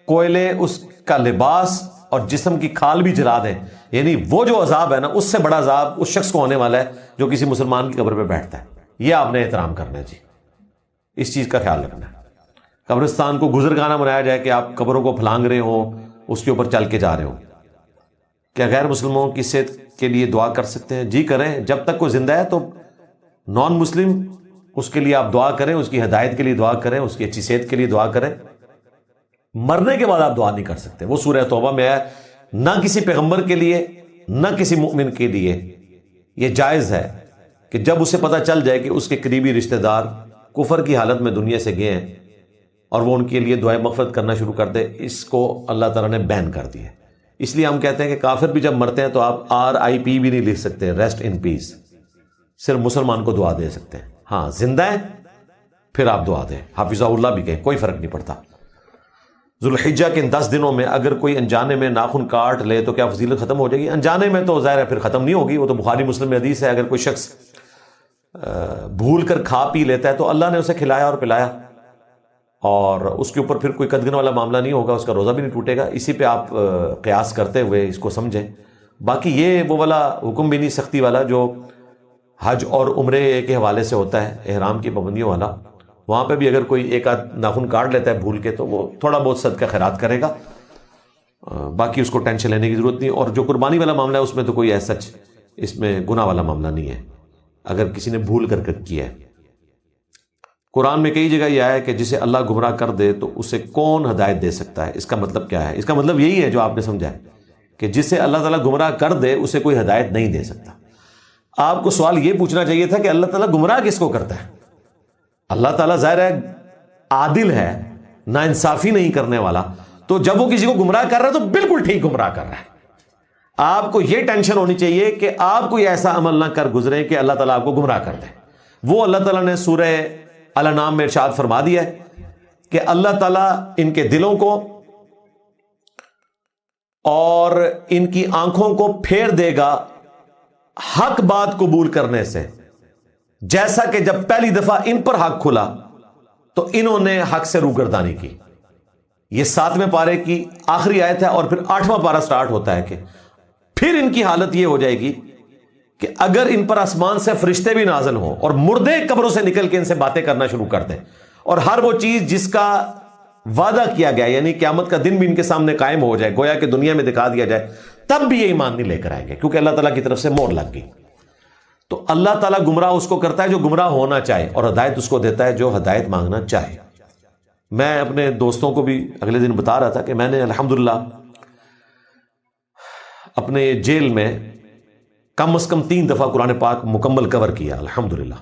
کوئلے اس کا لباس اور جسم کی کھال بھی جلا دیں، یعنی وہ جو عذاب ہے نا، اس سے بڑا عذاب اس شخص کو ہونے والا ہے جو کسی مسلمان کی قبر پہ بیٹھتا ہے۔ یہ آپ نے احترام کرنا ہے جی، اس چیز کا خیال رکھنا ہے۔ قبرستان کو گزرگانہ بنایا جائے کہ آپ قبروں کو پھلانگ رہے ہوں، اس کے اوپر چل کے جا رہے ہوں۔ کیا غیر مسلموں کی صحت کے لیے دعا کر سکتے ہیں؟ جی کریں، جب تک کوئی زندہ ہے تو نان مسلم اس کے لیے آپ دعا کریں، اس کی ہدایت کے لیے دعا کریں، اس کی اچھی صحت کے لیے دعا کریں۔ مرنے کے بعد آپ دعا نہیں کر سکتے، وہ سورہ توبہ میں ہے، نہ کسی پیغمبر کے لیے نہ کسی مؤمن کے لیے یہ جائز ہے کہ جب اسے پتہ چل جائے کہ اس کے قریبی رشتہ دار کفر کی حالت میں دنیا سے گئے ہیں اور وہ ان کے لیے دعائیں مغفرت کرنا شروع کر دے، اس کو اللہ تعالیٰ نے بین کر دیا ہے۔ اس لیے ہم کہتے ہیں کہ کافر بھی جب مرتے ہیں تو آپ RIP بھی نہیں لکھ سکتے، ریسٹ ان پیس، صرف مسلمان کو دعا دے سکتے ہیں۔ ہاں زندہ ہے پھر آپ دعا دیں، حافظہ اللہ بھی کہیں، کوئی فرق نہیں پڑتا۔ ذوالحجہ کے ان 10 دنوں میں اگر کوئی انجانے میں ناخن کاٹ لے تو کیا فضیلت ختم ہو جائے گی؟ انجانے میں تو ظاہر ہے پھر ختم نہیں ہوگی، وہ تو بخاری مسلم میں حدیث ہے، اگر کوئی شخص بھول کر کھا پی لیتا ہے تو اللہ نے اسے کھلایا اور پلایا، اور اس کے اوپر پھر کوئی قدغن والا معاملہ نہیں ہوگا، اس کا روزہ بھی نہیں ٹوٹے گا۔ اسی پہ آپ قیاس کرتے ہوئے اس کو سمجھیں۔ باقی یہ وہ والا حکم بھی نہیں سختی والا جو حج اور عمرے کے حوالے سے ہوتا ہے، احرام کی پابندیوں والا، وہاں پہ بھی اگر کوئی ایک آدھ ناخن کاٹ لیتا ہے بھول کے تو وہ تھوڑا بہت صدقہ خیرات کرے گا، باقی اس کو ٹینشن لینے کی ضرورت نہیں۔ اور جو قربانی والا معاملہ ہے اس میں تو کوئی ایسا اس میں گناہ والا معاملہ نہیں ہے اگر کسی نے بھول کر کیا ہے۔ قرآن میں کئی جگہ یہ آیا ہے کہ جسے اللہ گمراہ کر دے تو اسے کون ہدایت دے سکتا ہے؟ اس کا مطلب کیا ہے؟ اس کا مطلب یہی ہے جو آپ نے سمجھا ہے کہ جسے اللہ تعالیٰ گمراہ کر دے اسے کوئی ہدایت نہیں دے سکتا۔ آپ کو سوال یہ پوچھنا چاہیے تھا کہ اللہ تعالیٰ گمراہ کس کو کرتا ہے؟ اللہ تعالیٰ ظاہر ہے عادل ہے، نا انصافی نہیں کرنے والا، تو جب وہ کسی کو گمراہ کر رہا ہے تو بالکل ٹھیک گمراہ کر رہا ہے۔ آپ کو یہ ٹینشن ہونی چاہیے کہ آپ کوئی ایسا عمل نہ کر گزرے کہ اللہ تعالیٰ آپ کو گمراہ کر دے۔ وہ اللہ تعالیٰ نے سورہ الانعام میں ارشاد فرما دیا ہے کہ اللہ تعالیٰ ان کے دلوں کو اور ان کی آنکھوں کو پھیر دے گا حق بات قبول کرنے سے، جیسا کہ جب پہلی دفعہ ان پر حق کھلا تو انہوں نے حق سے روگردانی کی۔ یہ 7ویں پارے کی آخری آیت ہے، اور پھر 8واں پارہ سٹارٹ ہوتا ہے کہ پھر ان کی حالت یہ ہو جائے گی کہ اگر ان پر آسمان سے فرشتے بھی نازل ہوں اور مردے قبروں سے نکل کے ان سے باتیں کرنا شروع کر دیں، اور ہر وہ چیز جس کا وعدہ کیا گیا یعنی قیامت کا دن بھی ان کے سامنے قائم ہو جائے، گویا کہ دنیا میں دکھا دیا جائے، تب بھی یہ ایمان نہیں لے کر آئیں گے، کیونکہ اللہ تعالیٰ کی طرف سے مہر لگ گئی۔ تو اللہ تعالیٰ گمراہ اس کو کرتا ہے جو گمراہ ہونا چاہے، اور ہدایت اس کو دیتا ہے جو ہدایت مانگنا چاہے۔ میں اپنے دوستوں کو بھی اگلے دن بتا رہا تھا کہ میں نے الحمدللہ اپنے جیل میں کم از کم 3 دفعہ قرآن پاک مکمل کور کیا الحمدللہ،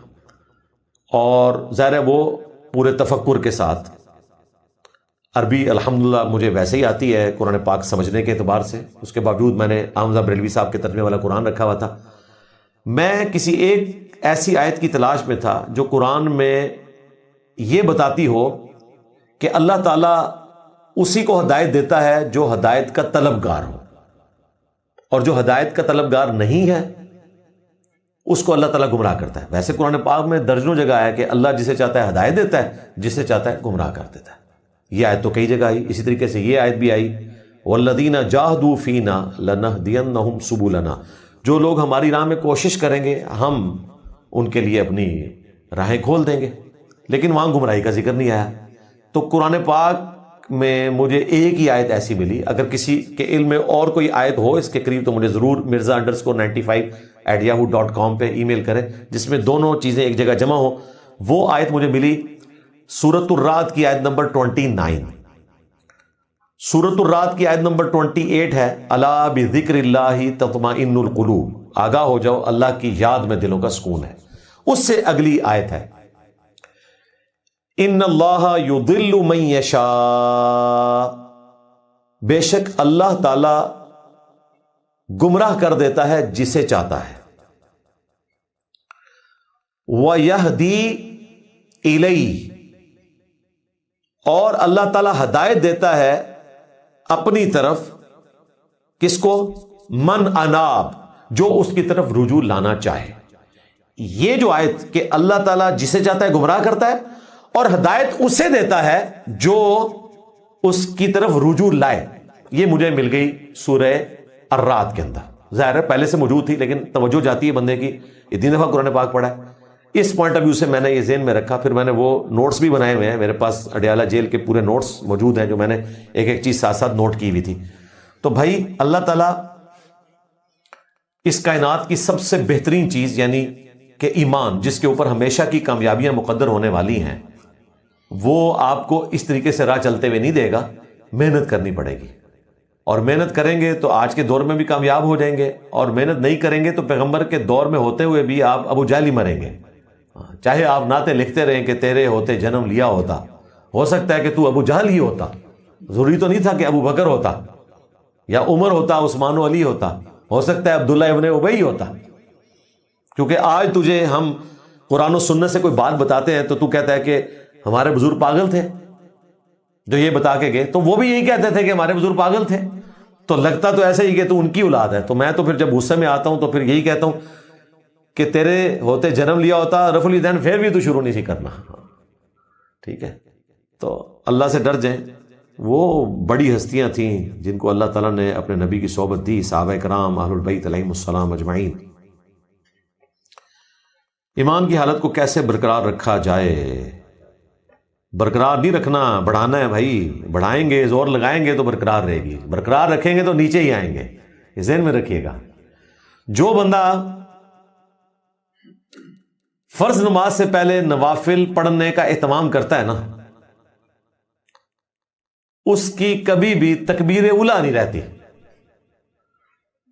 اور ظاہر ہے وہ پورے تفکر کے ساتھ۔ عربی الحمدللہ مجھے ویسے ہی آتی ہے قرآن پاک سمجھنے کے اعتبار سے، اس کے باوجود میں نے حمزہ بریلوی صاحب کے ترجمے والا قرآن رکھا ہوا تھا۔ میں کسی ایک ایسی آیت کی تلاش میں تھا جو قرآن میں یہ بتاتی ہو کہ اللہ تعالیٰ اسی کو ہدایت دیتا ہے جو ہدایت کا طلبگار ہو، اور جو ہدایت کا طلبگار نہیں ہے اس کو اللہ تعالیٰ گمراہ کرتا ہے۔ ویسے قرآن پاک میں درجنوں جگہ ہے کہ اللہ جسے چاہتا ہے ہدایت دیتا ہے، جسے چاہتا ہے گمراہ کر دیتا ہے۔ یہ آیت تو کئی جگہ آئی، اسی طریقے سے یہ آیت بھی آئی، وَالَّذِينَ جَاهَدُوا فِينَا لَنَهْدِيَنَّهُمْ سُبُلَنَا، جو لوگ ہماری راہ میں کوشش کریں گے ہم ان کے لیے اپنی راہیں کھول دیں گے، لیکن وہاں گمراہی کا ذکر نہیں آیا۔ تو قرآن پاک میں مجھے ایک ہی آیت ایسی ملی، اگر کسی کے علم میں اور کوئی آیت ہو اس کے قریب تو مجھے ضرور mirza_95@yahoo.com پہ ای میل کریں، جس میں دونوں چیزیں ایک جگہ جمع ہو۔ وہ آیت مجھے ملی سورۃ الرعد کی آیت نمبر 29۔ سورۃ الرعد کی آیت نمبر 28 ہے، الا بذکر اللہ تطمئن القلوب، آگاہ ہو جاؤ اللہ کی یاد میں دلوں کا سکون ہے۔ اس سے اگلی آیت ہے ان اللہ یضل من یشاء، بے شک اللہ تعالی گمراہ کر دیتا ہے جسے چاہتا ہے، وَيَهْدِي إِلَيْهِ، اور اللہ تعالی ہدایت دیتا ہے اپنی طرف، کس کو؟ من اناب، جو اس کی طرف رجوع لانا چاہے۔ یہ جو آیت کہ اللہ تعالیٰ جسے چاہتا ہے گمراہ کرتا ہے اور ہدایت اسے دیتا ہے جو اس کی طرف رجوع لائے، یہ مجھے مل گئی سورہ الرعد کے اندر۔ ظاہر ہے پہلے سے موجود تھی، لیکن توجہ جاتی ہے بندے کی، اتنی دفعہ قرآن پاک پڑھا ہے، اس پوائنٹ آف ویو سے میں نے یہ ذہن میں رکھا۔ پھر میں نے وہ نوٹس بھی بنائے ہوئے ہیں، میرے پاس اڈیالہ جیل کے پورے نوٹس موجود ہیں جو میں نے ایک ایک چیز ساتھ ساتھ نوٹ کی ہوئی تھی۔ تو بھائی اللہ تعالیٰ اس کائنات کی سب سے بہترین چیز یعنی کہ ایمان، جس کے اوپر ہمیشہ کی کامیابیاں مقدر ہونے والی ہیں، وہ آپ کو اس طریقے سے راہ چلتے ہوئے نہیں دے گا، محنت کرنی پڑے گی، اور محنت کریں گے تو آج کے دور میں بھی کامیاب ہو جائیں گے، اور محنت نہیں کریں گے تو پیغمبر کے دور میں ہوتے ہوئے بھی آپ ابو جہل ہی مریں گے۔ چاہے آپ نعتیں لکھتے رہیں کہ تیرے ہوتے جنم لیا ہوتا، ہو سکتا ہے کہ تو ابو جہل ہی ہوتا، ضروری تو نہیں تھا کہ ابو بکر ہوتا یا عمر ہوتا، عثمان و علی ہوتا، ہو سکتا ہے عبداللہ ابن ابی ہوتا۔ کیونکہ آج تجھے ہم قرآن و سنت سے کوئی بات بتاتے ہیں تو تو کہتا ہے کہ ہمارے بزرگ پاگل تھے جو یہ بتا کے گئے، تو وہ بھی یہی کہتے تھے کہ ہمارے بزرگ پاگل تھے، تو لگتا تو ایسے ہی کہ تو ان کی اولاد ہے۔ تو میں تو پھر جب غصے میں آتا ہوں تو پھر یہی کہتا ہوں کہ تیرے ہوتے جنم لیا ہوتا رفع الیدین، پھر بھی تو شروع نہیں سی کرنا۔ ٹھیک ہے، تو اللہ سے ڈر جائیں۔ وہ بڑی ہستیاں تھیں جن کو اللہ تعالیٰ نے اپنے نبی کی صحبت دی، صحابہ کرام، اہل البیت علیہم السلام اجمعین۔ ایمان کی حالت کو کیسے برقرار رکھا جائے؟ برقرار نہیں رکھنا، بڑھانا ہے بھائی، بڑھائیں گے، زور لگائیں گے تو برقرار رہے گی، برقرار رکھیں گے تو نیچے ہی آئیں گے، یہ ذہن میں رکھیے گا۔ جو بندہ فرض نماز سے پہلے نوافل پڑھنے کا اہتمام کرتا ہے نا، اس کی کبھی بھی تکبیر اولیٰ نہیں رہتی،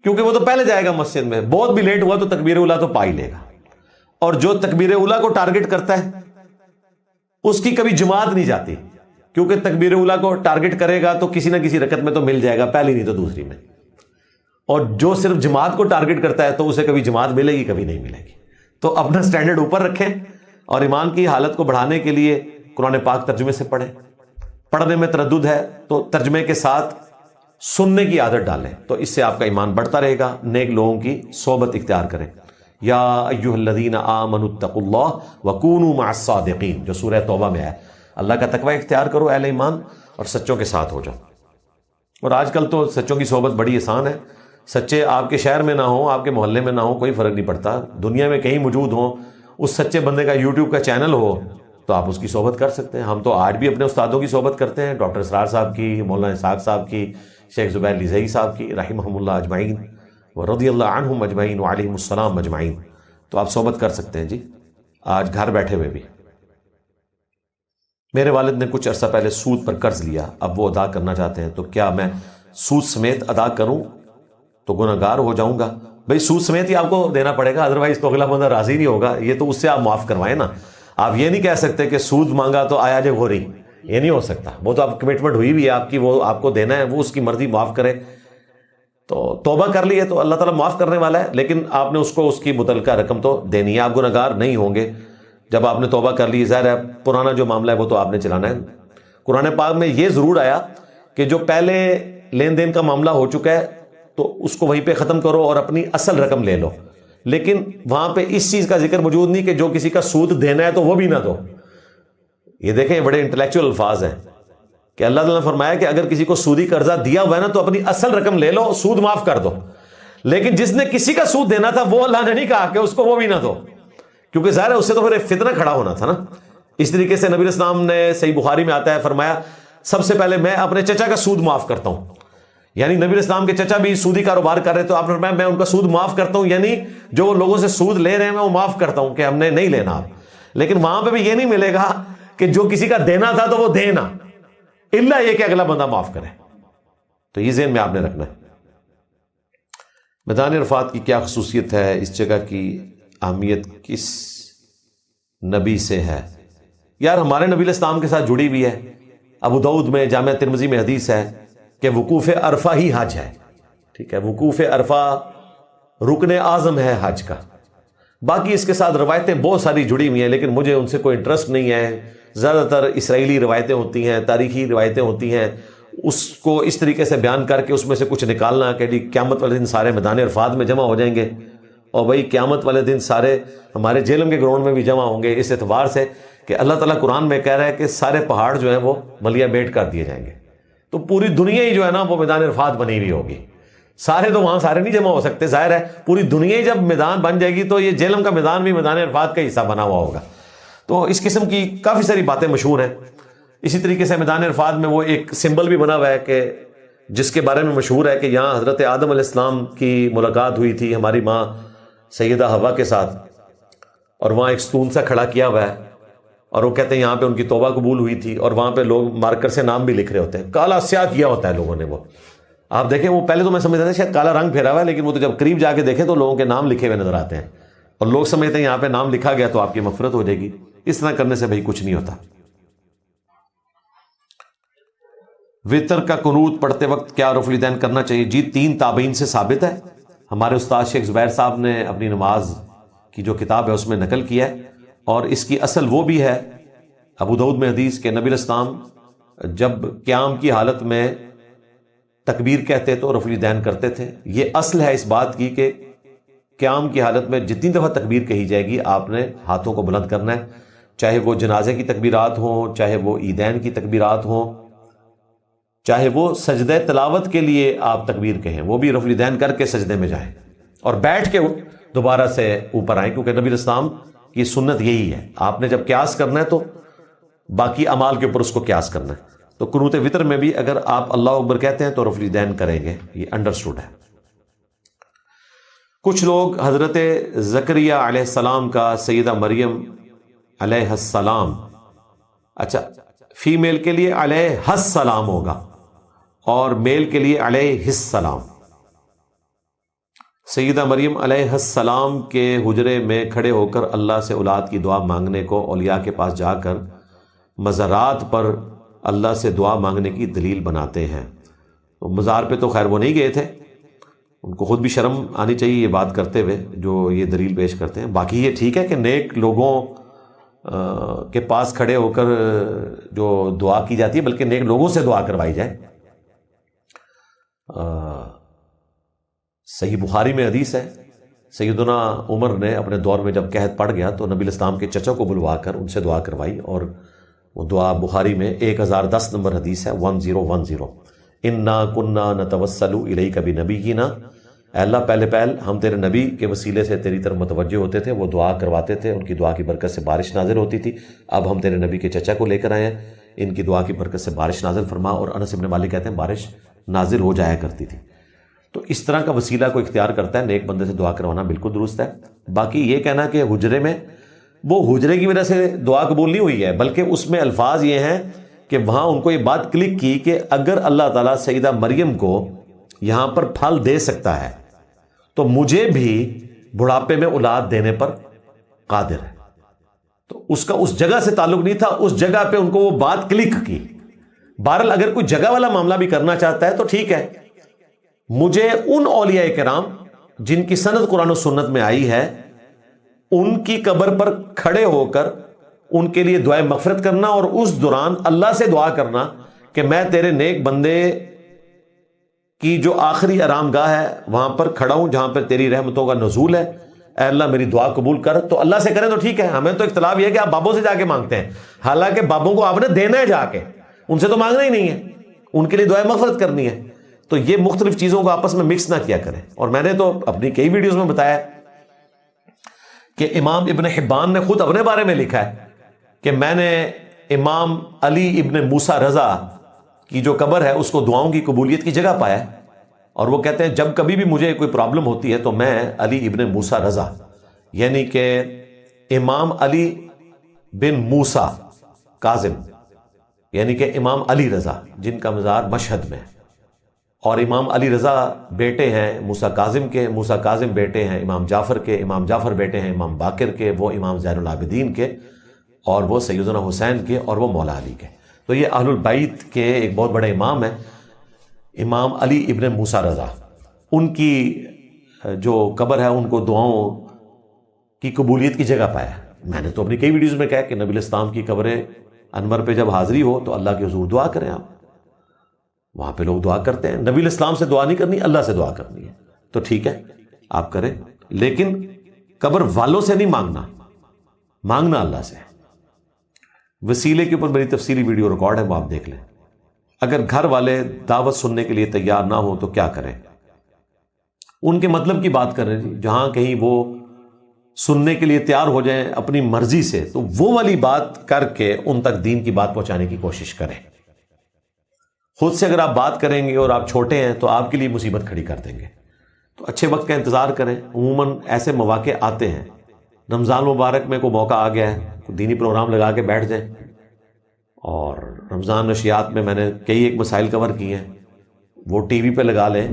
کیونکہ وہ تو پہلے جائے گا مسجد میں، بہت بھی لیٹ ہوا تو تکبیر اولیٰ تو پا ہی لے گا۔ اور جو تکبیر اولیٰ کو ٹارگٹ کرتا ہے اس کی کبھی جماعت نہیں جاتی، کیونکہ تکبیر اولیٰ کو ٹارگٹ کرے گا تو کسی نہ کسی رکعت میں تو مل جائے گا، پہلی نہیں تو دوسری میں۔ اور جو صرف جماعت کو ٹارگٹ کرتا ہے تو اسے کبھی جماعت ملے گی، کبھی نہیں ملے گی۔ تو اپنا سٹینڈرڈ اوپر رکھیں، اور ایمان کی حالت کو بڑھانے کے لیے قرآن پاک ترجمے سے پڑھیں۔ پڑھنے میں تردد ہے تو ترجمے کے ساتھ سننے کی عادت ڈالیں، تو اس سے آپ کا ایمان بڑھتا رہے گا۔ نیک لوگوں کی صحبت اختیار کریں۔ یا ایھا الذین آمنوا اتقوا اللہ وکونوا مع الصادقین، جو سورہ توبہ میں ہے۔ اللہ کا تقوی اختیار کرو اہل ایمان، اور سچوں کے ساتھ ہو جاؤ. اور آج کل تو سچوں کی صحبت بڑی آسان ہے. سچے آپ کے شہر میں نہ ہوں، آپ کے محلے میں نہ ہوں، کوئی فرق نہیں پڑتا، دنیا میں کہیں موجود ہوں، اس سچے بندے کا یوٹیوب کا چینل ہو تو آپ اس کی صحبت کر سکتے ہیں. ہم تو آج بھی اپنے استادوں کی صحبت کرتے ہیں، ڈاکٹر اسرار صاحب کی، مولانا اسحاق صاحب کی، شیخ زبیر لزئی صاحب کی رحمہم اللہ اجمعین ورضی اللہ عنہم اجمعین وعلیہم السلام اجمعین. تو آپ صحبت کر سکتے ہیں جی آج گھر بیٹھے ہوئے بھی. میرے والد نے کچھ عرصہ پہلے سود پر قرض لیا، اب وہ ادا کرنا چاہتے ہیں، تو کیا میں سود سمیت ادا کروں تو گناہگار ہو جاؤں گا؟ بھئی سود سمیت ہی آپ کو دینا پڑے گا، ادروائز تو اگلا بندہ راضی نہیں ہوگا. یہ تو اس سے آپ معاف کروائیں نا. آپ یہ نہیں کہہ سکتے کہ سود مانگا تو آیا جے گوری، یہ نہیں ہو سکتا. وہ تو آپ کمٹمنٹ ہوئی بھی ہے آپ کی، وہ آپ کو دینا ہے، وہ اس کی مرضی معاف کرے. تو توبہ کر لی ہے تو اللہ تعالیٰ معاف کرنے والا ہے، لیکن آپ نے اس کو اس کی متعلقہ رقم تو دینی ہے. آپ گناہگار نہیں ہوں گے جب آپ نے توبہ کر لی. ظاہر ہے پرانا جو معاملہ ہے وہ تو آپ نے چلانا ہے. قرآن پاک میں یہ ضرور آیا کہ جو پہلے لین دین کا معاملہ ہو چکا ہے تو اس کو وہیں پہ ختم کرو اور اپنی اصل رقم لے لو. لیکن وہاں پہ اس چیز کا ذکر موجود نہیں کہ جو کسی کا سود دینا ہے تو وہ بھی نہ دو. یہ دیکھیں بڑے انٹلیکچوئل الفاظ ہیں کہ اللہ تعالیٰ نے فرمایا کہ اگر کسی کو سودی قرضہ دیا ہوا ہے نا تو اپنی اصل رقم لے لو، سود معاف کر دو. لیکن جس نے کسی کا سود دینا تھا وہ اللہ نے نہیں کہا کہ اس کو وہ بھی نہ دو، کیونکہ ظاہر ہے اس سے تو پھر ایک فتنہ کھڑا ہونا تھا نا. اس طریقے سے نبی اسلام نے صحیح بخاری میں آتا ہے فرمایا سب سے پہلے میں اپنے چچا کا سود معاف کرتا ہوں. یعنی نبی اسلام کے چچا بھی سودی کاروبار کر رہے تو آپ نے فرمایا میں ان کا سود معاف کرتا ہوں، یعنی جو وہ لوگوں سے سود لے رہے ہیں میں وہ معاف کرتا ہوں کہ ہم نے نہیں لینا آپ. لیکن وہاں پہ بھی یہ نہیں ملے گا کہ جو کسی کا دینا تھا تو وہ دینا، الا یہ کہ اگلا بندہ معاف کرے. تو یہ ذہن میں آپ نے رکھنا ہے. میدان عرفات کی کیا خصوصیت ہے؟ اس جگہ کی اہمیت کس نبی سے ہے؟ یار ہمارے نبی اسلام کے ساتھ جڑی ہوئی ہے. ابو داؤد میں، جامع ترمذی میں حدیث ہے کہ وقوف عرفہ ہی حج ہے. ٹھیک ہے، وقوف عرفہ رکن اعظم ہے حج کا. باقی اس کے ساتھ روایتیں بہت ساری جڑی ہوئی ہیں لیکن مجھے ان سے کوئی انٹرسٹ نہیں ہے. زیادہ تر اسرائیلی روایتیں ہوتی ہیں، تاریخی روایتیں ہوتی ہیں، اس کو اس طریقے سے بیان کر کے اس میں سے کچھ نکالنا کہ قیامت والے دن سارے میدان عرفات میں جمع ہو جائیں گے اور بھائی قیامت والے دن سارے ہمارے جہلم کے گراؤنڈ میں بھی جمع ہوں گے، اس اعتبار سے کہ اللہ تعالیٰ قرآن میں کہہ رہا ہے کہ سارے پہاڑ جو ہیں وہ ملیا بیٹ کر دیے جائیں گے. تو پوری دنیا ہی جو ہے نا وہ میدان عرفات بنی ہوئی ہوگی. سارے تو وہاں سارے نہیں جمع ہو سکتے، ظاہر ہے پوری دنیا ہی جب میدان بن جائے گی تو یہ جہلم کا میدان بھی میدان عرفات کا حصہ بنا ہوا ہوگا. تو اس قسم کی کافی ساری باتیں مشہور ہیں. اسی طریقے سے میدان عرفات میں وہ ایک سمبل بھی بنا ہوا ہے کہ جس کے بارے میں مشہور ہے کہ یہاں حضرت آدم علیہ السلام کی ملاقات ہوئی تھی ہماری ماں سیدہ حوا کے ساتھ، اور وہاں ایک ستون سا کھڑا کیا ہوا ہے اور وہ کہتے ہیں یہاں پہ ان کی توبہ قبول ہوئی تھی. اور وہاں پہ لوگ مارکر سے نام بھی لکھ رہے ہوتے ہیں، کالا سیاہ کیا ہوتا ہے لوگوں نے. وہ آپ دیکھیں، وہ پہلے تو میں سمجھتا تھا شاید کالا رنگ پھیرا ہوا ہے، لیکن وہ تو جب قریب جا کے دیکھیں تو لوگوں کے نام لکھے ہوئے نظر آتے ہیں اور لوگ سمجھتے ہیں یہاں پہ نام لکھا گیا تو آپ کی مغفرت ہو جائے گی. اس طرح کرنے سے بھائی کچھ نہیں ہوتا. وتر کا قنوت پڑھتے وقت کیا رفع الیدین کرنا چاہیے؟ جی 3 تابعین سے ثابت ہے. ہمارے استاد شیخ زبیر صاحب نے اپنی نماز کی جو کتاب ہے اس میں نقل کیا ہے، اور اس کی اصل وہ بھی ہے ابو داؤد میں حدیث کہ نبی اسلام جب قیام کی حالت میں تکبیر کہتے تو رفع الیدین کرتے تھے. یہ اصل ہے اس بات کی کہ قیام کی حالت میں جتنی دفعہ تکبیر کہی جائے گی آپ نے ہاتھوں کو بلند کرنا ہے، چاہے وہ جنازے کی تکبیرات ہوں، چاہے وہ عیدین کی تکبیرات ہوں، چاہے وہ سجدہ تلاوت کے لیے آپ تکبیر کہیں، وہ بھی رفع الیدین کر کے سجدے میں جائیں اور بیٹھ کے دوبارہ سے اوپر آئیں، کیونکہ نبی اسلام کی سنت یہی ہے. آپ نے جب قیاس کرنا ہے تو باقی اعمال کے اوپر اس کو قیاس کرنا ہے. تو قنوت وتر میں بھی اگر آپ اللہ اکبر کہتے ہیں تو رفع الیدین کریں گے، یہ انڈرسٹوڈ ہے. کچھ لوگ حضرت زکریا علیہ السلام کا سیدہ مریم علیہ السلام، اچھا فیمیل کے لیے علیہ السلام ہوگا اور میل کے لیے علیہ السلام. سیدہ مریم علیہ السلام کے حجرے میں کھڑے ہو کر اللہ سے اولاد کی دعا مانگنے کو اولیاء کے پاس جا کر مزارات پر اللہ سے دعا مانگنے کی دلیل بناتے ہیں. مزار پہ تو خیر وہ نہیں گئے تھے، ان کو خود بھی شرم آنی چاہیے یہ بات کرتے ہوئے جو یہ دلیل پیش کرتے ہیں. باقی یہ ٹھیک ہے کہ نیک لوگوں کے پاس کھڑے ہو کر جو دعا کی جاتی ہے بلکہ نیک لوگوں سے دعا کروائی جائے. صحیح بخاری میں حدیث ہے، سیدنا عمر نے اپنے دور میں جب قحط پڑ گیا تو نبی اسلام کے چچا کو بلوا کر ان سے دعا کروائی اور وہ دعا بخاری میں 1010 نمبر حدیث ہے، 1010، انا کنا نتوسل الیک بنبینا، اے اللہ پہلے ہم تیرے نبی کے وسیلے سے تیری طرف متوجہ ہوتے تھے، وہ دعا کرواتے تھے، ان کی دعا کی برکت سے بارش نازل ہوتی تھی، اب ہم تیرے نبی کے چچا کو لے کر آئے ہیں، ان کی دعا کی برکت سے بارش نازل فرما، اور انس بن مالک کہتے ہیں بارش نازل ہو جایا کرتی تھی۔ تو اس طرح کا وسیلہ کو اختیار کرتا ہے، نیک بندے سے دعا کروانا بالکل درست ہے۔ باقی یہ کہنا کہ حجرے میں، وہ حجرے کی وجہ سے دعا قبول نہیں ہوئی ہے، بلکہ اس میں الفاظ یہ ہیں کہ وہاں ان کو یہ بات کلک کی کہ اگر اللہ تعالیٰ سیدہ مریم کو یہاں پر پھل دے سکتا ہے تو مجھے بھی بڑھاپے میں اولاد دینے پر قادر ہے۔ تو اس کا اس جگہ سے تعلق نہیں تھا، اس جگہ پہ ان کو وہ بات کلک کی۔ بہرحال اگر کوئی جگہ والا معاملہ بھی کرنا چاہتا ہے تو ٹھیک ہے، مجھے ان اولیاء کرام جن کی سند قرآن و سنت میں آئی ہے ان کی قبر پر کھڑے ہو کر ان کے لیے دعائے مغفرت کرنا، اور اس دوران اللہ سے دعا کرنا کہ میں تیرے نیک بندے کی جو آخری آرام گاہ ہے وہاں پر کھڑا ہوں جہاں پر تیری رحمتوں کا نزول ہے، اے اللہ میری دعا قبول کر۔ تو اللہ سے کریں تو ٹھیک ہے، ہمیں تو اختلاف یہ ہے کہ آپ بابوں سے جا کے مانگتے ہیں، حالانکہ بابوں کو آپ نے دینا ہے جا کے، ان سے تو مانگنا ہی نہیں ہے، ان کے لیے دعائے مغفرت کرنی ہے۔ تو یہ مختلف چیزوں کو آپس میں مکس نہ کیا کریں۔ اور میں نے تو اپنی کئی ویڈیوز میں بتایا کہ امام ابن حبان نے خود اپنے بارے میں لکھا ہے کہ میں نے امام علی ابن موسیٰ رضا کی جو قبر ہے اس کو دعاؤں کی قبولیت کی جگہ پایا، اور وہ کہتے ہیں جب کبھی بھی مجھے کوئی پرابلم ہوتی ہے تو میں علی ابن موسیٰ رضا، یعنی کہ امام علی بن موسیٰ کاظم، یعنی کہ امام علی رضا جن کا مزار مشہد میں ہے، اور امام علی رضا بیٹے ہیں موسیٰ کاظم کے، موسیٰ کاظم بیٹے ہیں امام جعفر کے، امام جعفر بیٹے ہیں امام باقر کے، وہ امام زین العابدین کے، اور وہ سیدنا حسین کے، اور وہ مولا علی کے۔ تو یہ اہل البیت کے ایک بہت بڑے امام ہیں، امام علی ابن موسیٰ رضا۔ ان کی جو قبر ہے ان کو دعاؤں کی قبولیت کی جگہ پایا۔ میں نے تو اپنی کئی ویڈیوز میں کہا کہ نبی الاسلام کی قبر انور پہ جب حاضری ہو تو اللہ کے حضور دعا کریں آپ، وہاں پہ لوگ دعا کرتے ہیں، نبی الاسلام سے دعا نہیں کرنی، اللہ سے دعا کرنی ہے، تو ٹھیک ہے آپ کریں، لیکن قبر والوں سے نہیں مانگنا، مانگنا اللہ سے۔ وسیلے کے اوپر میری تفصیلی ویڈیو ریکارڈ ہے، وہ آپ دیکھ لیں۔ اگر گھر والے دعوت سننے کے لیے تیار نہ ہو تو کیا کریں؟ ان کے مطلب کی بات کر رہے ہیں جی، جہاں کہیں وہ سننے کے لیے تیار ہو جائیں اپنی مرضی سے تو وہ والی بات کر کے ان تک دین کی بات پہنچانے کی کوشش کریں۔ خود سے اگر آپ بات کریں گے اور آپ چھوٹے ہیں تو آپ کے لیے مصیبت کھڑی کر دیں گے، تو اچھے وقت کا انتظار کریں۔ عموماً ایسے مواقع آتے ہیں، رمضان مبارک میں کوئی موقع آ گیا ہے، کوئی دینی پروگرام لگا کے بیٹھ جائیں، اور رمضان نشریات میں میں نے کئی ایک مسائل کور کی ہیں، وہ ٹی وی پہ لگا لیں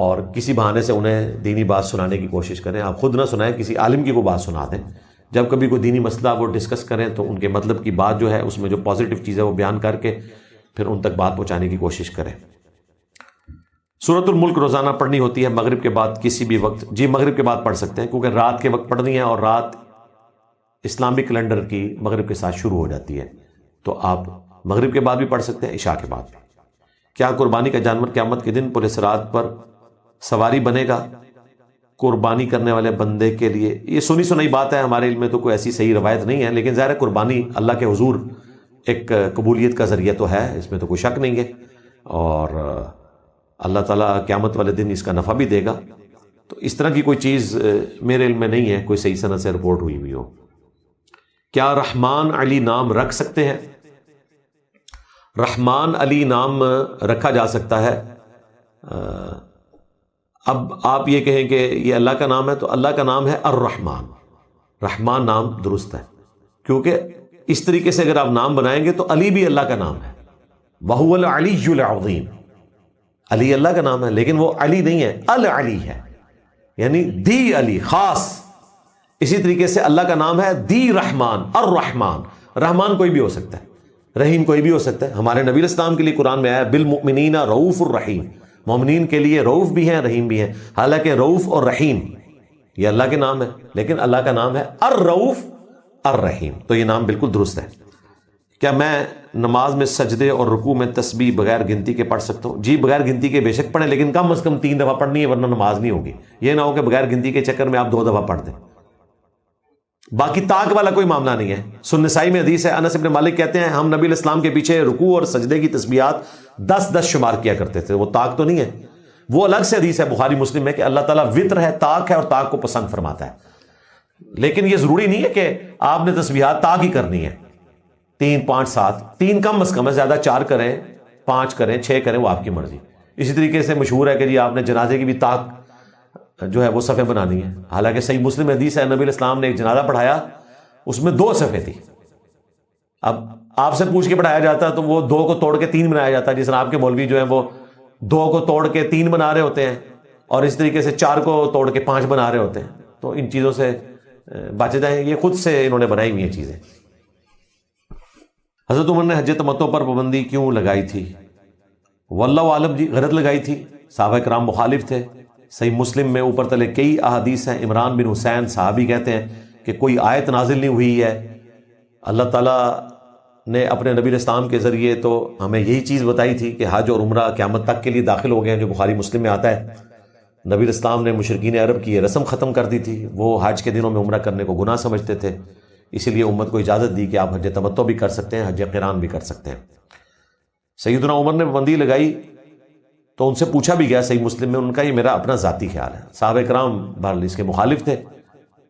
اور کسی بہانے سے انہیں دینی بات سنانے کی کوشش کریں۔ آپ خود نہ سنائیں، کسی عالم کی کو بات سنا دیں۔ جب کبھی کوئی دینی مسئلہ وہ ڈسکس کریں تو ان کے مطلب کی بات جو ہے اس میں جو پازیٹیو چیز ہے وہ بیان کر کے پھر ان تک بات پہنچانے کی کوشش کریں۔ سورۃ الملک روزانہ پڑھنی ہوتی ہے مغرب کے بعد کسی بھی وقت؟ جی مغرب کے بعد پڑھ سکتے ہیں، کیونکہ رات کے وقت پڑھنی ہے اور رات اسلامک کیلنڈر کی مغرب کے ساتھ شروع ہو جاتی ہے، تو آپ مغرب کے بعد بھی پڑھ سکتے ہیں، عشاء کے بعد بھی۔ کیا قربانی کا جانور قیامت کے دن پورے صراط پر سواری بنے گا قربانی کرنے والے بندے کے لیے؟ یہ سنی سنائی بات ہے، ہمارے علم میں تو کوئی ایسی صحیح روایت نہیں ہے، لیکن ظاہر ہے قربانی اللہ کے حضور ایک قبولیت کا ذریعہ تو ہے، اس میں تو کوئی شک نہیں ہے، اور اللہ تعالیٰ قیامت والے دن اس کا نفع بھی دے گا۔ تو اس طرح کی کوئی چیز میرے علم میں نہیں ہے کوئی صحیح سند سے رپورٹ ہوئی ہوئی ہو۔ کیا رحمان علی نام رکھ سکتے ہیں؟ رحمان علی نام رکھا جا سکتا ہے۔ اب آپ یہ کہیں کہ یہ اللہ کا نام ہے، تو اللہ کا نام ہے الرحمن، رحمان نام درست ہے، کیونکہ اس طریقے سے اگر آپ نام بنائیں گے تو علی بھی اللہ کا نام ہے، وَهُوَ الْعَلِيُّ الْعَظِيمُ، علی اللہ کا نام ہے، لیکن وہ علی نہیں ہے، العلی ہے، یعنی دی علی خاص۔ اسی طریقے سے اللہ کا نام ہے دی رحمان، الرحمن، رحمان کوئی بھی ہو سکتا ہے، رحیم کوئی بھی ہو سکتا ہے۔ ہمارے نبی الاسلام کے لیے قرآن میں آیا بالمؤمنین رؤوف الرحیم، مومنین کے لیے رؤوف بھی ہیں رحیم بھی ہیں، حالانکہ رؤوف اور رحیم یہ اللہ کے نام ہے، لیکن اللہ کا نام ہے الرؤوف الرحیم، تو یہ نام بالکل درست ہے۔ کیا میں نماز میں سجدے اور رکوع میں تسبیح بغیر گنتی کے پڑھ سکتا ہوں؟ جی بغیر گنتی کے بے شک پڑھیں، لیکن کم از کم 3 دفعہ پڑھنی ہے، ورنہ نماز نہیں ہوگی۔ یہ نہ ہو کہ بغیر گنتی کے چکر میں آپ 2 دفعہ پڑھ دیں۔ باقی طاق والا کوئی معاملہ نہیں ہے. سنن نسائی میں حدیث ہے, انس بن مالک کہتے ہیں ہم نبی علیہ السلام کے پیچھے رکوع اور سجدے کی تسبیحات 10 شمار کیا کرتے تھے. وہ طاق تو نہیں ہے, وہ الگ سے حدیث ہے بخاری مسلم میں کہ اللہ تعالیٰ وطر ہے, طاق ہے, اور طاق کو پسند فرماتا ہے. لیکن یہ ضروری نہیں ہے کہ آپ نے تسبیحات طاق ہی کرنی ہے. 3 5 7 3 کم از کم ہے, زیادہ 4 کریں, 5 کریں, 6 کریں, وہ آپ کی مرضی. اسی طریقے سے مشہور ہے کہ جی آپ نے جنازے کی بھی طاق جو ہے وہ صفیں بنانی ہے. حالانکہ صحیح مسلم حدیث ہے نبی علیہ السلام نے ایک جنازہ پڑھایا, اس میں 2 صفیں تھی. اب آپ سے پوچھ کے پڑھایا جاتا تو وہ 2 کو توڑ کے 3 بنایا جاتا, جس طرح آپ کے مولوی جو ہیں وہ 2 کو توڑ کے 3 بنا رہے ہوتے ہیں, اور اس طریقے سے 4 کو توڑ کے 5 بنا رہے ہوتے ہیں. تو ان چیزوں سے بچ جائیں, یہ خود سے انہوں نے بنائی ہوئی ہیں چیزیں. حضرت عمر نے حج تمتع پر پابندی کیوں لگائی تھی؟ واللہ عالم جی, غلط لگائی تھی. صحابہ کرام مخالف تھے. صحیح مسلم میں اوپر تلے کئی احادیث ہیں. عمران بن حسین صحابی کہتے ہیں کہ کوئی آیت نازل نہیں ہوئی ہے, اللہ تعالیٰ نے اپنے نبی الاسلام کے ذریعے تو ہمیں یہی چیز بتائی تھی کہ حج اور عمرہ قیامت تک کے لیے داخل ہو گئے ہیں, جو بخاری مسلم میں آتا ہے. نبی الاسلام نے مشرکین عرب کی یہ رسم ختم کر دی تھی. وہ حج کے دنوں میں عمرہ کرنے کو گناہ سمجھتے تھے, اسی لیے امت کو اجازت دی کہ آپ حج تمتع بھی کر سکتے ہیں, حج قران بھی کر سکتے ہیں. سیدنا عمر نے پابندی لگائی تو ان سے پوچھا بھی گیا صحیح مسلم میں, ان کا یہ میرا اپنا ذاتی خیال ہے. صحابہ کرام بہرحال اس کے مخالف تھے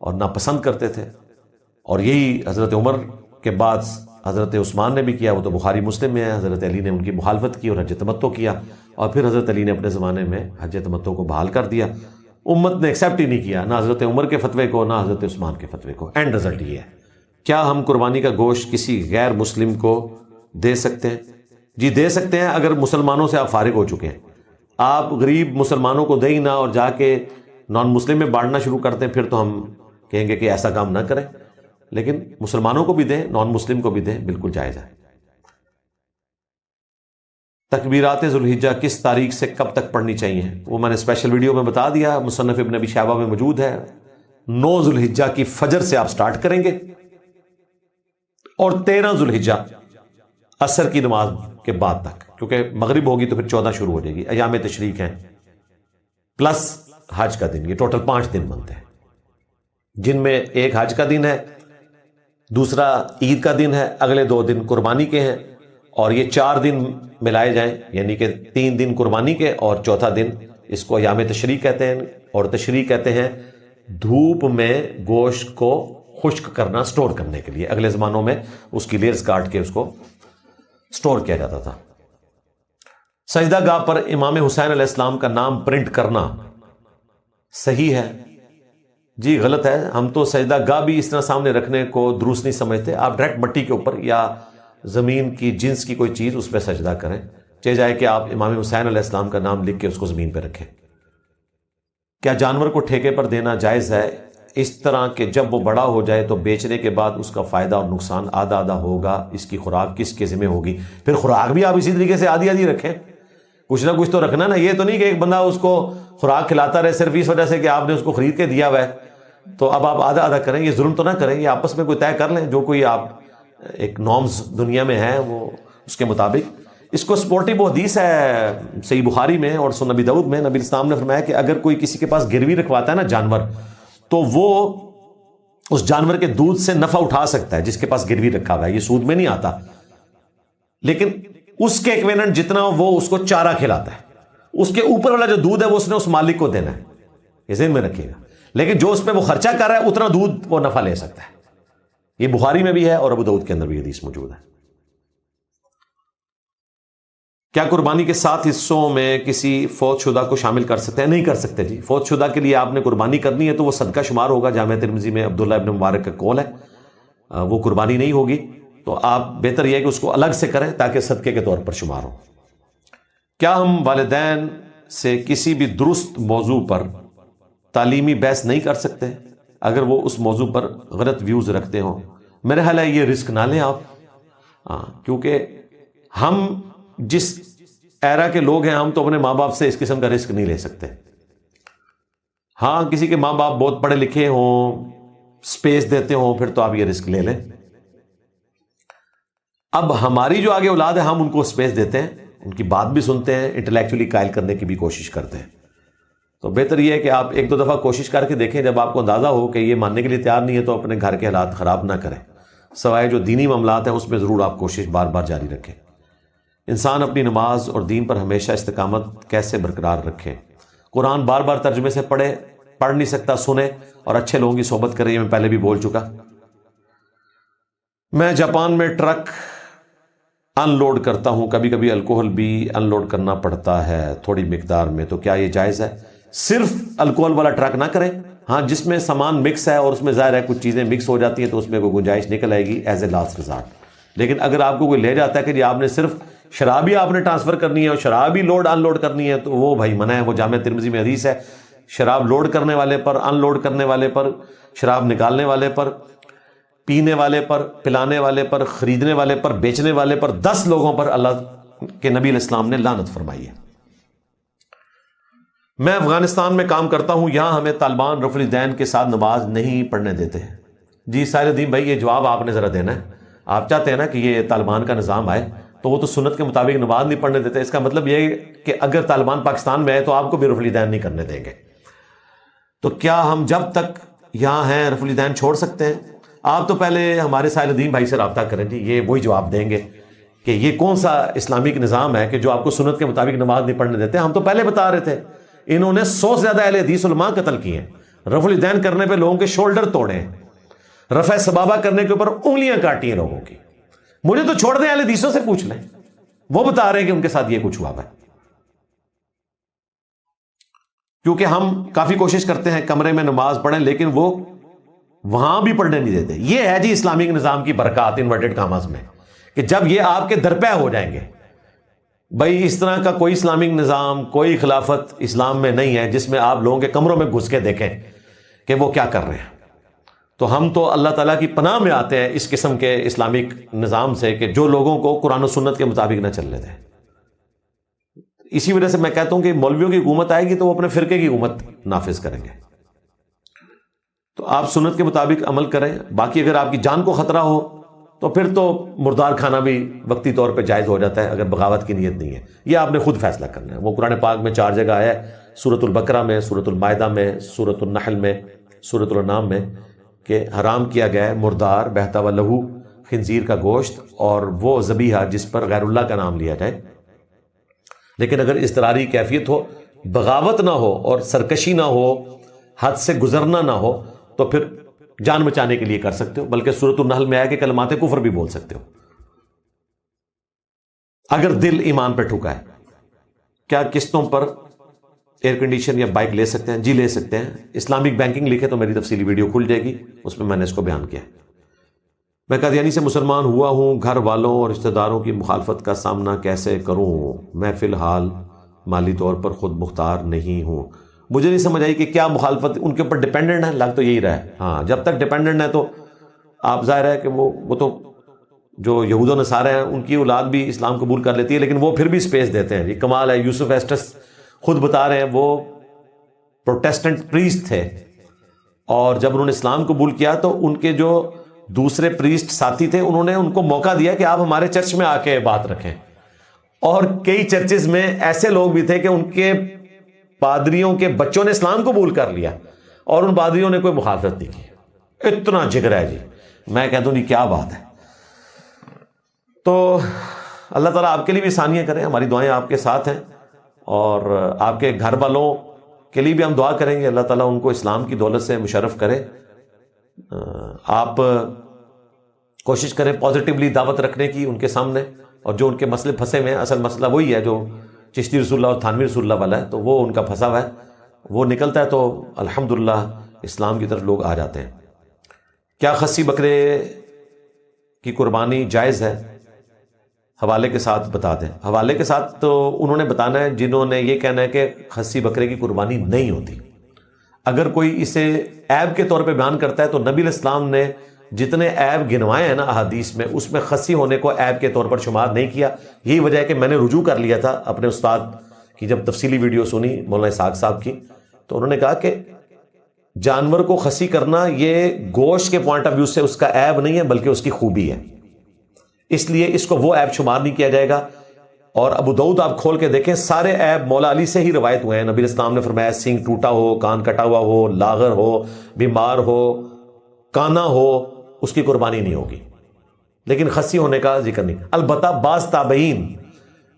اور ناپسند کرتے تھے, اور یہی حضرت عمر کے بعد حضرت عثمان نے بھی کیا, وہ تو بخاری مسلم میں ہے. حضرت علی نے ان کی مخالفت کی اور حج تمتع کیا, اور پھر حضرت علی نے اپنے زمانے میں حج تمتع کو بحال کر دیا. امت نے ایکسیپٹ ہی نہیں کیا, نہ حضرت عمر کے فتوے کو نہ حضرت عثمان کے فتوے کو. اینڈ رزلٹ یہ ہے. کیا ہم قربانی کا گوشت کسی غیر مسلم کو دے سکتے ہیں؟ جی دے سکتے ہیں, اگر مسلمانوں سے آپ فارغ ہو چکے ہیں. آپ غریب مسلمانوں کو دیں ہی نہ اور جا کے نان مسلم میں بانٹنا شروع کرتے ہیں, پھر تو ہم کہیں گے کہ ایسا کام نہ کریں. لیکن مسلمانوں کو بھی دیں, نان مسلم کو بھی دیں, بالکل جائز ہے. تکبیرات ذوالحجہ کس تاریخ سے کب تک پڑھنی چاہیے؟ وہ میں نے اسپیشل ویڈیو میں بتا دیا, مصنف ابن ابی شیبہ میں موجود ہے. 9 ذوالحجہ کی فجر سے آپ سٹارٹ کریں گے, اور 13 ذوالحجہ عصر کی نماز کے بعد تک, کیونکہ مغرب ہوگی تو پھر 14 شروع ہو جائے گی. ایام تشریق ہیں پلس حج کا دن, یہ ٹوٹل 5 دن بنتے ہیں, جن میں ایک حج کا دن ہے, دوسرا عید کا دن ہے, اگلے 2 دن قربانی کے ہیں, اور یہ 4 دن ملائے جائیں, یعنی کہ 3 دن قربانی کے اور چوتھا دن اس کو ایام تشریق کہتے ہیں. اور تشریق کہتے ہیں دھوپ میں گوشت کو خشک کرنا, سٹور کرنے کے لیے. اگلے زمانوں میں اس کی لیئرز کاٹ کے اس کو سٹور کیا جاتا تھا. سجدہ گاہ پر امام حسین علیہ السلام کا نام پرنٹ کرنا صحیح ہے؟ جی غلط ہے. ہم تو سجدہ گاہ بھی اس طرح سامنے رکھنے کو درست نہیں سمجھتے. آپ ڈائریکٹ مٹی کے اوپر یا زمین کی جنس کی کوئی چیز اس پہ سجدہ کریں, چاہے جائے کہ آپ امام حسین علیہ السلام کا نام لکھ کے اس کو زمین پہ رکھیں. کیا جانور کو ٹھیکے پر دینا جائز ہے اس طرح کہ جب وہ بڑا ہو جائے تو بیچنے کے بعد اس کا فائدہ اور نقصان آدھا آدھا ہوگا؟ اس کی خوراک کس کے ذمہ ہوگی؟ پھر خوراک بھی آپ اسی طریقے سے آدھی آدھی رکھیں, کچھ نہ کچھ تو رکھنا نا. یہ تو نہیں کہ ایک بندہ اس کو خوراک کھلاتا رہے صرف اس وجہ سے کہ آپ نے اس کو خرید کے دیا ہوا ہے, تو اب آپ آدھا آدھا کریں. یہ ظلم تو نہ کریں, یہ آپس میں کوئی طے کر لیں, جو کوئی آپ ایک نارمز دنیا میں ہے وہ اس کے مطابق. اس کو سپورٹیو حدیث ہے صحیح بخاری میں اور سنن ابی داؤد میں. نبی اسلام نے فرمایا کہ اگر کوئی کسی کے پاس گروی رکھواتا ہے نا جانور, تو وہ اس جانور کے دودھ سے نفع اٹھا سکتا ہے جس کے پاس گروی رکھا ہوا ہے. یہ سود میں نہیں آتا, لیکن اس کے ایکویلنٹ جتنا وہ اس کو چارہ کھلاتا ہے, اس کے اوپر والا جو دودھ ہے وہ اس نے اس مالک کو دینا ہے, یہ ذہن میں رکھیے گا. لیکن جو اس پہ وہ خرچہ کر رہا ہے اتنا دودھ وہ نفع لے سکتا ہے. یہ بخاری میں بھی ہے اور ابو داؤد کے اندر بھی حدیث موجود ہے. کیا قربانی کے 7 حصوں میں کسی فوت شدہ کو شامل کر سکتے ہیں؟ نہیں کر سکتے جی. فوت شدہ کے لیے آپ نے قربانی کرنی ہے تو وہ صدقہ شمار ہوگا. جامع ترمذی میں عبداللہ ابن مبارک کا قول ہے, وہ قربانی نہیں ہوگی. تو آپ بہتر یہ ہے کہ اس کو الگ سے کریں تاکہ صدقے کے طور پر شمار ہو. کیا ہم والدین سے کسی بھی درست موضوع پر تعلیمی بحث نہیں کر سکتے اگر وہ اس موضوع پر غلط ویوز رکھتے ہوں؟ میرے خیال ہے یہ رسک نہ لیں آپ, کیونکہ ہم جس ایرا کے لوگ ہیں ہم تو اپنے ماں باپ سے اس قسم کا رسک نہیں لے سکتے. ہاں کسی کے ماں باپ بہت پڑھے لکھے ہوں, سپیس دیتے ہوں, پھر تو آپ یہ رسک لے لیں. اب ہماری جو آگے اولاد ہے ہم ان کو سپیس دیتے ہیں, ان کی بات بھی سنتے ہیں, انٹلیکچولی قائل کرنے کی بھی کوشش کرتے ہیں. تو بہتر یہ ہے کہ آپ ایک دو دفعہ کوشش کر کے دیکھیں، جب آپ کو اندازہ ہو کہ یہ ماننے کے لیے تیار نہیں ہے تو اپنے گھر کے حالات خراب نہ کریں، سوائے جو دینی معاملات ہیں اس میں ضرور آپ کوشش بار بار جاری رکھیں۔ انسان اپنی نماز اور دین پر ہمیشہ استقامت کیسے برقرار رکھے؟ قرآن بار بار ترجمے سے پڑھ نہیں سکتا، سنے اور اچھے لوگوں کی صحبت کرے، یہ میں پہلے بھی بول چکا۔ میں جاپان میں ٹرک ان لوڈ کرتا ہوں، کبھی کبھی الکوہل بھی ان لوڈ کرنا پڑتا ہے تھوڑی مقدار میں، تو کیا یہ جائز ہے؟ صرف الکوہل والا ٹرک نہ کریں، ہاں جس میں سامان مکس ہے اور اس میں ظاہر ہے کچھ چیزیں مکس ہو جاتی ہیں تو اس میں کوئی گنجائش نکل آئے گی ایز اے لاسٹ ریزارٹ۔ لیکن اگر آپ کو کوئی لے جاتا ہے کہ جی آپ نے صرف شراب ہی آپ نے ٹرانسفر کرنی ہے اور شراب ہی لوڈ ان لوڈ کرنی ہے، تو وہ بھائی منع ہے۔ وہ جامع ترمذی میں حدیث ہے، شراب لوڈ کرنے والے پر، ان لوڈ کرنے والے پر، شراب نکالنے والے پر، پینے والے پر، پلانے والے پر، خریدنے والے پر، بیچنے والے پر، 10 لوگوں پر اللہ کے نبی علیہ السلام نے لعنت فرمائی ہے۔ میں افغانستان میں کام کرتا ہوں، یہاں ہمیں طالبان رفع الدین کے ساتھ نماز نہیں پڑھنے دیتے ہیں۔ جی ساحر الدین بھائی، یہ جواب آپ نے ذرا دینا ہے۔ آپ چاہتے ہیں نا کہ یہ طالبان کا نظام آئے، تو وہ تو سنت کے مطابق نماز نہیں پڑھنے دیتے، اس کا مطلب یہ ہے کہ اگر طالبان پاکستان میں آئے تو آپ کو بھی رفع الدین نہیں کرنے دیں گے۔ تو کیا ہم جب تک یہاں ہیں رفع الدین چھوڑ سکتے ہیں؟ آپ تو پہلے ہمارے ساحر الدین بھائی سے رابطہ کریں، جی یہ وہی جواب دیں گے کہ یہ کون سا اسلامک نظام ہے کہ جو آپ کو سنت کے مطابق نماز نہیں پڑھنے دیتے۔ ہم تو پہلے بتا رہے تھے، انہوں نے 100 سے زیادہ اہل حدیث علماء قتل کیے ہیں، رفع الدین کرنے پہ لوگوں کے شولڈر توڑے ہیں، رفع سبابہ کرنے کے اوپر انگلیاں کاٹی ہیں لوگوں کی۔ مجھے تو چھوڑ دیں، اہل حدیثوں سے پوچھ لیں، وہ بتا رہے ہیں کہ ان کے ساتھ یہ کچھ ہوا ہے۔ کیونکہ ہم کافی کوشش کرتے ہیں کمرے میں نماز پڑھیں، لیکن وہ وہاں بھی پڑھنے نہیں دیتے۔ یہ ہے جی اسلامک نظام کی برکات انورٹڈ کاماز میں، کہ جب یہ آپ کے درپے ہو جائیں گے، بھائی اس طرح کا کوئی اسلامک نظام، کوئی خلافت اسلام میں نہیں ہے جس میں آپ لوگوں کے کمروں میں گھس کے دیکھیں کہ وہ کیا کر رہے ہیں۔ تو ہم تو اللہ تعالیٰ کی پناہ میں آتے ہیں اس قسم کے اسلامک نظام سے کہ جو لوگوں کو قرآن و سنت کے مطابق نہ چلنے دیں۔ اسی وجہ سے میں کہتا ہوں کہ مولویوں کی حکومت آئے گی تو وہ اپنے فرقے کی حکومت نافذ کریں گے۔ تو آپ سنت کے مطابق عمل کریں، باقی اگر آپ کی جان کو خطرہ ہو تو پھر تو مردار کھانا بھی وقتی طور پہ جائز ہو جاتا ہے، اگر بغاوت کی نیت نہیں ہے۔ یہ آپ نے خود فیصلہ کرنا ہے۔ وہ قرآن پاک میں 4 جگہ آیا ہے، سورۃ البقرہ میں، سورۃ المائدہ میں، سورۃ النحل میں، سورۃ الانعام میں، کہ حرام کیا گیا ہے مردار، بہتا ہوا لہو، خنزیر کا گوشت اور وہ ذبیحہ جس پر غیر اللہ کا نام لیا جائے۔ لیکن اگر اضطراری کیفیت ہو، بغاوت نہ ہو اور سرکشی نہ ہو، حد سے گزرنا نہ ہو، تو پھر جان بچانے کے لیے کر سکتے ہو۔ بلکہ سورۃ النحل میں آیا کہ کلمات کفر بھی بول سکتے ہو اگر دل ایمان پہ ٹھکا ہے۔ کیا قسطوں پر ایئر کنڈیشن یا بائک لے سکتے ہیں؟ جی لے سکتے ہیں۔ اسلامک بینکنگ لکھے تو میری تفصیلی ویڈیو کھل جائے گی، اس میں نے اس کو بیان کیا۔ میں قادیانی سے مسلمان ہوا ہوں، گھر والوں اور رشتہ داروں کی مخالفت کا سامنا کیسے کروں؟ میں فی الحال مالی طور پر خود مختار نہیں ہوں۔ مجھے نہیں سمجھ آئی کہ کیا مخالفت ان کے اوپر ڈیپینڈنٹ ہے؟ لگ تو یہی رہا ہے، ہاں جب تک ڈیپینڈنٹ ہے تو آپ ظاہر ہے کہ وہ تو جو یہود و نصارہ ہیں ان کی اولاد بھی اسلام قبول کر لیتی ہے، لیکن وہ پھر بھی سپیس دیتے ہیں۔ جی کمال ہے، یوسف ایسٹس خود بتا رہے ہیں وہ پروٹیسٹنٹ پریسٹ تھے، اور جب انہوں نے اسلام قبول کیا تو ان کے جو دوسرے پریسٹ ساتھی تھے انہوں نے ان کو موقع دیا کہ آپ ہمارے چرچ میں آ کے بات رکھیں، اور کئی چرچز میں ایسے لوگ بھی تھے کہ ان کے پادریوں کے بچوں نے اسلام قبول کر لیا اور ان پادریوں نے کوئی مخالفت نہیں کی۔ اتنا جگر ہے جی، میں کہتا ہوں جی کیا بات ہے۔ تو اللہ تعالیٰ آپ کے لیے بھی آسانیاں کریں، ہماری دعائیں آپ کے ساتھ ہیں، اور آپ کے گھر والوں کے لیے بھی ہم دعا کریں گے، اللہ تعالیٰ ان کو اسلام کی دولت سے مشرف کرے۔ آپ کوشش کریں پازیٹیولی دعوت رکھنے کی ان کے سامنے، اور جو ان کے مسئلے پھنسے ہوئے ہیں، اصل مسئلہ وہی ہے جو چشتی رسول اللہ اور تھانوی رسول اللہ والا ہے، تو وہ ان کا پھنسا ہوا ہے، وہ نکلتا ہے تو الحمدللہ اسلام کی طرف لوگ آ جاتے ہیں۔ کیا خصی بکرے کی قربانی جائز ہے؟ حوالے کے ساتھ بتا دیں۔ حوالے کے ساتھ تو انہوں نے بتانا ہے جنہوں نے یہ کہنا ہے کہ خصی بکرے کی قربانی نہیں ہوتی۔ اگر کوئی اسے عیب کے طور پہ بیان کرتا ہے تو نبی علیہ السلام نے جتنے عیب گنوائے ہیں نا احادیث میں، اس میں خصی ہونے کو عیب کے طور پر شمار نہیں کیا۔ یہی وجہ ہے کہ میں نے رجوع کر لیا تھا اپنے استاد کی، جب تفصیلی ویڈیو سنی مولانا اسحاق صاحب کی، تو انہوں نے کہا کہ جانور کو خصی کرنا یہ گوشت کے پوائنٹ آف ویو سے اس کا عیب نہیں ہے بلکہ اس کی خوبی ہے، اس لیے اس کو وہ عیب شمار نہیں کیا جائے گا اور ابو داؤد آپ کھول کے دیکھیں، سارے عیب مولا علی سے ہی روایت ہوئے ہیں۔ نبی اسلام نے فرمایا سینگ ٹوٹا ہو، کان کٹا ہوا ہو، لاغر ہو، بیمار ہو، کانا ہو، اس کی قربانی نہیں ہوگی، لیکن خصی ہونے کا ذکر نہیں۔ البتہ بعض تابعین،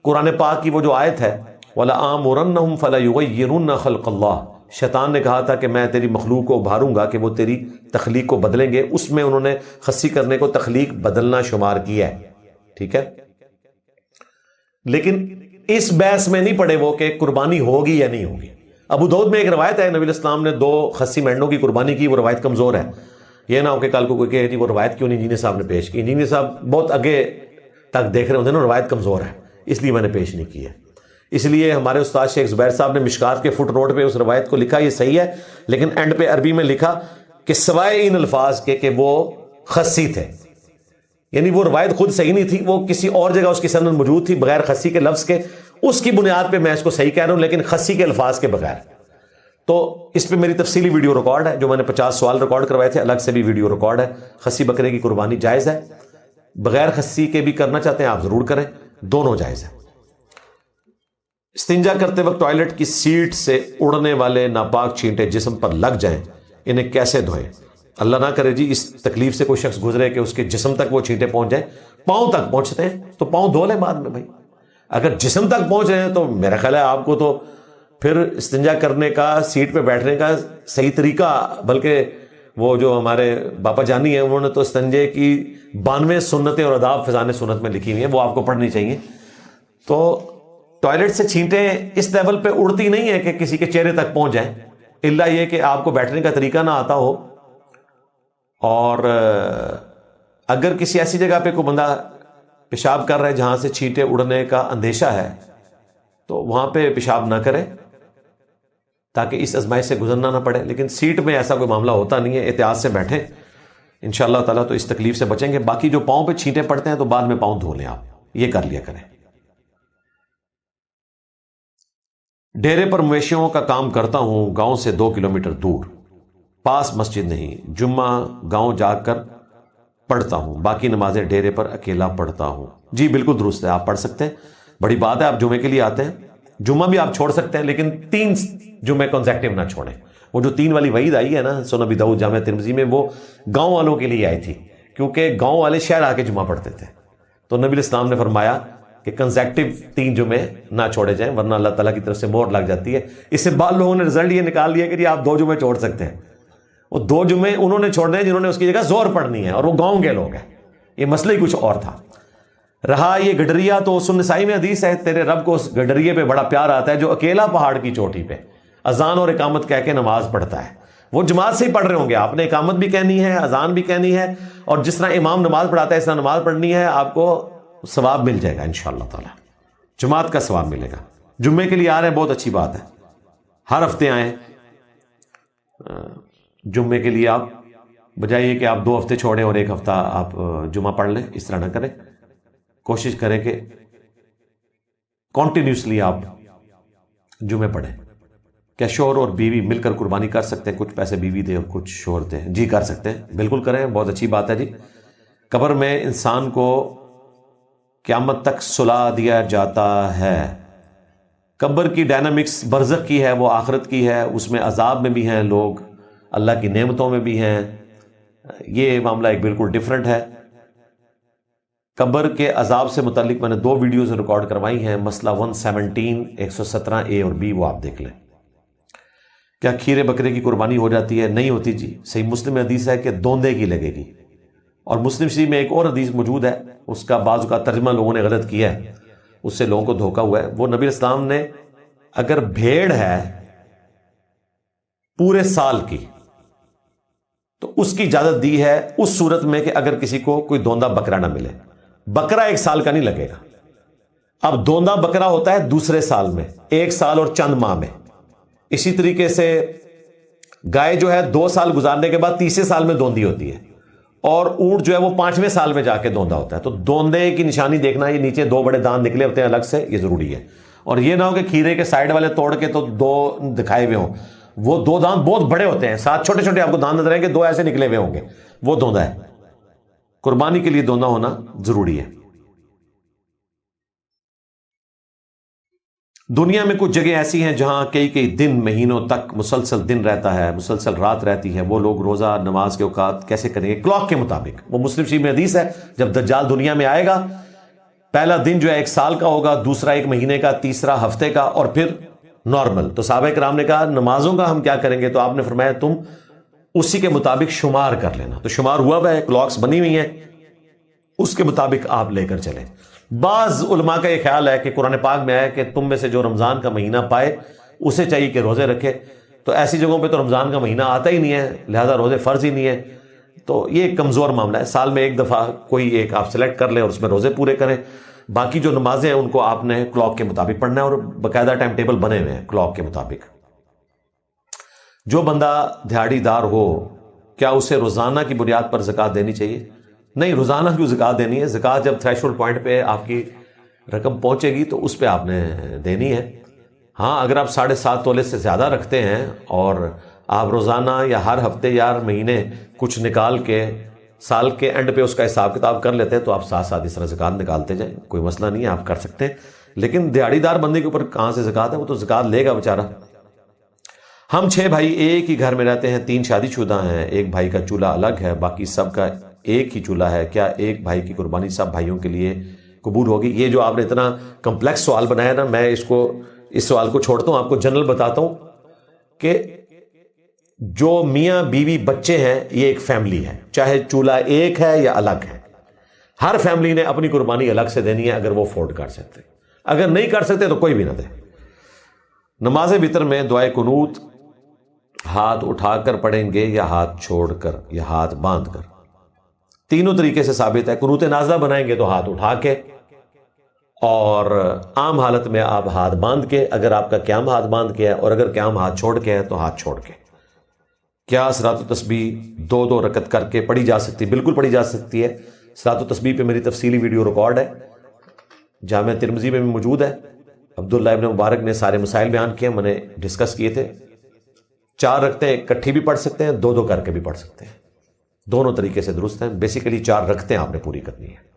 قرآن پاک کی وہ جو آیت ہے وَلَآمُرَنَّهُمْ فَلَيُغَيِّرُنَّ خَلْقَ اللَّهِ، شیطان نے کہا تھا کہ میں تیری مخلوق کو ابھاروں گا کہ وہ تیری تخلیق کو بدلیں گے، اس میں انہوں نے خصی کرنے کو تخلیق بدلنا شمار کیا ہے، ٹھیک ہے۔ لیکن اس بحث میں نہیں پڑے وہ کہ قربانی ہوگی یا نہیں ہوگی۔ ابو داؤد میں ایک روایت ہے، نبی اسلام نے 2 خصی مینڈوں کی قربانی کی، وہ روایت کمزور ہے، یہ نہ ہو کہ کل کو کوئی کہے جی وہ روایت کیوں نہیں انجینئر صاحب نے پیش کی۔ انجینئر صاحب بہت آگے تک دیکھ رہے ہوتے ہیں نا، روایت کمزور ہے اس لیے میں نے پیش نہیں کی ہے۔ اس لیے ہمارے استاد شیخ زبیر صاحب نے مشکات کے فٹ نوٹ پہ اس روایت کو لکھا، یہ صحیح ہے، لیکن اینڈ پہ عربی میں لکھا کہ سوائے ان الفاظ کے کہ وہ خصی تھے، یعنی وہ روایت خود صحیح نہیں تھی، وہ کسی اور جگہ اس کی سند موجود تھی بغیر خصی کے لفظ کے، اس کی بنیاد پہ میں اس کو صحیح کہہ رہا ہوں، لیکن خصی کے الفاظ کے بغیر۔ تو اس پہ میری تفصیلی ویڈیو ریکارڈ ہے، جو میں نے 50 سوال ریکارڈ کروائے تھے، الگ سے بھی ویڈیو ریکارڈ ہے۔ خصی بکرے کی قربانی جائز ہے، بغیر خصی کے بھی کرنا چاہتے ہیں آپ ضرور کریں، دونوں جائز ہیں۔ استنجا کرتے وقت ٹوائلٹ کی سیٹ سے اڑنے والے ناپاک چھینٹے جسم پر لگ جائیں، انہیں کیسے دھوئیں؟ اللہ نہ کرے جی اس تکلیف سے کوئی شخص گزرے کہ اس کے جسم تک وہ چھینٹے پہنچ جائیں، پاؤں تک پہنچتے ہیں تو پاؤں دھو لیں بعد میں بھائی۔ اگر جسم تک پہنچ رہے ہیں تو میرا خیال ہے آپ کو تو پھر استنجا کرنے کا، سیٹ پہ بیٹھنے کا صحیح طریقہ، بلکہ وہ جو ہمارے باپا جانی ہیں انہوں نے تو استنجے کی 92 سنتیں اور آداب فضان سنت میں لکھی ہوئی ہیں، وہ آپ کو پڑھنی چاہیے۔ تو ٹوائلٹ سے چھینٹیں اس لیول پہ اڑتی نہیں ہے کہ کسی کے چہرے تک پہنچ جائیں، الا یہ کہ آپ کو بیٹھنے کا طریقہ نہ آتا ہو، اور اگر کسی ایسی جگہ پہ کوئی بندہ پیشاب کر رہا ہے جہاں سے چھینٹیں اڑنے کا اندیشہ ہے تو وہاں پہ پیشاب نہ کرے تاکہ اس آزمائش سے گزرنا نہ پڑے، لیکن سیٹ میں ایسا کوئی معاملہ ہوتا نہیں ہے، احتیاط سے بیٹھیں انشاءاللہ تعالیٰ تو اس تکلیف سے بچیں گے۔ باقی جو پاؤں پہ چھینٹیں پڑتے ہیں تو بعد میں پاؤں دھو لیں، آپ یہ کر لیا کریں۔ ڈیرے پر مویشیوں کا کام کرتا ہوں، گاؤں سے 2 کلومیٹر دور، پاس مسجد نہیں، جمعہ گاؤں جا کر پڑھتا ہوں، باقی نمازیں ڈیرے پر اکیلا پڑھتا ہوں۔ جی بالکل درست ہے، آپ پڑھ سکتے ہیں، بڑی بات ہے۔ آپ جمعے کے لیے آتے ہیں، جمعہ بھی آپ چھوڑ سکتے ہیں، لیکن 3 جمعے کنزیکٹیو نہ چھوڑیں۔ وہ جو 3 والی وعید آئی ہے نا سنن ابی داؤد جامع ترمذی میں، وہ گاؤں والوں کے لیے آئی تھی، کیونکہ گاؤں والے شہر آ کے جمعہ پڑھتے تھے، تو نبی اسلام نے فرمایا کہ کنزیکٹیو 3 جمعے نہ چھوڑے جائیں ورنہ اللہ تعالیٰ کی طرف سے مہر لگ جاتی ہے۔ اس سے بعض لوگوں نے رزلٹ یہ نکال لیا کہ جی آپ 2 جمعے چھوڑ سکتے ہیں، وہ 2 جمعے انہوں نے چھوڑنے ہیں جنہوں نے اس کی جگہ زور پڑھنی ہے، اور وہ گاؤں کے لوگ ہیں، یہ مسئلہ ہی کچھ اور تھا۔ رہا یہ گڈریا، تو سنن نسائی میں حدیث ہے تیرے رب کو اس گڈریے پہ بڑا پیار آتا ہے جو اکیلا پہاڑ کی چوٹی پہ اذان اور اقامت کہہ کے نماز پڑھتا ہے۔ وہ جماعت سے ہی پڑھ رہے ہوں گے، آپ نے اقامت بھی کہنی ہے، اذان بھی کہنی ہے، اور جس طرح امام نماز پڑھاتا ہے اس طرح نماز پڑھنی ہے، آپ کو ثواب مل جائے گا انشاءاللہ تعالی، جماعت کا ثواب ملے گا۔ جمعے کے لیے آ رہے ہیں، بہت اچھی بات ہے، ہر ہفتے آئیں جمعے کے لیے۔ آپ بجائے یہ کہ آپ 2 ہفتے چھوڑیں اور 1 ہفتہ آپ جمعہ پڑھ لیں، اس طرح نہ کریں، کوشش کریں کہ کنٹینیوسلی آپ جمعے پڑھیں۔ کیا شوہر اور بیوی مل کر قربانی کر سکتے ہیں؟ کچھ پیسے بیوی دے اور کچھ شوہر دے؟ جی کر سکتے ہیں، بالکل کریں، بہت اچھی بات ہے۔ جی قبر میں انسان کو قیامت تک سلا دیا جاتا ہے، قبر کی ڈائنامکس برزخ کی ہے، وہ آخرت کی ہے، اس میں عذاب میں بھی ہیں لوگ، اللہ کی نعمتوں میں بھی ہیں، یہ معاملہ ایک بالکل ڈیفرنٹ ہے۔ قبر کے عذاب سے متعلق میں نے 2 ویڈیوز ریکارڈ کروائی ہیں، مسئلہ 117 117A اور B، وہ آپ دیکھ لیں۔ کیا کھیرے بکرے کی قربانی ہو جاتی ہے؟ نہیں ہوتی جی، صحیح مسلم میں حدیث ہے کہ دوندے کی لگے گی، اور مسلم شریف میں ایک اور حدیث موجود ہے، اس کا بعض کا ترجمہ لوگوں نے غلط کیا ہے، اس سے لوگوں کو دھوکا ہوا ہے۔ وہ نبی اسلام نے اگر بھیڑ ہے پورے سال کی تو اس کی اجازت دی ہے اس صورت میں کہ اگر کسی کو کوئی دوندا بکرا نہ ملے، بکرا 1 سال کا نہیں لگے گا۔ اب دوندا بکرا ہوتا ہے دوسرے سال میں، 1 سال اور چند ماہ میں۔ اسی طریقے سے گائے جو ہے 2 سال گزارنے کے بعد تیسرے سال میں دوندی ہوتی ہے، اور اونٹ جو ہے وہ 5ویں سال میں جا کے دوندا ہوتا ہے۔ تو دوندے کی نشانی دیکھنا، یہ نیچے 2 بڑے داند نکلے ہوتے ہیں الگ سے، یہ ضروری ہے، اور یہ نہ ہو کہ کھیرے کے سائیڈ والے توڑ کے تو 2 دکھائے ہوئے ہوں، وہ 2 داند بہت بڑے ہوتے ہیں، 7 چھوٹے چھوٹے آپ کو داند نظر آئیں گے، 2 ایسے نکلے ہوئے ہوں گے، وہ دوندا ہے۔ قربانی کے لیے دوندا ہونا ضروری ہے۔ دنیا میں کچھ جگہ ایسی ہیں جہاں کئی کئی دن مہینوں تک مسلسل دن رہتا ہے، مسلسل رات رہتی ہے. وہ لوگ روزہ نماز کے اوقات کیسے کریں گے؟ کلاک کے مطابق. وہ مسلم شریف میں حدیث ہے جب دجال دنیا میں آئے گا پہلا دن جو ہے 1 سال کا ہوگا، دوسرا 1 مہینے کا، تیسرا ہفتے کا، اور پھر نارمل. تو صحابہ کرام نے کہا نمازوں کا ہم کیا کریں گے؟ تو آپ نے فرمایا تم اسی کے مطابق شمار کر لینا. تو شمار ہوا ہوا ہے، کلاکس بنی ہوئی ہیں، اس کے مطابق آپ لے کر چلیں. بعض علماء کا یہ خیال ہے کہ قرآن پاک میں ہے کہ تم میں سے جو رمضان کا مہینہ پائے اسے چاہیے کہ روزے رکھے. تو ایسی جگہوں پہ تو رمضان کا مہینہ آتا ہی نہیں ہے، لہذا روزے فرض ہی نہیں ہے. تو یہ ایک کمزور معاملہ ہے. سال میں ایک دفعہ کوئی ایک آپ سلیکٹ کر لیں اور اس میں روزے پورے کریں. باقی جو نمازیں ہیں ان کو آپ نے کلاک کے مطابق پڑھنا ہے، اور باقاعدہ ٹائم ٹیبل بنے ہوئے ہیں کلاک کے مطابق. جو بندہ دیہڑی دار ہو کیا اسے روزانہ کی بنیاد پر زکوٰۃ دینی چاہیے؟ نہیں، روزانہ کیوں زکوٰۃ دینی ہے؟ زکوٰۃ جب تھریشولڈ پوائنٹ پہ آپ کی رقم پہنچے گی تو اس پہ آپ نے دینی ہے. ہاں اگر آپ 7.5 تولے سے زیادہ رکھتے ہیں اور آپ روزانہ یا ہر ہفتے یا ہر مہینے کچھ نکال کے سال کے اینڈ پہ اس کا حساب کتاب کر لیتے ہیں تو آپ ساتھ ساتھ اس طرح زکوٰۃ نکالتے جائیں، کوئی مسئلہ نہیں ہے، آپ کر سکتے ہیں. لیکن دیہڑی دار بندے کے اوپر کہاں سے زکوٰۃ ہے؟ وہ تو زکوٰۃ لے گا بیچارہ. ہم 6 بھائی ایک ہی گھر میں رہتے ہیں، 3 شادی شدہ ہیں، ایک بھائی کا چولہا الگ ہے، باقی سب کا ایک ہی چولہا ہے. کیا ایک بھائی کی قربانی سب بھائیوں کے لیے قبول ہوگی؟ یہ جو آپ نے اتنا کمپلیکس سوال بنایا نا، میں اس سوال کو چھوڑتا ہوں، آپ کو جنرل بتاتا ہوں کہ جو میاں بیوی بچے ہیں یہ ایک فیملی ہے، چاہے چولہا ایک ہے یا الگ ہے. ہر فیملی نے اپنی قربانی الگ سے دینی ہے اگر وہ افورڈ کر سکتے. اگر نہیں کر سکتے تو کوئی بھی نہ دے. نماز وتر میں دعائے قنوت ہاتھ اٹھا کر پڑھیں گے یا ہاتھ چھوڑ کر یا ہاتھ باندھ کر؟ تینوں طریقے سے ثابت ہے. قنوت نازلہ بنائیں گے تو ہاتھ اٹھا کے، اور عام حالت میں آپ ہاتھ باندھ کے، اگر آپ کا قیام ہاتھ باندھ کے ہے، اور اگر قیام ہاتھ چھوڑ کے ہے تو ہاتھ چھوڑ کے. کیا صلاۃ التسبیح 2 رکعت کر کے پڑھی جا سکتی؟ بالکل پڑھی جا سکتی ہے. صلاۃ التسبیح پہ میری تفصیلی ویڈیو ریکارڈ ہے، جامع ترمذی میں بھی موجود ہے. عبداللہ ابن مبارک نے سارے مسائل بیان کیے، میں نے ڈسکس کیے تھے. 4 رکعتیں اکٹھی بھی پڑھ سکتے ہیں، 2 کر کے بھی پڑھ سکتے ہیں. دونوں طریقے سے درست ہیں. بیسیکلی 4 رکعتیں آپ نے پوری کرنی ہے.